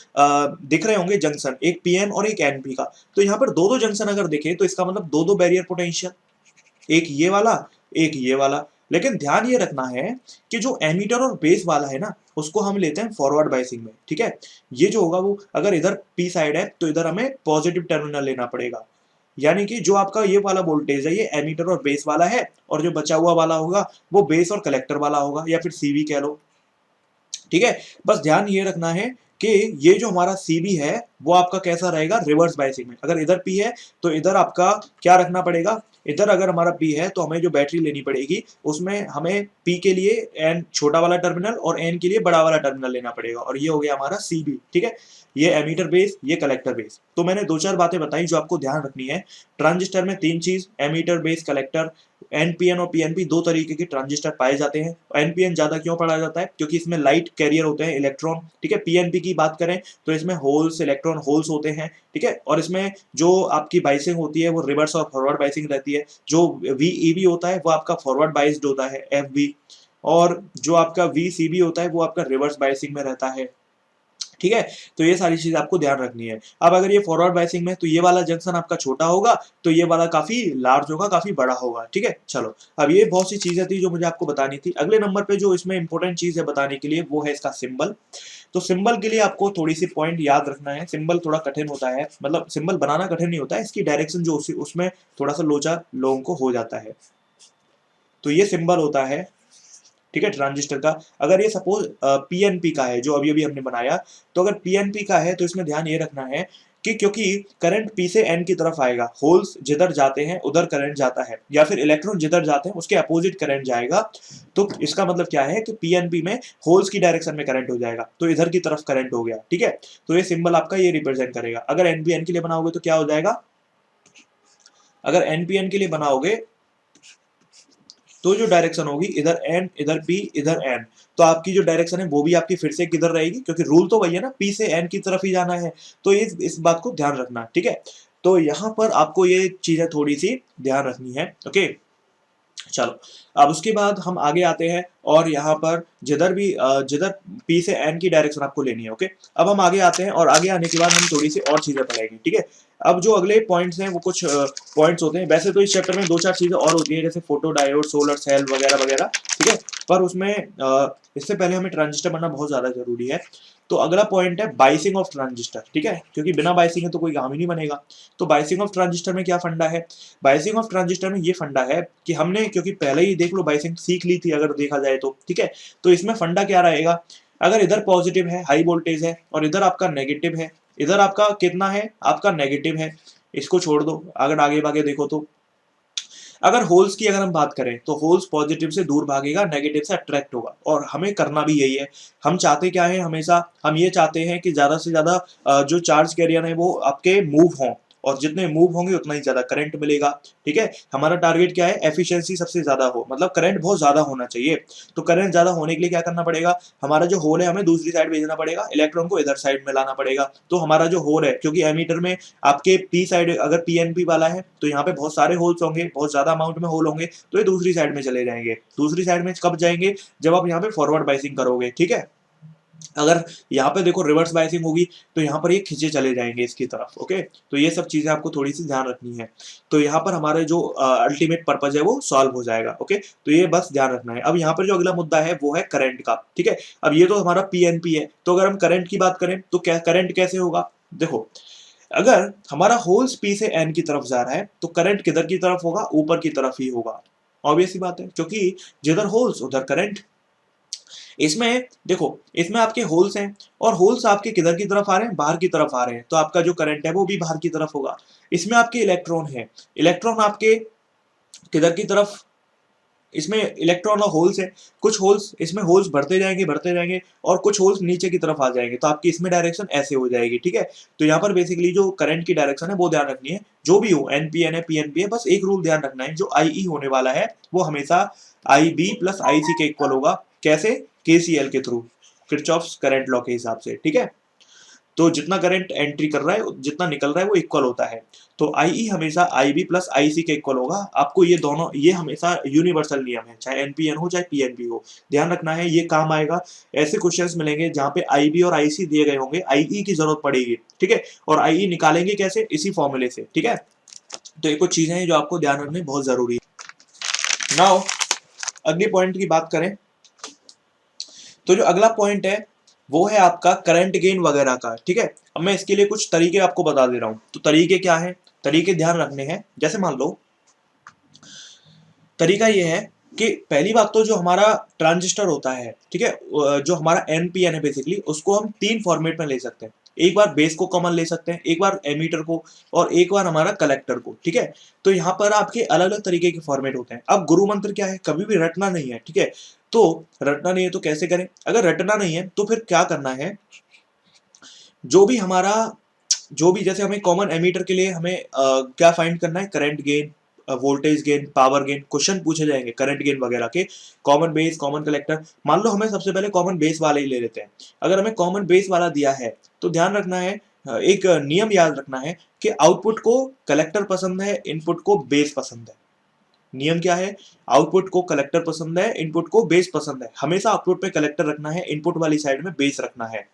दिख रहे होंगे जंक्शन, एक पीएन और एक एनपी का, तो यहाँ पर दो दो जंक्शन अगर देखें तो इसका मतलब दो दो बैरियर पोटेंशियल, एक ये वाला, एक ये वाला। लेकिन ध्यान ये रखना है कि जो एमीटर और बेस वाला है ना, उसको हम लेते हैं फॉरवर्ड बायसिंग में, ठीक है। ये जो होगा वो अगर इधर पी साइड है तो इधर हमें पॉजिटिव टर्मिनल लेना पड़ेगा, यानी कि जो आपका ये वाला वोल्टेज है ये एमीटर और बेस वाला है, और जो बचा हुआ वाला होगा वो बेस और कलेक्टर वाला होगा, या फिर सीबी कह लो, ठीक है। बस ध्यान ये रखना है कि ये जो हमारा सीबी है वो आपका कैसा रहेगा, रिवर्स बायसिंग में। अगर इधर पी है तो इधर आपका क्या रखना पड़ेगा, इधर अगर हमारा पी है तो हमें जो बैटरी लेनी पड़ेगी उसमें हमें पी के लिए एन छोटा वाला टर्मिनल और एन के लिए बड़ा वाला टर्मिनल लेना पड़ेगा, और ये हो गया हमारा सीबी, ठीक है। ये एमीटर बेस, ये कलेक्टर बेस। तो मैंने दो चार बातें बताई जो आपको ध्यान रखनी है। ट्रांजिस्टर में तीन चीज, एमीटर बेस कलेक्टर। एनपीएन और पीएनपी दो तरीके के ट्रांजिस्टर पाए जाते हैं। एनपीएन ज्यादा क्यों पढ़ा जाता है, क्योंकि इसमें लाइट कैरियर होते हैं, इलेक्ट्रॉन, ठीक है। पीएनपी की बात करें तो इसमें होल्स, इलेक्ट्रॉन होल्स होते हैं, ठीक है। और इसमें जो आपकी बाइसिंग होती है वो रिवर्स और फॉरवर्ड बाइसिंग रहती है। जो वीईबी होता है वो आपका फॉरवर्ड बाइस्ड होता है, एफबी, और जो आपका वीसीबी होता है वो आपका रिवर्स बाइसिंग में रहता है, ठीक है। तो ये सारी चीज आपको ध्यान रखनी है। अब अगर ये फॉरवर्ड बायसिंग में तो ये वाला जंक्शन आपका छोटा होगा, तो ये वाला काफी लार्ज होगा, काफी बड़ा होगा, ठीक है। चलो, अब ये बहुत सी चीजें थी जो मुझे आपको बतानी थी। अगले नंबर पे जो इसमें इंपॉर्टेंट चीज है बताने के लिए वो है इसका सिंबल। तो सिंबल के लिए आपको थोड़ी सी पॉइंट याद रखना है। सिंबल थोड़ा कठिन होता है, मतलब सिंबल बनाना कठिन नहीं होता है, इसकी डायरेक्शन जो उसमें थोड़ा सा लोचा लोगों को हो जाता है। तो ये सिंबल होता है, ठीक है, ट्रांजिस्टर का। अगर ये सपोज पीएनपी का है जो अभी अभी हमने बनाया, तो अगर पीएनपी का है तो इसमें ध्यान ये रखना है कि क्योंकि करंट पी से एन की तरफ आएगा, होल्स जिधर जाते हैं उधर करंट जाता है, या फिर इलेक्ट्रॉन जिधर जाते हैं उसके अपोजिट करंट जाएगा। तो इसका मतलब क्या है कि पीएनपी में होल्स की डायरेक्शन में करंट हो जाएगा, तो इधर की तरफ करंट हो गया, ठीक है। तो ये सिंबल आपका ये रिप्रेजेंट करेगा। अगर एनपीएन के लिए बनाओगे तो क्या हो जाएगा, अगर एनपीएन के लिए बनाओगे तो जो डायरेक्शन होगी इधर एन, इधर पी, इधर एन, तो आपकी जो डायरेक्शन है वो भी आपकी फिर से किधर रहेगी, क्योंकि रूल तो वही है ना, पी से एन की तरफ ही जाना है। तो इस बात को ध्यान रखना, ठीक है। तो यहां पर आपको ये चीजें थोड़ी सी ध्यान रखनी है, ओके। चलो, अब उसके बाद हम आगे आते हैं, और यहाँ पर जिधर पी से एन की डायरेक्शन आपको लेनी है, ओके। अब हम आगे आते हैं, और आगे आने के बाद हम थोड़ी सी और चीजें पढ़ेंगे, ठीक है। अब जो अगले पॉइंट्स हैं वो कुछ पॉइंट्स होते हैं। वैसे तो इस चैप्टर में दो चार चीजें और होती है, जैसे फोटो डायोड, सोलर सेल वगैरह वगैरह, ठीक है। पर उसमें इससे पहले हमें ट्रांजिस्टर बनना बहुत ज्यादा जरूरी है। तो अगला पॉइंट है बाइसिंग ऑफ ट्रांजिस्टर, ठीक है, क्योंकि बिना बाइसिंग है तो कोई काम ही नहीं बनेगा। तो बाइसिंग ऑफ ट्रांजिस्टर में क्या फंडा है, बाइसिंग ऑफ ट्रांजिस्टर में ये फंडा है कि हमने क्योंकि पहले ही देख लो बाइसिंग सीख ली थी अगर देखा जाए तो, ठीक है। तो इसमें फंडा क्या रहेगा, अगर इधर पॉजिटिव है, हाई वोल्टेज है, और इधर आपका नेगेटिव है, इधर आपका कितना है, आपका नेगेटिव है, इसको छोड़ दो, अगर आगे भागे देखो तो अगर होल्स की अगर हम बात करें तो होल्स पॉजिटिव से दूर भागेगा, नेगेटिव से अट्रैक्ट होगा, और हमें करना भी यही है। हम चाहते क्या है, हमेशा हम ये चाहते हैं कि ज्यादा से ज्यादा जो चार्ज कैरियर है वो आपके मूव हों, और जितने मूव होंगे उतना ही ज्यादा करंट मिलेगा, ठीक है। हमारा टारगेट क्या है, एफिशिएंसी सबसे ज्यादा हो, मतलब करंट बहुत ज्यादा होना चाहिए। तो करंट ज्यादा होने के लिए क्या करना पड़ेगा, हमारा जो होल है हमें दूसरी साइड भेजना पड़ेगा, इलेक्ट्रॉन को इधर साइड में लाना पड़ेगा। तो हमारा जो होल है, क्योंकि एमीटर में आपके पी साइड अगर पीएनपी वाला है तो यहाँ पे बहुत सारे होल्स होंगे, बहुत ज्यादा अमाउंट में होल होंगे, तो ये दूसरी साइड में चले जाएंगे। दूसरी साइड में कब जाएंगे, जब आप यहाँ पे फॉरवर्ड बाइसिंग करोगे, ठीक है। अगर यहाँ पे देखो रिवर्स बाइसिंग होगी तो यहाँ पर ये खींचे चले जाएंगे इसकी तरफ, ओके। तो ये सब चीजें आपको थोड़ी सी ध्यान रखनी है। तो यहाँ पर हमारे जो अल्टीमेट पर्पज है वो सॉल्व हो जाएगा, ओके। तो ये बस ध्यान रखना है। अब यहाँ पर जो अगला मुद्दा है वो है करंट का, ठीक है। अब ये तो हमारा पीएनपी है, तो अगर हम करंट की बात करें तो क्या करंट कैसे होगा, देखो, अगर हमारा होल्स पी से एन की तरफ जा रहा है तो करंट किधर की तरफ होगा, ऊपर की तरफ ही होगा। ऑब्वियस सी बात है, क्योंकि जिधर होल्स उधर करंट। इसमें देखो, इसमें आपके होल्स हैं, और होल्स आपके किधर की तरफ आ रहे हैं, बाहर की तरफ आ रहे हैं, तो आपका जो करंट है वो भी बाहर की तरफ होगा। इसमें आपके इलेक्ट्रॉन है, इलेक्ट्रॉन आपके किधर की तरफ, इसमें इलेक्ट्रॉन और होल्स है, कुछ होल्स, इसमें होल्स बढ़ते जाएंगे, और कुछ होल्स नीचे की तरफ आ जाएंगे, तो आपकी इसमें डायरेक्शन ऐसे हो जाएगी, ठीक है। तो यहाँ पर बेसिकली जो करंट की डायरेक्शन है वो ध्यान रखनी है। जो भी हो, एनपीएन है, पीएनपी है, बस एक रूल ध्यान रखना है, जो आईई होने वाला है वो हमेशा आई बी प्लस आई सी के इक्वल होगा। कैसे, केसीएल के थ्रू, किरचॉफ्स करंट लॉ के हिसाब से, ठीक है। तो जितना करंट एंट्री कर रहा है जितना निकल रहा है वो इक्वल होता है। तो आईई हमेशा आईबी प्लस आईसी के इक्वल होगा। आपको ये दोनों, ये हमेशा यूनिवर्सल नियम है, चाहे एनपीएन हो चाहे पीएनपी हो, ध्यान रखना है, ये काम आएगा। ऐसे क्वेश्चंस मिलेंगे जहां पे आईबी और आईसी दिए गए होंगे, आईई की जरूरत पड़ेगी, ठीक है। और आईई निकालेंगे कैसे, इसी फॉर्मूले से, ठीक है। तो ये कुछ चीजें हैं जो आपको ध्यान रखनी बहुत जरूरी है। नाउ अगली पॉइंट की बात करें तो जो अगला पॉइंट है वो है आपका करंट गेन वगैरह का, ठीक है। अब मैं इसके लिए कुछ तरीके आपको बता दे रहा हूं। तो तरीके क्या है, तरीके ध्यान रखने हैं। जैसे मान लो तरीका ये है कि पहली बात तो जो हमारा ट्रांजिस्टर होता है, ठीक है, जो हमारा एनपीएन है बेसिकली, उसको हम तीन फॉर्मेट में ले सकते हैं। एक बार बेस को कॉमन ले सकते हैं, एक बार एमीटर को, और एक बार हमारा कलेक्टर को, ठीक है। तो यहाँ पर आपके अलग अलग तरीके के फॉर्मेट होते हैं। अब गुरु मंत्र क्या है, कभी भी रटना नहीं है, ठीक है। तो रटना नहीं है तो कैसे करें, अगर रटना नहीं है तो फिर क्या करना है, जो भी हमारा जो भी जैसे हमें कॉमन एमीटर के लिए हमें क्या फाइंड करना है, current gain, voltage gain, power gain, question पूछे जाएंगे करंट गेन वगैरह के। कॉमन बेस, कॉमन कलेक्टर, मान लो हमें सबसे पहले कॉमन बेस वाला ही ले लेते हैं। अगर हमें कॉमन बेस वाला दिया है तो ध्यान रखना है, एक नियम याद रखना है कि आउटपुट को कलेक्टर पसंद है, इनपुट को बेस पसंद है। नियम क्या है, आउटपुट को कलेक्टर पसंद है, इनपुट को बेस पसंद है। हमेशा आउटपुट पे कलेक्टर रखना है, इनपुट वाली साइड में बेस रखना है।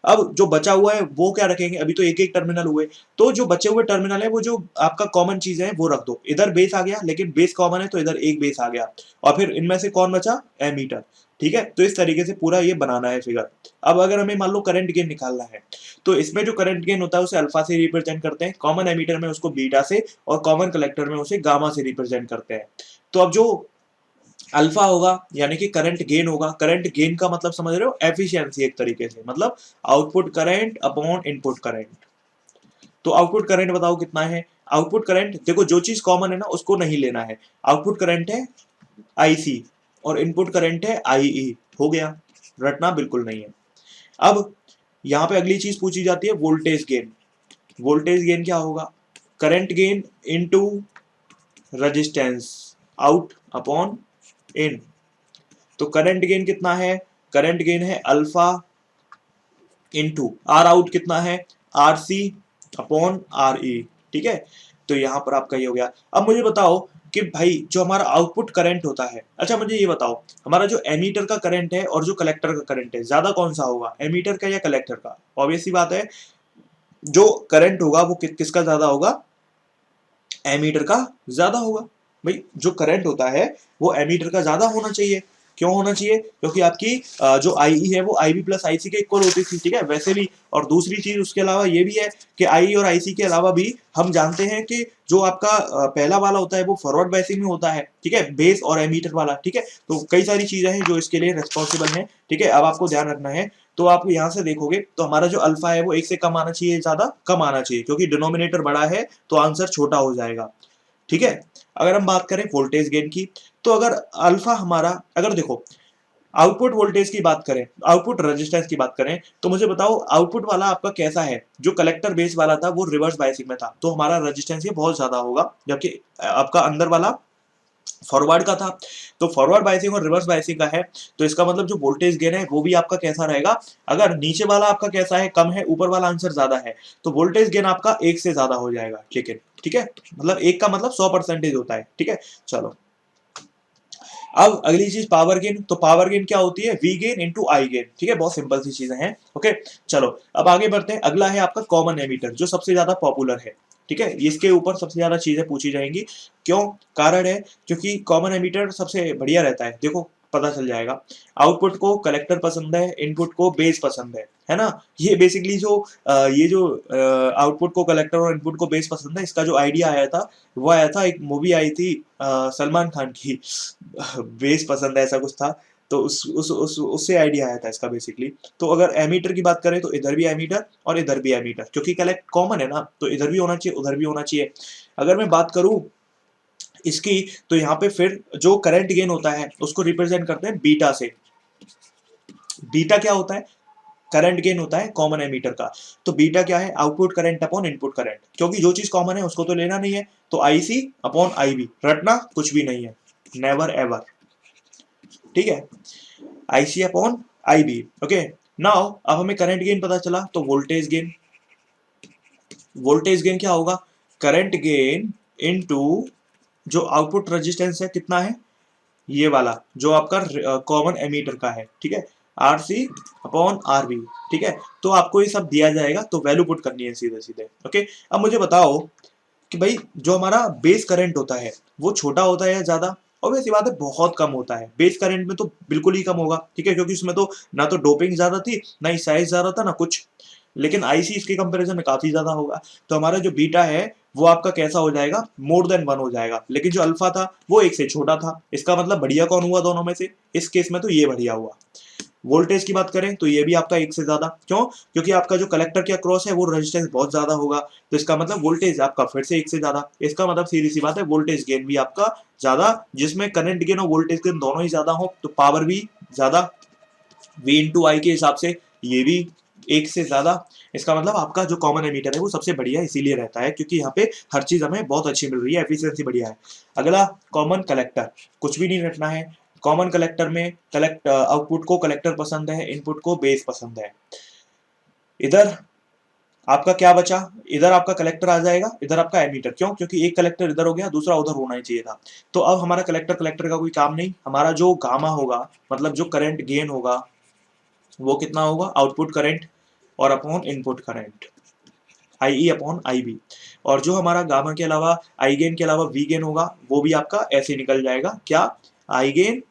अब जो बचा हुआ है वो क्या रखेंगे, अभी तो एक एक टर्मिनल हुए, तो जो बचे हुए टर्मिनल है वो जो आपका कॉमन चीज है वो रख दो। इधर बेस आ गया, लेकिन बेस कॉमन है तो इधर एक बेस आ गया, और फिर इनमें से कौन बचा, एमीटर, ठीक है। तो इस तरीके से पूरा ये बनाना है फिगर। अब अगर हमें मान लो करंट गेन निकालना है, तो इसमें जो करंट गेन होता है उसे अल्फा से रिप्रेजेंट करते हैं, कॉमन एमीटर में उसको बीटा से, और कॉमन कलेक्टर में उसे गामा से रिप्रेजेंट करते हैं। तो अब जो अल्फा होगा यानी कि करंट गेन होगा, करंट गेन का मतलब समझ रहे हो, एफिशिएंसी एक तरीके से, मतलब output current upon input current. तो आउटपुट करंट बताओ कितना है, आउटपुट करंट देखो जो चीज कॉमन है ना उसको नहीं लेना है। आउटपुट करंट है आईसी और इनपुट करंट है आईई, हो गया, रटना बिल्कुल नहीं है। अब यहाँ पे अगली चीज पूछी जाती है वोल्टेज गेन। वोल्टेज गेन क्या होगा, current gain into resistance out upon in. तो करंट गेन कितना है, करंट गेन है अल्फा इनटू आर आउट कितना है, R C upon R E, ठीक है। तो यहां पर आपका ये हो गया। अब मुझे बताओ कि भाई जो हमारा आउटपुट करंट होता है, अच्छा मुझे ये बताओ हमारा जो एमीटर का करंट है और जो कलेक्टर का करंट है ज्यादा कौन सा होगा, एमीटर का या कलेक्टर का। ऑब्वियस सी बात है जो करंट होगा वो किसका ज्यादा होगा, एमीटर का ज्यादा होगा। भाई जो करंट होता है वो एमीटर का ज्यादा होना चाहिए। क्यों होना चाहिए, क्योंकि आपकी जो आई है वो आई बी प्लस आई सी के इक्वल होती थी, ठीक है, वैसे भी। और दूसरी चीज उसके अलावा ये भी है कि आई और आई सी के अलावा भी हम जानते हैं कि जो आपका पहला वाला होता है वो फॉरवर्ड बायसिंग में होता है, ठीक है, बेस और एमीटर वाला, ठीक है। तो कई सारी चीजें हैं जो इसके लिए रेस्पॉन्सिबल हैं, ठीक है। अब आपको ध्यान रखना है, तो आप यहां से देखोगे तो हमारा जो अल्फा है वो एक से कम आना चाहिए, ज्यादा कम आना चाहिए, क्योंकि डिनोमिनेटर बड़ा है तो आंसर छोटा हो जाएगा, ठीक है। अगर हम बात करें वोल्टेज गेन की, तो अगर अल्फा हमारा, अगर देखो आउटपुट वोल्टेज की बात करें, आउटपुट रेजिस्टेंस की बात करें, तो मुझे बताओ आउटपुट वाला आपका कैसा है, जो कलेक्टर बेस वाला था वो रिवर्स बायसिंग में था, तो हमारा रेजिस्टेंस ये बहुत ज्यादा होगा, जबकि आपका अंदर वाला फॉरवर्ड का था। तो फॉरवर्ड बायसिंग और रिवर्स बायसिंग का है, तो इसका मतलब जो वोल्टेज गेन है वो भी आपका कैसा रहेगा, अगर नीचे वाला आपका कैसा है, कम है, ऊपर वाला आंसर ज्यादा है, तो वोल्टेज गेन आपका एक से ज्यादा हो जाएगा, ठीक है। मतलब एक का मतलब 100% होता है, ठीक है। चलो अब अगली चीज पावर गेन। तो पावर गेन क्या होती है, V gain into I gain, ठीक है, बहुत सिंपल सी चीजें हैं, ओके। चलो अब आगे बढ़ते हैं। अगला है आपका कॉमन एमीटर, जो सबसे ज्यादा पॉपुलर है, ठीक है। इसके ऊपर सबसे ज्यादा चीजें पूछी जाएंगी। क्यों, कारण है क्योंकि कॉमन एमीटर सबसे बढ़िया रहता है। देखो पता चल जाएगा, आउटपुट को कलेक्टर पसंद है, इनपुट को बेस पसंद है ना। ये बेसिकली जो ये जो आउटपुट को कलेक्टर और इनपुट को बेस पसंद है, इसका जो आइडिया आया था वो आया था, एक मूवी आई थी सलमान खान की, बेस पसंद है ऐसा कुछ था। तो उससे आइडिया आया था इसका बेसिकली। तो अगर एमीटर की बात करें तो इधर भी एमीटर और इधर भी एमीटर, क्योंकि कलेक्ट कॉमन है ना, तो इधर भी होना चाहिए उधर भी होना चाहिए। अगर मैं बात करूं इसकी, तो यहाँ पे फिर जो करंट गेन होता है उसको रिप्रेजेंट करते हैं बीटा से। बीटा क्या होता है, करंट गेन होता है कॉमन एमीटर का। तो बीटा क्या है, output current upon input current, क्योंकि जो चीज कॉमन है उसको तो लेना नहीं है, तो आईसी अपॉन आईबी, रटना कुछ भी नहीं है, नेवर एवर, ठीक है, IC upon IB, okay. Now अब हमें करंट गेन पता चला, तो वोल्टेज गेन, वोल्टेज गेन क्या होगा, करंट गेन इनटू जो आउटपुट रेजिस्टेंस है कितना है, ये वाला जो आपका कॉमन एमीटर का है, ठीक है, R C upon R B, ठीक है। तो आपको ये सब दिया जाएगा, तो वैल्यू पुट करनी है सीधे सीधे, ओके। अब मुझे बताओ कि भाई जो हमारा बेस करंट होता है वो छोटा होता है या ज्यादा, ऑब्वियस सी बात है बहुत कम होता है, बेस करंट में तो बिल्कुल ही कम होगा, ठीक है, क्योंकि उसमें तो ना तो डोपिंग ज्यादा थी, ना ही साइज ज्यादा था, ना कुछ। लेकिन आईसी इसके कंपैरिजन में काफी ज्यादा होगा। तो हमारा जो बीटा है वो आपका कैसा हो जाएगा, मोर देन 1 हो जाएगा। लेकिन जो अल्फा था वो 1 से छोटा था। इसका मतलब बढ़िया कौन हुआ दोनों में से, इस केस में तो ये बढ़िया हुआ। वोल्टेज की बात करें तो ये भी आपका 1 से ज्यादा, क्यों, क्योंकि आपका जो कलेक्टर के अक्रॉस है वो रेजिस्टेंस बहुत ज्यादा होगा, तो इसका मतलब वोल्टेज आपका फिर से 1 से ज्यादा। इसका मतलब सीधी सी बात है वोल्टेज गेन भी आपका ज्यादा, जिसमें करंट गेन और वोल्टेज गेन दोनों ही ज्यादा हो तो पावर भी ज्यादा। V इंटू आई के हिसाब से ये भी 1 से ज्यादा। इसका मतलब आपका जो कॉमन एमीटर है वो सबसे बढ़िया इसीलिए रहता है क्योंकि यहाँ पे हर चीज हमें बहुत अच्छी मिल रही है, एफिशिएंसी बढ़िया है। अगला कॉमन कलेक्टर, कुछ भी नहीं रखना है। कॉमन कलेक्टर में कलेक्ट आउटपुट को कलेक्टर पसंद है, इनपुट को बेस पसंद है। इधर आपका क्या बचा, इधर आपका कलेक्टर आ जाएगा, इधर आपका एमीटर, क्यों, क्योंकि एक कलेक्टर इधर हो गया, दूसरा उधर होना ही चाहिए था। तो अब हमारा कलेक्टर कलेक्टर का कोई काम नहीं, हमारा जो गामा होगा मतलब जो करंट गेन होगा वो कितना होगा, आउटपुट करंट और upon input current, I E upon I B. और जो हमारा गामा के अलावा आई गेन के अलावा वी गेन होगा वो भी आपका ऐसे निकल जाएगा, क्या, I gain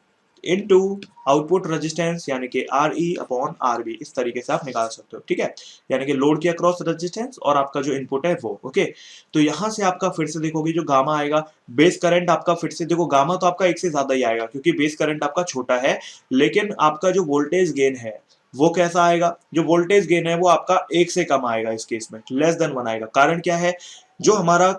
into output resistance यानी कि R E upon R B. इस तरीके से आप निकाल सकते हो, ठीक है, यानी कि लोड के अक्रॉस रेजिस्टेंस और आपका जो इनपुट है वो, ओके। तो यहां से आपका फिर से देखोगे जो गामा आएगा, बेस करंट आपका फिर से देखो, गामा तो आपका 1 से ज्यादा ही आएगा क्योंकि बेस करंट आपका छोटा है, लेकिन आपका जो वोल्टेज गेन है वो कैसा आएगा, जो वोल्टेज गेन है वो आपका 1 से कम आएगा, इस केस में लेस देन 1 आएगा। कारण क्या है, जो हमारा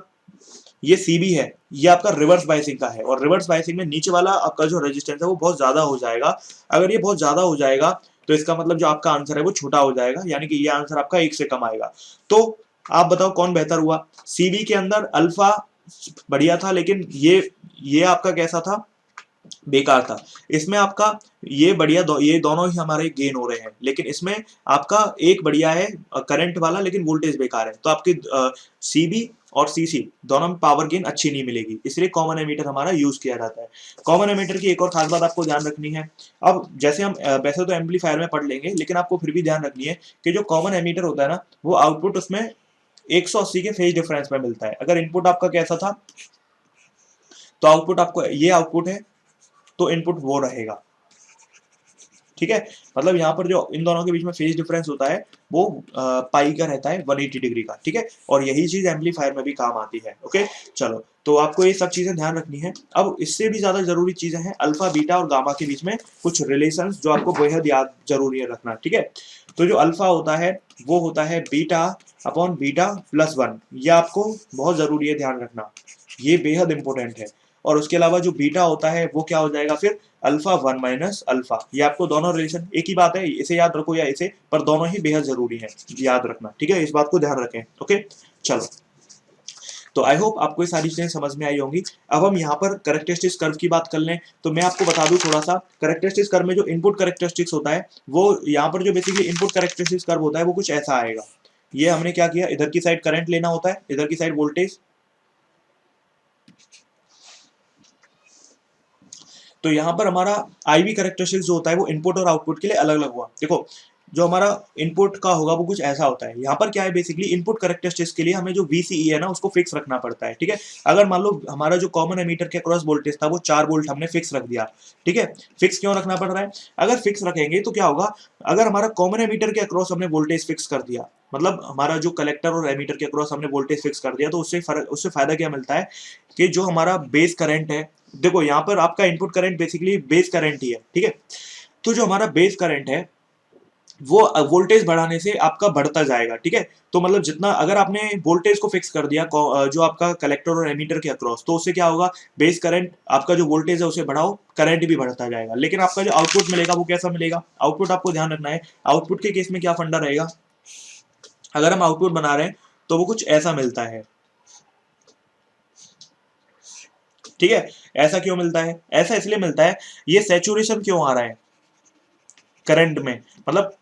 ये सीबी है ये आपका रिवर्स बायसिंग का है, और रिवर्स बायसिंग में नीचे वाला आपका जो रेजिस्टेंस है वो बहुत ज्यादा हो जाएगा। अगर ये बहुत ज्यादा हो जाएगा तो इसका मतलब जो आपका आंसर है वो छोटा हो जाएगा, यानी कि ये आंसर आपका 1 से कम आएगा। तो आप बताओ कौन बेहतर हुआ, सीबी के अंदर अल्फा बढ़िया था, लेकिन ये आपका कैसा था, बेकार था। इसमें आपका ये बढ़िया ये दोनों ही हमारे गेन हो रहे हैं, लेकिन इसमें आपका एक बढ़िया है करंट वाला, लेकिन वोल्टेज बेकार है। तो आपके सीबी और सीसी दोनों में पावर गेन अच्छी नहीं मिलेगी, इसलिए कॉमन एमीटर हमारा यूज किया जाता है। कॉमन एमीटर की एक और खास बात आपको ध्यान रखनी है, अब जैसे हम वैसे तो एम्पलीफायर में पढ़ लेंगे, लेकिन आपको फिर भी ध्यान रखनी है कि जो कॉमन एमीटर होता है ना वो आउटपुट उसमें 180 के फेज डिफरेंस में मिलता है। अगर इनपुट आपका कैसा था तो आउटपुट आपको ये आउटपुट है तो इनपुट वो रहेगा, ठीक है। मतलब यहाँ पर जो इन दोनों के बीच में फेज डिफरेंस होता है वो पाई का रहता है 180 डिग्री का, ठीक है, और यही चीज एम्पलीफायर में भी काम आती है, ओके। चलो, तो आपको ये सब चीजें ध्यान रखनी है। अब इससे भी ज्यादा जरूरी चीजें हैं अल्फा बीटा और गामा के बीच में कुछ रिलेशंस जो आपको बेहद याद जरूरी है रखना, ठीक है। तो जो अल्फा होता है वो होता है बीटा अपॉन बीटा प्लस 1, ये आपको बहुत जरूरी है ध्यान रखना, ये बेहद इंपॉर्टेंट है। और उसके अलावा जो बीटा होता है वो क्या हो जाएगा फिर, अल्फा 1 माइनस अल्फा। ये आपको दोनों रिलेशन एक ही बात है, इसे याद रखो या इसे, पर दोनों ही बेहद जरूरी है, याद रखना, ठीक है, इस बात को ध्यान रखें, ओके। चलो, तो आई होप आपको ये सारी चीजें समझ में आई होंगी। अब हम यहाँ पर कैरेक्टरिस्टिक्स कर्व की बात कर लें, तो मैं आपको बता दूं थोड़ा सा, कैरेक्टरिस्टिक्स कर्व में जो इनपुट कैरेक्टरिस्टिक्स होता है वो यहाँ पर जो बेसिकली इनपुट कैरेक्टरिस्टिक्स कर्व होता है वो कुछ ऐसा आएगा। ये हमने क्या किया, इधर की साइड करंट लेना होता है, इधर की साइड वोल्टेज। तो यहाँ पर हमारा आईवी कैरेक्टरिस्टिक्स जो होता है वो इनपुट और आउटपुट के लिए अलग अलग हुआ। देखो, जो हमारा इनपुट का होगा वो कुछ ऐसा होता है। यहाँ पर क्या है, बेसिकली इनपुट कैरेक्टरिस्टिक्स के लिए हमें जो VCE है ना उसको फिक्स रखना पड़ता है, ठीक है। अगर मान लो हमारा जो कॉमन एमीटर के क्रॉस वोल्टेज था वो 4 वोल्ट हमने फिक्स रख दिया, ठीक है। फिक्स क्यों रखना पड़ रहा है, अगर फिक्स रखेंगे तो क्या होगा, अगर हमारा कॉमन एमीटर के अक्रॉस हमने वोल्टेज फिक्स कर दिया, मतलब हमारा जो कलेक्टर और एमीटर के अक्रॉस हमने वोल्टेज फिक्स कर दिया, तो उससे फायदा क्या मिलता है कि जो हमारा बेस करंट है, देखो यहाँ पर आपका input current basically base current ही है, ठीक है। तो जो हमारा बेस करंट है वो वोल्टेज बढ़ाने से आपका बढ़ता जाएगा, ठीक है। तो मतलब जितना अगर आपने वोल्टेज को फिक्स कर दिया जो आपका कलेक्टर और एमीटर के अक्रॉस, तो उससे क्या होगा, बेस करंट आपका जो वोल्टेज है उसे बढ़ाओ, करंट भी बढ़ता जाएगा। लेकिन आपका जो आउटपुट मिलेगा वो कैसा मिलेगा, आउटपुट आपको ध्यान रखना है, आउटपुट के केस में क्या फंडा रहेगा, अगर हम आउटपुट बना रहे हैं तो वो कुछ ऐसा मिलता है, ठीक है। ऐसा क्यों मिलता है, ऐसा इसलिए मिलता है, ये सैचुरेशन क्यों आ रहा है करंट में, मतलब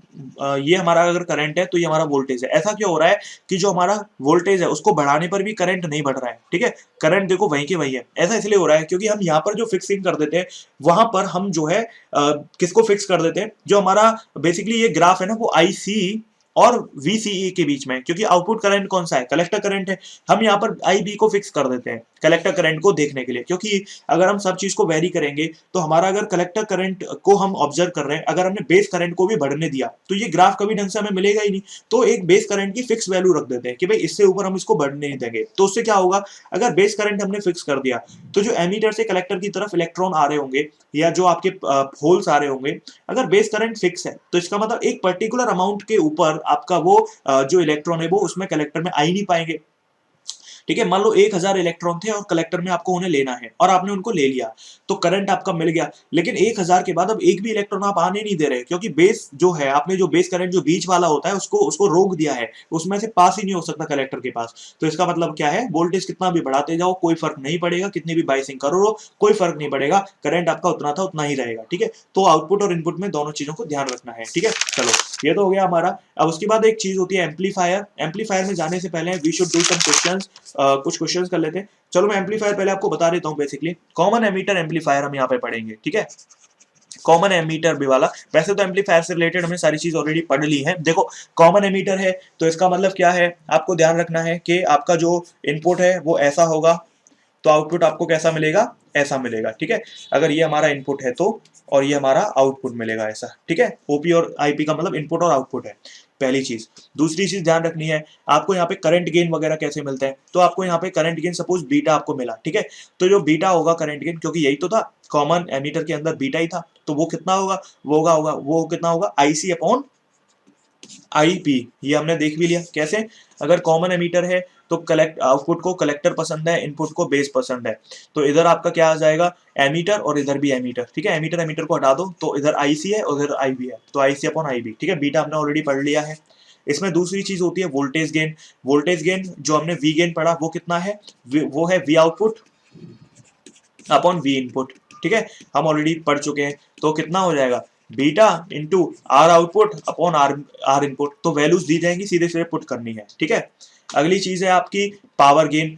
ये हमारा अगर करंट है तो ये हमारा वोल्टेज है। ऐसा क्यों हो रहा है कि जो हमारा वोल्टेज है उसको बढ़ाने पर भी करंट नहीं बढ़ रहा है, ठीक है, करंट देखो वहीं के वही है। ऐसा इसलिए हो रहा है क्योंकि हम यहाँ पर जो फिक्सिंग कर देते हैं वहां पर हम जो है किसको फिक्स कर देते हैं, जो हमारा बेसिकली ये ग्राफ है ना वो IC और VCE के बीच में, क्योंकि आउटपुट करंट कौन सा है, कलेक्टर करंट है। हम यहाँ पर IB को फिक्स कर देते हैं कलेक्टर करंट को देखने के लिए, क्योंकि अगर हम सब चीज को वेरी करेंगे तो हमारा अगर कलेक्टर करंट को हम ऑब्जर्व कर रहे हैं, अगर हमने बेस करंट को भी बढ़ने दिया तो ये ग्राफ कभी ढंग से हमें मिलेगा ही नहीं। तो एक बेस करंट की फिक्स वैल्यू रख देते हैं कि भाई इससे ऊपर हम इसको बढ़ने नहीं देंगे। तो उससे क्या होगा, अगर बेस करंट हमने फिक्स कर दिया तो जो एमीटर से कलेक्टर की तरफ इलेक्ट्रॉन आ रहे होंगे या जो आपके होल्स आ रहे होंगे, अगर बेस करंट फिक्स है तो इसका मतलब एक पर्टिकुलर अमाउंट के ऊपर आपका वो जो इलेक्ट्रॉन है वो उसमें कलेक्टर में आ ही नहीं पाएंगे। ठीक है, मान लो 1000 इलेक्ट्रॉन थे और कलेक्टर में आपको उन्हें लेना है और आपने उनको ले लिया तो करंट आपका मिल गया, लेकिन 1000 के बाद अब एक भी इलेक्ट्रॉन आप आने नहीं दे रहे, क्योंकि बेस जो है आपने जो बेस करंट जो बीच वाला होता है उसको उसको रोक दिया है, उसमें से पास ही नहीं हो सकता कलेक्टर के पास। तो इसका मतलब क्या है, वोल्टेज कितना भी बढ़ाते जाओ कोई फर्क नहीं पड़ेगा, कितनी भी बाइसिंग करो कोई फर्क नहीं पड़ेगा, करंट आपका उतना था उतना ही रहेगा। ठीक है, तो आउटपुट और इनपुट में दोनों चीजों को ध्यान रखना है। ठीक है, चलो ये तो हो गया हमारा। अब उसके बाद एक चीज होती है एम्पलीफायर। एम्पलीफायर में जाने से पहले we should do some questions, कुछ क्वेश्चंस कर लेते हैं। चलो मैं एम्पलीफायर पहले आपको बता देता हूँ। बेसिकली कॉमन एमीटर एम्पलीफायर हम यहाँ पे पढ़ेंगे। ठीक है, कॉमन एमीटर भी वाला, वैसे तो एम्पलीफायर से रिलेटेड हमने सारी चीज ऑलरेडी पढ़ ली है। देखो कॉमन एमीटर है तो इसका मतलब क्या है, आपको ध्यान रखना है कि आपका जो इनपुट है वो ऐसा होगा तो आउटपुट आपको कैसा मिलेगा, ऐसा मिलेगा। ठीक है, अगर ये हमारा इनपुट है तो, और ये हमारा आउटपुट मिलेगा ऐसा। ठीक है, ओपी और आईपी का मतलब इनपुट और आउटपुट है, पहली चीज। दूसरी चीज ध्यान रखनी है आपको यहाँ पे करंट गेन वगैरह कैसे मिलते हैं, तो आपको यहाँ पे करंट गेन सपोज बीटा आपको मिला। ठीक है, तो जो बीटा होगा करंट गेन, क्योंकि यही तो था कॉमन एमीटर के अंदर बीटा ही था, तो वो कितना होगा, वो कितना होगा IC अपॉन IP। ये हमने देख भी लिया कैसे, अगर कॉमन एमीटर है तो कलेक्ट आउटपुट को कलेक्टर पसंद है, इनपुट को बेस पसंद है, तो इधर आपका क्या आ जाएगा एमीटर और इधर भी एमीटर। ठीक है, एमीटर एमीटर को हटा दो तो इधर IC है और इधर IB है, तो IC अपॉन IB। ठीक है, बीटा हमने ऑलरेडी पढ़ लिया है। इसमें दूसरी चीज होती है वोल्टेज गेन। वोल्टेज गेन जो हमने वी गेन पढ़ा वो कितना है, वो है we output upon we input. ठीक है, हम ऑलरेडी पढ़ चुके हैं, तो कितना हो जाएगा beta into R output upon R input. तो वैल्यूज दी जाएंगी, सीधे सीधे पुट करनी है। ठीक है, अगली चीज है आपकी पावर गेन।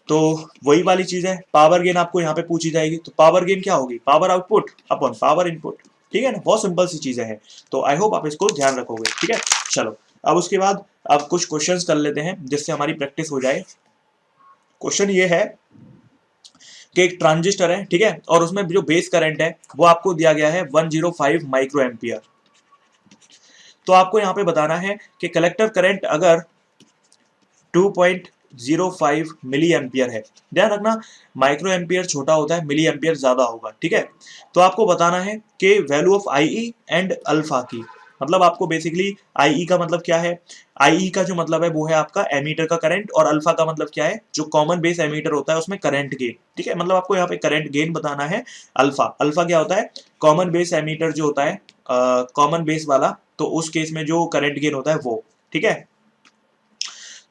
तो वही वाली चीज है, पावर गेन आपको यहाँ पे पूछी जाएगी, तो पावर गेन क्या होगी, power output upon power input. ठीक है ना, बहुत सिंपल सी चीजें हैं, तो आई होप आप इसको ध्यान रखोगे। ठीक है, चलो अब उसके बाद अब कुछ क्वेश्चंस कर लेते हैं जिससे हमारी प्रैक्टिस हो जाए। क्वेश्चन ये है कि एक ट्रांजिस्टर है, ठीक है, और उसमें जो बेस करंट है वो आपको दिया गया है 105 माइक्रो एम्पियर। तो आपको यहाँ पे बताना है कि कलेक्टर करंट अगर 2.05 मिली एम्पियर है, ध्यान रखना माइक्रो एम्पियर छोटा होता है, मिली एम्पियर ज्यादा होगा। ठीक है, तो आपको बताना है कि value of IE and alpha की, मतलब आपको बेसिकली IE का मतलब क्या है, IE का जो मतलब है वो है आपका एमीटर का करंट, और अल्फा का मतलब क्या है, जो कॉमन बेस एमीटर होता है उसमें करंट गेन। ठीक है, मतलब आपको यहाँ पे करंट गेन बताना है। अल्फा अल्फा क्या होता है, कॉमन बेस एमीटर जो होता है कॉमन बेस वाला, तो उस केस में जो करंट गेन होता है वो। ठीक है,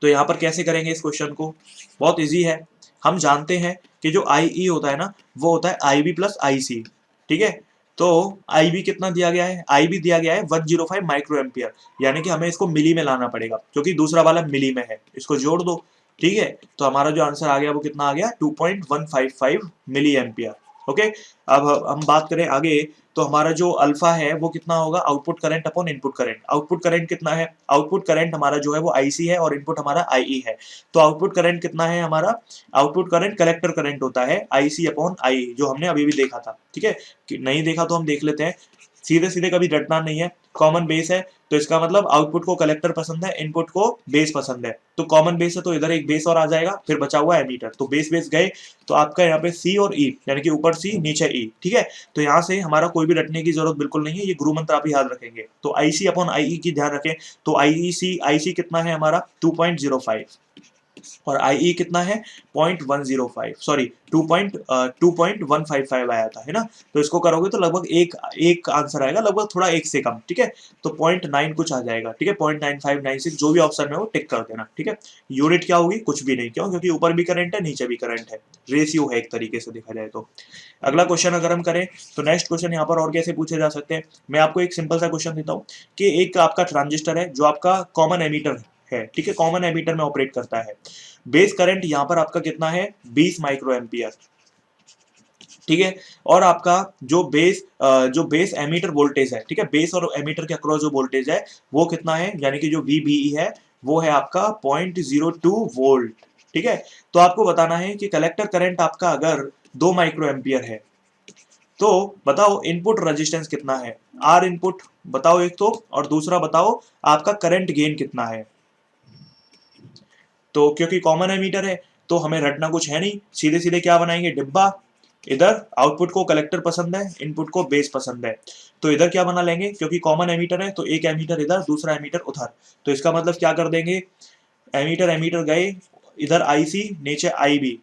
तो यहाँ पर कैसे करेंगे इस क्वेश्चन को, बहुत इजी है। हम जानते हैं कि जो IE होता है ना वो होता है IB प्लस IC। ठीक है, तो IB कितना दिया गया है, IB दिया गया है 105 माइक्रो एम्पियर, यानी कि हमें इसको मिली में लाना पड़ेगा क्योंकि दूसरा वाला मिली में है, इसको जोड़ दो। ठीक है, तो हमारा जो आंसर आ गया वो कितना आ गया 2.155 मिली एम्पियर। ओके, अब हम बात करें आगे, तो हमारा जो अल्फा है वो कितना होगा, output current upon input current. Output current कितना है, आउटपुट करंट हमारा जो है वो IC है और इनपुट हमारा IE है। तो आउटपुट करंट कितना है हमारा, आउटपुट करंट कलेक्टर करंट होता है IC अपॉन IE, जो हमने अभी भी देखा था। ठीक है, कि नहीं देखा तो हम देख लेते हैं, सीधे सीधे कभी रटना नहीं है। कॉमन बेस है तो इसका मतलब आउटपुट को कलेक्टर पसंद है, इनपुट को बेस पसंद है, तो कॉमन बेस है तो इधर एक बेस और आ जाएगा, फिर बचा हुआ एमीटर, तो बेस बेस गए, तो आपका यहाँ पे C और E, यानी कि ऊपर C नीचे E। ठीक है, तो यहाँ से हमारा कोई भी रटने की जरूरत बिल्कुल नहीं है, ये गुरु मंत्र आप याद रखेंगे। तो IC अपॉन IE की ध्यान रखें, तो IC कितना है हमारा 2.05 और IE कितना है 0.105, सॉरी 2.155 आया था, है ना। तो इसको करोगे तो लगभग एक आंसर आएगा, लगभग थोड़ा एक से कम। ठीक है, तो 0.9 कुछ आ जाएगा। ठीक है, 0.9596 जो भी ऑप्शन में वो टिक कर देना। ठीक है, यूनिट क्या होगी, कुछ भी नहीं, क्यों, क्योंकि ऊपर भी करंट है नीचे भी करंट है, रेशियो है एक तरीके से देखा जाए तो। अगला क्वेश्चन अगर हम करें तो नेक्स्ट क्वेश्चन यहाँ पर और कैसे पूछे जा सकते हैं, मैं आपको एक सिंपल सा क्वेश्चन देता हूँ कि एक आपका ट्रांजिस्टर है जो आपका कॉमन एमीटर है। ठीक है, कॉमन एमीटर में ऑपरेट करता है, बेस करंट यहाँ पर आपका कितना है 20 माइक्रो एम्पियर। ठीक है। और आपका जो बेस एमीटर वोल्टेज है, ठीक है, बेस और एमीटर के अक्रॉस जो वोल्टेज है वो कितना है, यानी कि जो VBE है वो है आपका 0.02 वोल्ट। ठीक है। तो आपको बताना है कि कलेक्टर करंट आपका अगर 2 माइक्रो एम्पियर है तो बताओ इनपुट रेजिस्टेंस कितना है, आर इनपुट बताओ एक तो, और दूसरा बताओ आपका करंट गेन कितना है। तो क्योंकि कॉमन एमीटर है तो हमें रटना कुछ है नहीं, सीधे सीधे क्या बनाएंगे, डिब्बा। इधर आउटपुट को कलेक्टर पसंद है, इनपुट को बेस पसंद है, तो इधर क्या बना लेंगे, क्योंकि कॉमन एमीटर है तो एक एमीटर इधर दूसरा एमीटर उधर। तो इसका मतलब क्या कर देंगे, एमीटर एमीटर गए, इधर आईसी नीचे आईबी,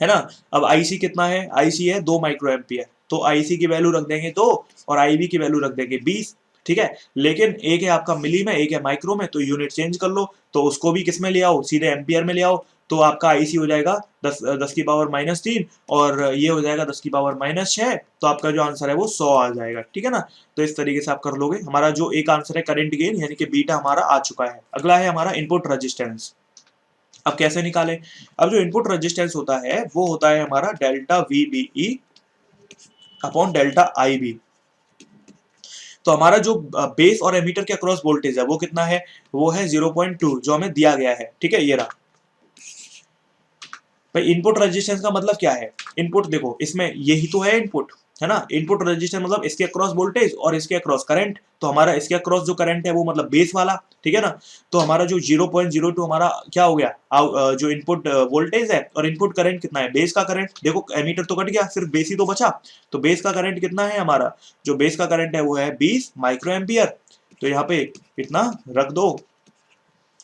है ना। अब आईसी कितना है, आईसी है 2 माइक्रो एम्पियर, तो आईसी की वैल्यू रख देंगे 2 और आईबी की वैल्यू रख देंगे 20। ठीक है। लेकिन एक है आपका मिली में, एक है माइक्रो में, तो यूनिट चेंज कर लो, तो उसको भी किस में ले आओ, सीधे एम्पियर में ले आओ। तो आपका आईसी हो जाएगा 10 की पावर -3 और ये हो जाएगा 10 की पावर -6। तो आपका जो आंसर है वो 100 आ जाएगा। ठीक है ना। तो इस तरीके से आप कर लोगे। हमारा जो एक आंसर है करंट गेन यानी कि बीटा हमारा आ चुका है। अगला है हमारा इनपुट रेजिस्टेंस। अब कैसे निकालें, अब जो इनपुट रेजिस्टेंस होता है वो होता है हमारा delta VBE upon delta IB। तो हमारा जो बेस और एमीटर के अक्रॉस वोल्टेज है वो कितना है, वो है 0.2 जो हमें दिया गया है। ठीक है, ये रहा भाई। इनपुट रेजिस्टेंस का मतलब क्या है, इनपुट देखो इसमें यही तो है इनपुट, है ना। इनपुट रेजिस्टेंस मतलब इसके अक्रॉस वोल्टेज और इसके अक्रॉस करंट। तो हमारा इसके अक्रॉस जो करंट है वो मतलब बेस वाला, ठीक है ना। तो हमारा जो 0.02 हमारा क्या हो गया, जो इनपुट वोल्टेज है, और इनपुट करंट कितना है, बेस का करंट। देखो एमीटर तो कट गया, सिर्फ बेस ही तो बचा। तो बेस का करंट कितना है हमारा, जो बेस का करंट है वो है 20 माइक्रो एम्पियर। तो यहाँ पे इतना रख दो,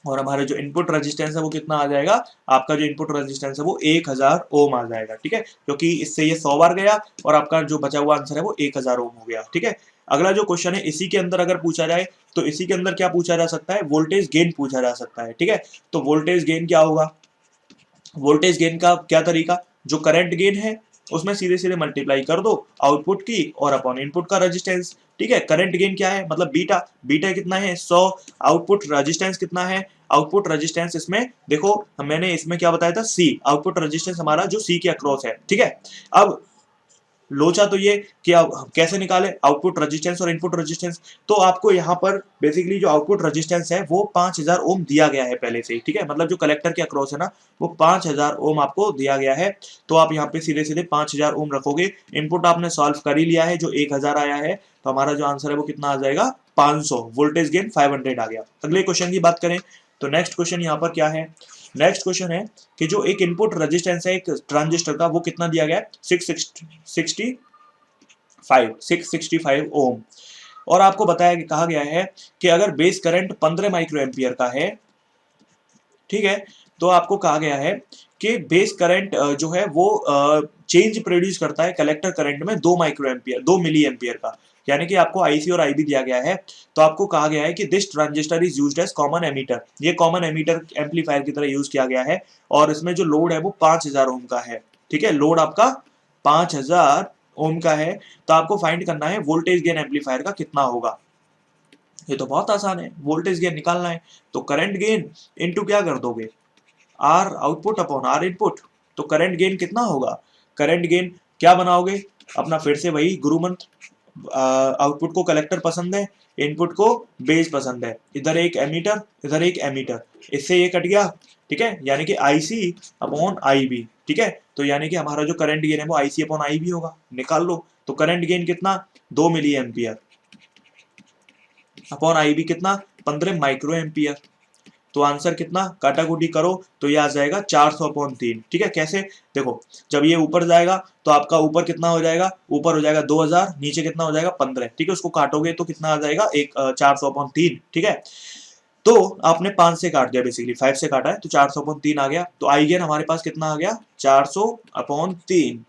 और हमारा जो इनपुट रेजिस्टेंस है वो कितना आ जाएगा, आपका जो इनपुट रेजिस्टेंस है वो 1000 ओम आ जाएगा। ठीक है, क्योंकि इससे ये 100 बार गया और आपका जो बचा हुआ आंसर है वो 1000 ओम हो गया। ठीक है। अगला जो क्वेश्चन है इसी के अंदर अगर पूछा जाए तो इसी के अंदर क्या पूछा जा सकता है, वोल्टेज गेन पूछा जा सकता है। ठीक है। तो वोल्टेज गेन क्या होगा, वोल्टेज गेन का क्या तरीका, जो करंट गेन है उसमें सीधे सीधे मल्टीप्लाई कर दो आउटपुट की और अपॉन इनपुट का रेजिस्टेंस। ठीक है। करंट गेन क्या है, मतलब बीटा, बीटा कितना है 100, आउटपुट रेजिस्टेंस कितना है, आउटपुट रेजिस्टेंस इसमें देखो मैंने इसमें क्या बताया था, सी, आउटपुट रेजिस्टेंस हमारा जो सी के अक्रॉस है। ठीक है। अब लोचा तो ये कि अब कैसे निकाले आउटपुट रेजिस्टेंस और इनपुट रेजिस्टेंस। तो आपको यहाँ पर बेसिकली जो आउटपुट रेजिस्टेंस है वो 5000 ओम दिया गया है पहले से ही। ठीक है, मतलब जो कलेक्टर के अक्रॉस है ना वो 5000 ओम आपको दिया गया है। तो आप यहाँ पे सीधे सीधे 5000 ओम रखोगे। इनपुट आपने सॉल्व कर ही लिया है, जो 1000 आया है, तो हमारा जो आंसर है वो कितना आ जाएगा 500। वोल्टेज गेन 500 आ गया। अगले क्वेश्चन की बात करें तो नेक्स्ट क्वेश्चन यहाँ पर क्या है, नेक्स्ट क्वेश्चन है कि जो एक इनपुट रेजिस्टेंस है एक ट्रांजिस्टर का वो कितना दिया गया है 665 ओम। और आपको बताया कि कहा गया है कि अगर बेस करंट 15 माइक्रो एम्पियर का है, ठीक है, तो आपको कहा गया है कि बेस करंट जो है वो चेंज प्रोड्यूस करता है कलेक्टर करंट में 2 माइक्रो एम्पियर 2 मिली एम्पियर का, यानी कि आपको आईसी और आईबी दिया गया है। तो आपको कहा गया है कि this transistor is used as common emitter, ये कॉमन एमीटर एम्पलीफायर की तरह यूज किया गया है, और इसमें जो लोड है वो 5000 ओम का है। ठीक है, लोड आपका 5000 ओम का है। तो आपको फाइंड करना है वोल्टेज गेन एम्पलीफायर का कितना होगा। ये तो बहुत आसान है, वोल्टेज गेन निकालना है तो करंट गेन इनटू क्या कर दोगे, R output upon R input. तो करंट गेन कितना होगा, करंट गेन क्या बनाओगे अपना, फिर से वही गुरु मंत्र, आउटपुट को कलेक्टर पसंद है, इनपुट को बेस पसंद है, इधर एक एमीटर इधर एक एमीटर, इससे ये कट गया। ठीक है, यानी कि आईसी अपॉन आईबी। ठीक है, तो यानी कि हमारा जो करंट गेन है वो आईसी अपॉन आईबी होगा, निकाल लो। तो करंट गेन कितना 2 मिली एम्पियर अपॉन आईबी कितना 15 माइक्रो एम्पियर। तो आंसर कितना, काटाकुटी करो तो ये आ जाएगा 400/3। ठीक है, कैसे, देखो जब ये ऊपर जाएगा तो आपका ऊपर कितना हो जाएगा, ऊपर हो जाएगा 2000, नीचे कितना हो जाएगा 15। ठीक है, उसको काटोगे तो कितना आ जाएगा 400/3। ठीक है, तो आपने 5 से काट दिया, बेसिकली 5 से काटा है तो 400/3 आ गया। तो आई गेन हमारे पास कितना आ गया 400/3,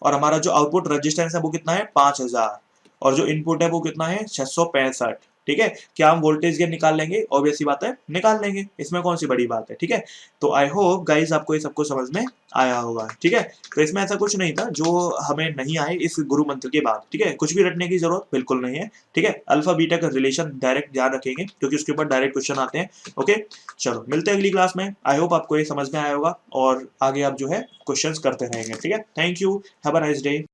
और हमारा जो आउटपुट रेजिस्टेंस है वो कितना है 5000, और जो इनपुट है वो कितना है 665। ठीक है। क्या हम वोल्टेज गेन निकाल लेंगे? ऑब्वियस सी बात है, निकाल लेंगे, इसमें कौन सी बड़ी बात है, ठीक है। तो आई होप गाइज आपको ये सबको समझ में आया होगा, ठीक है। तो इसमें ऐसा कुछ नहीं था जो हमें नहीं आए इस गुरु मंत्र के बाद, ठीक है। कुछ भी रटने की जरूरत बिल्कुल नहीं है, ठीक है। अल्फा बीटा का रिलेशन डायरेक्ट ध्यान रखेंगे क्योंकि उसके ऊपर डायरेक्ट क्वेश्चन आते हैं। ओके, चलो मिलते हैं अगली क्लास में। आई होप आपको ये समझ में आया होगा और आगे आप जो है क्वेश्चंस करते रहेंगे, ठीक है। Thank you, have a nice day.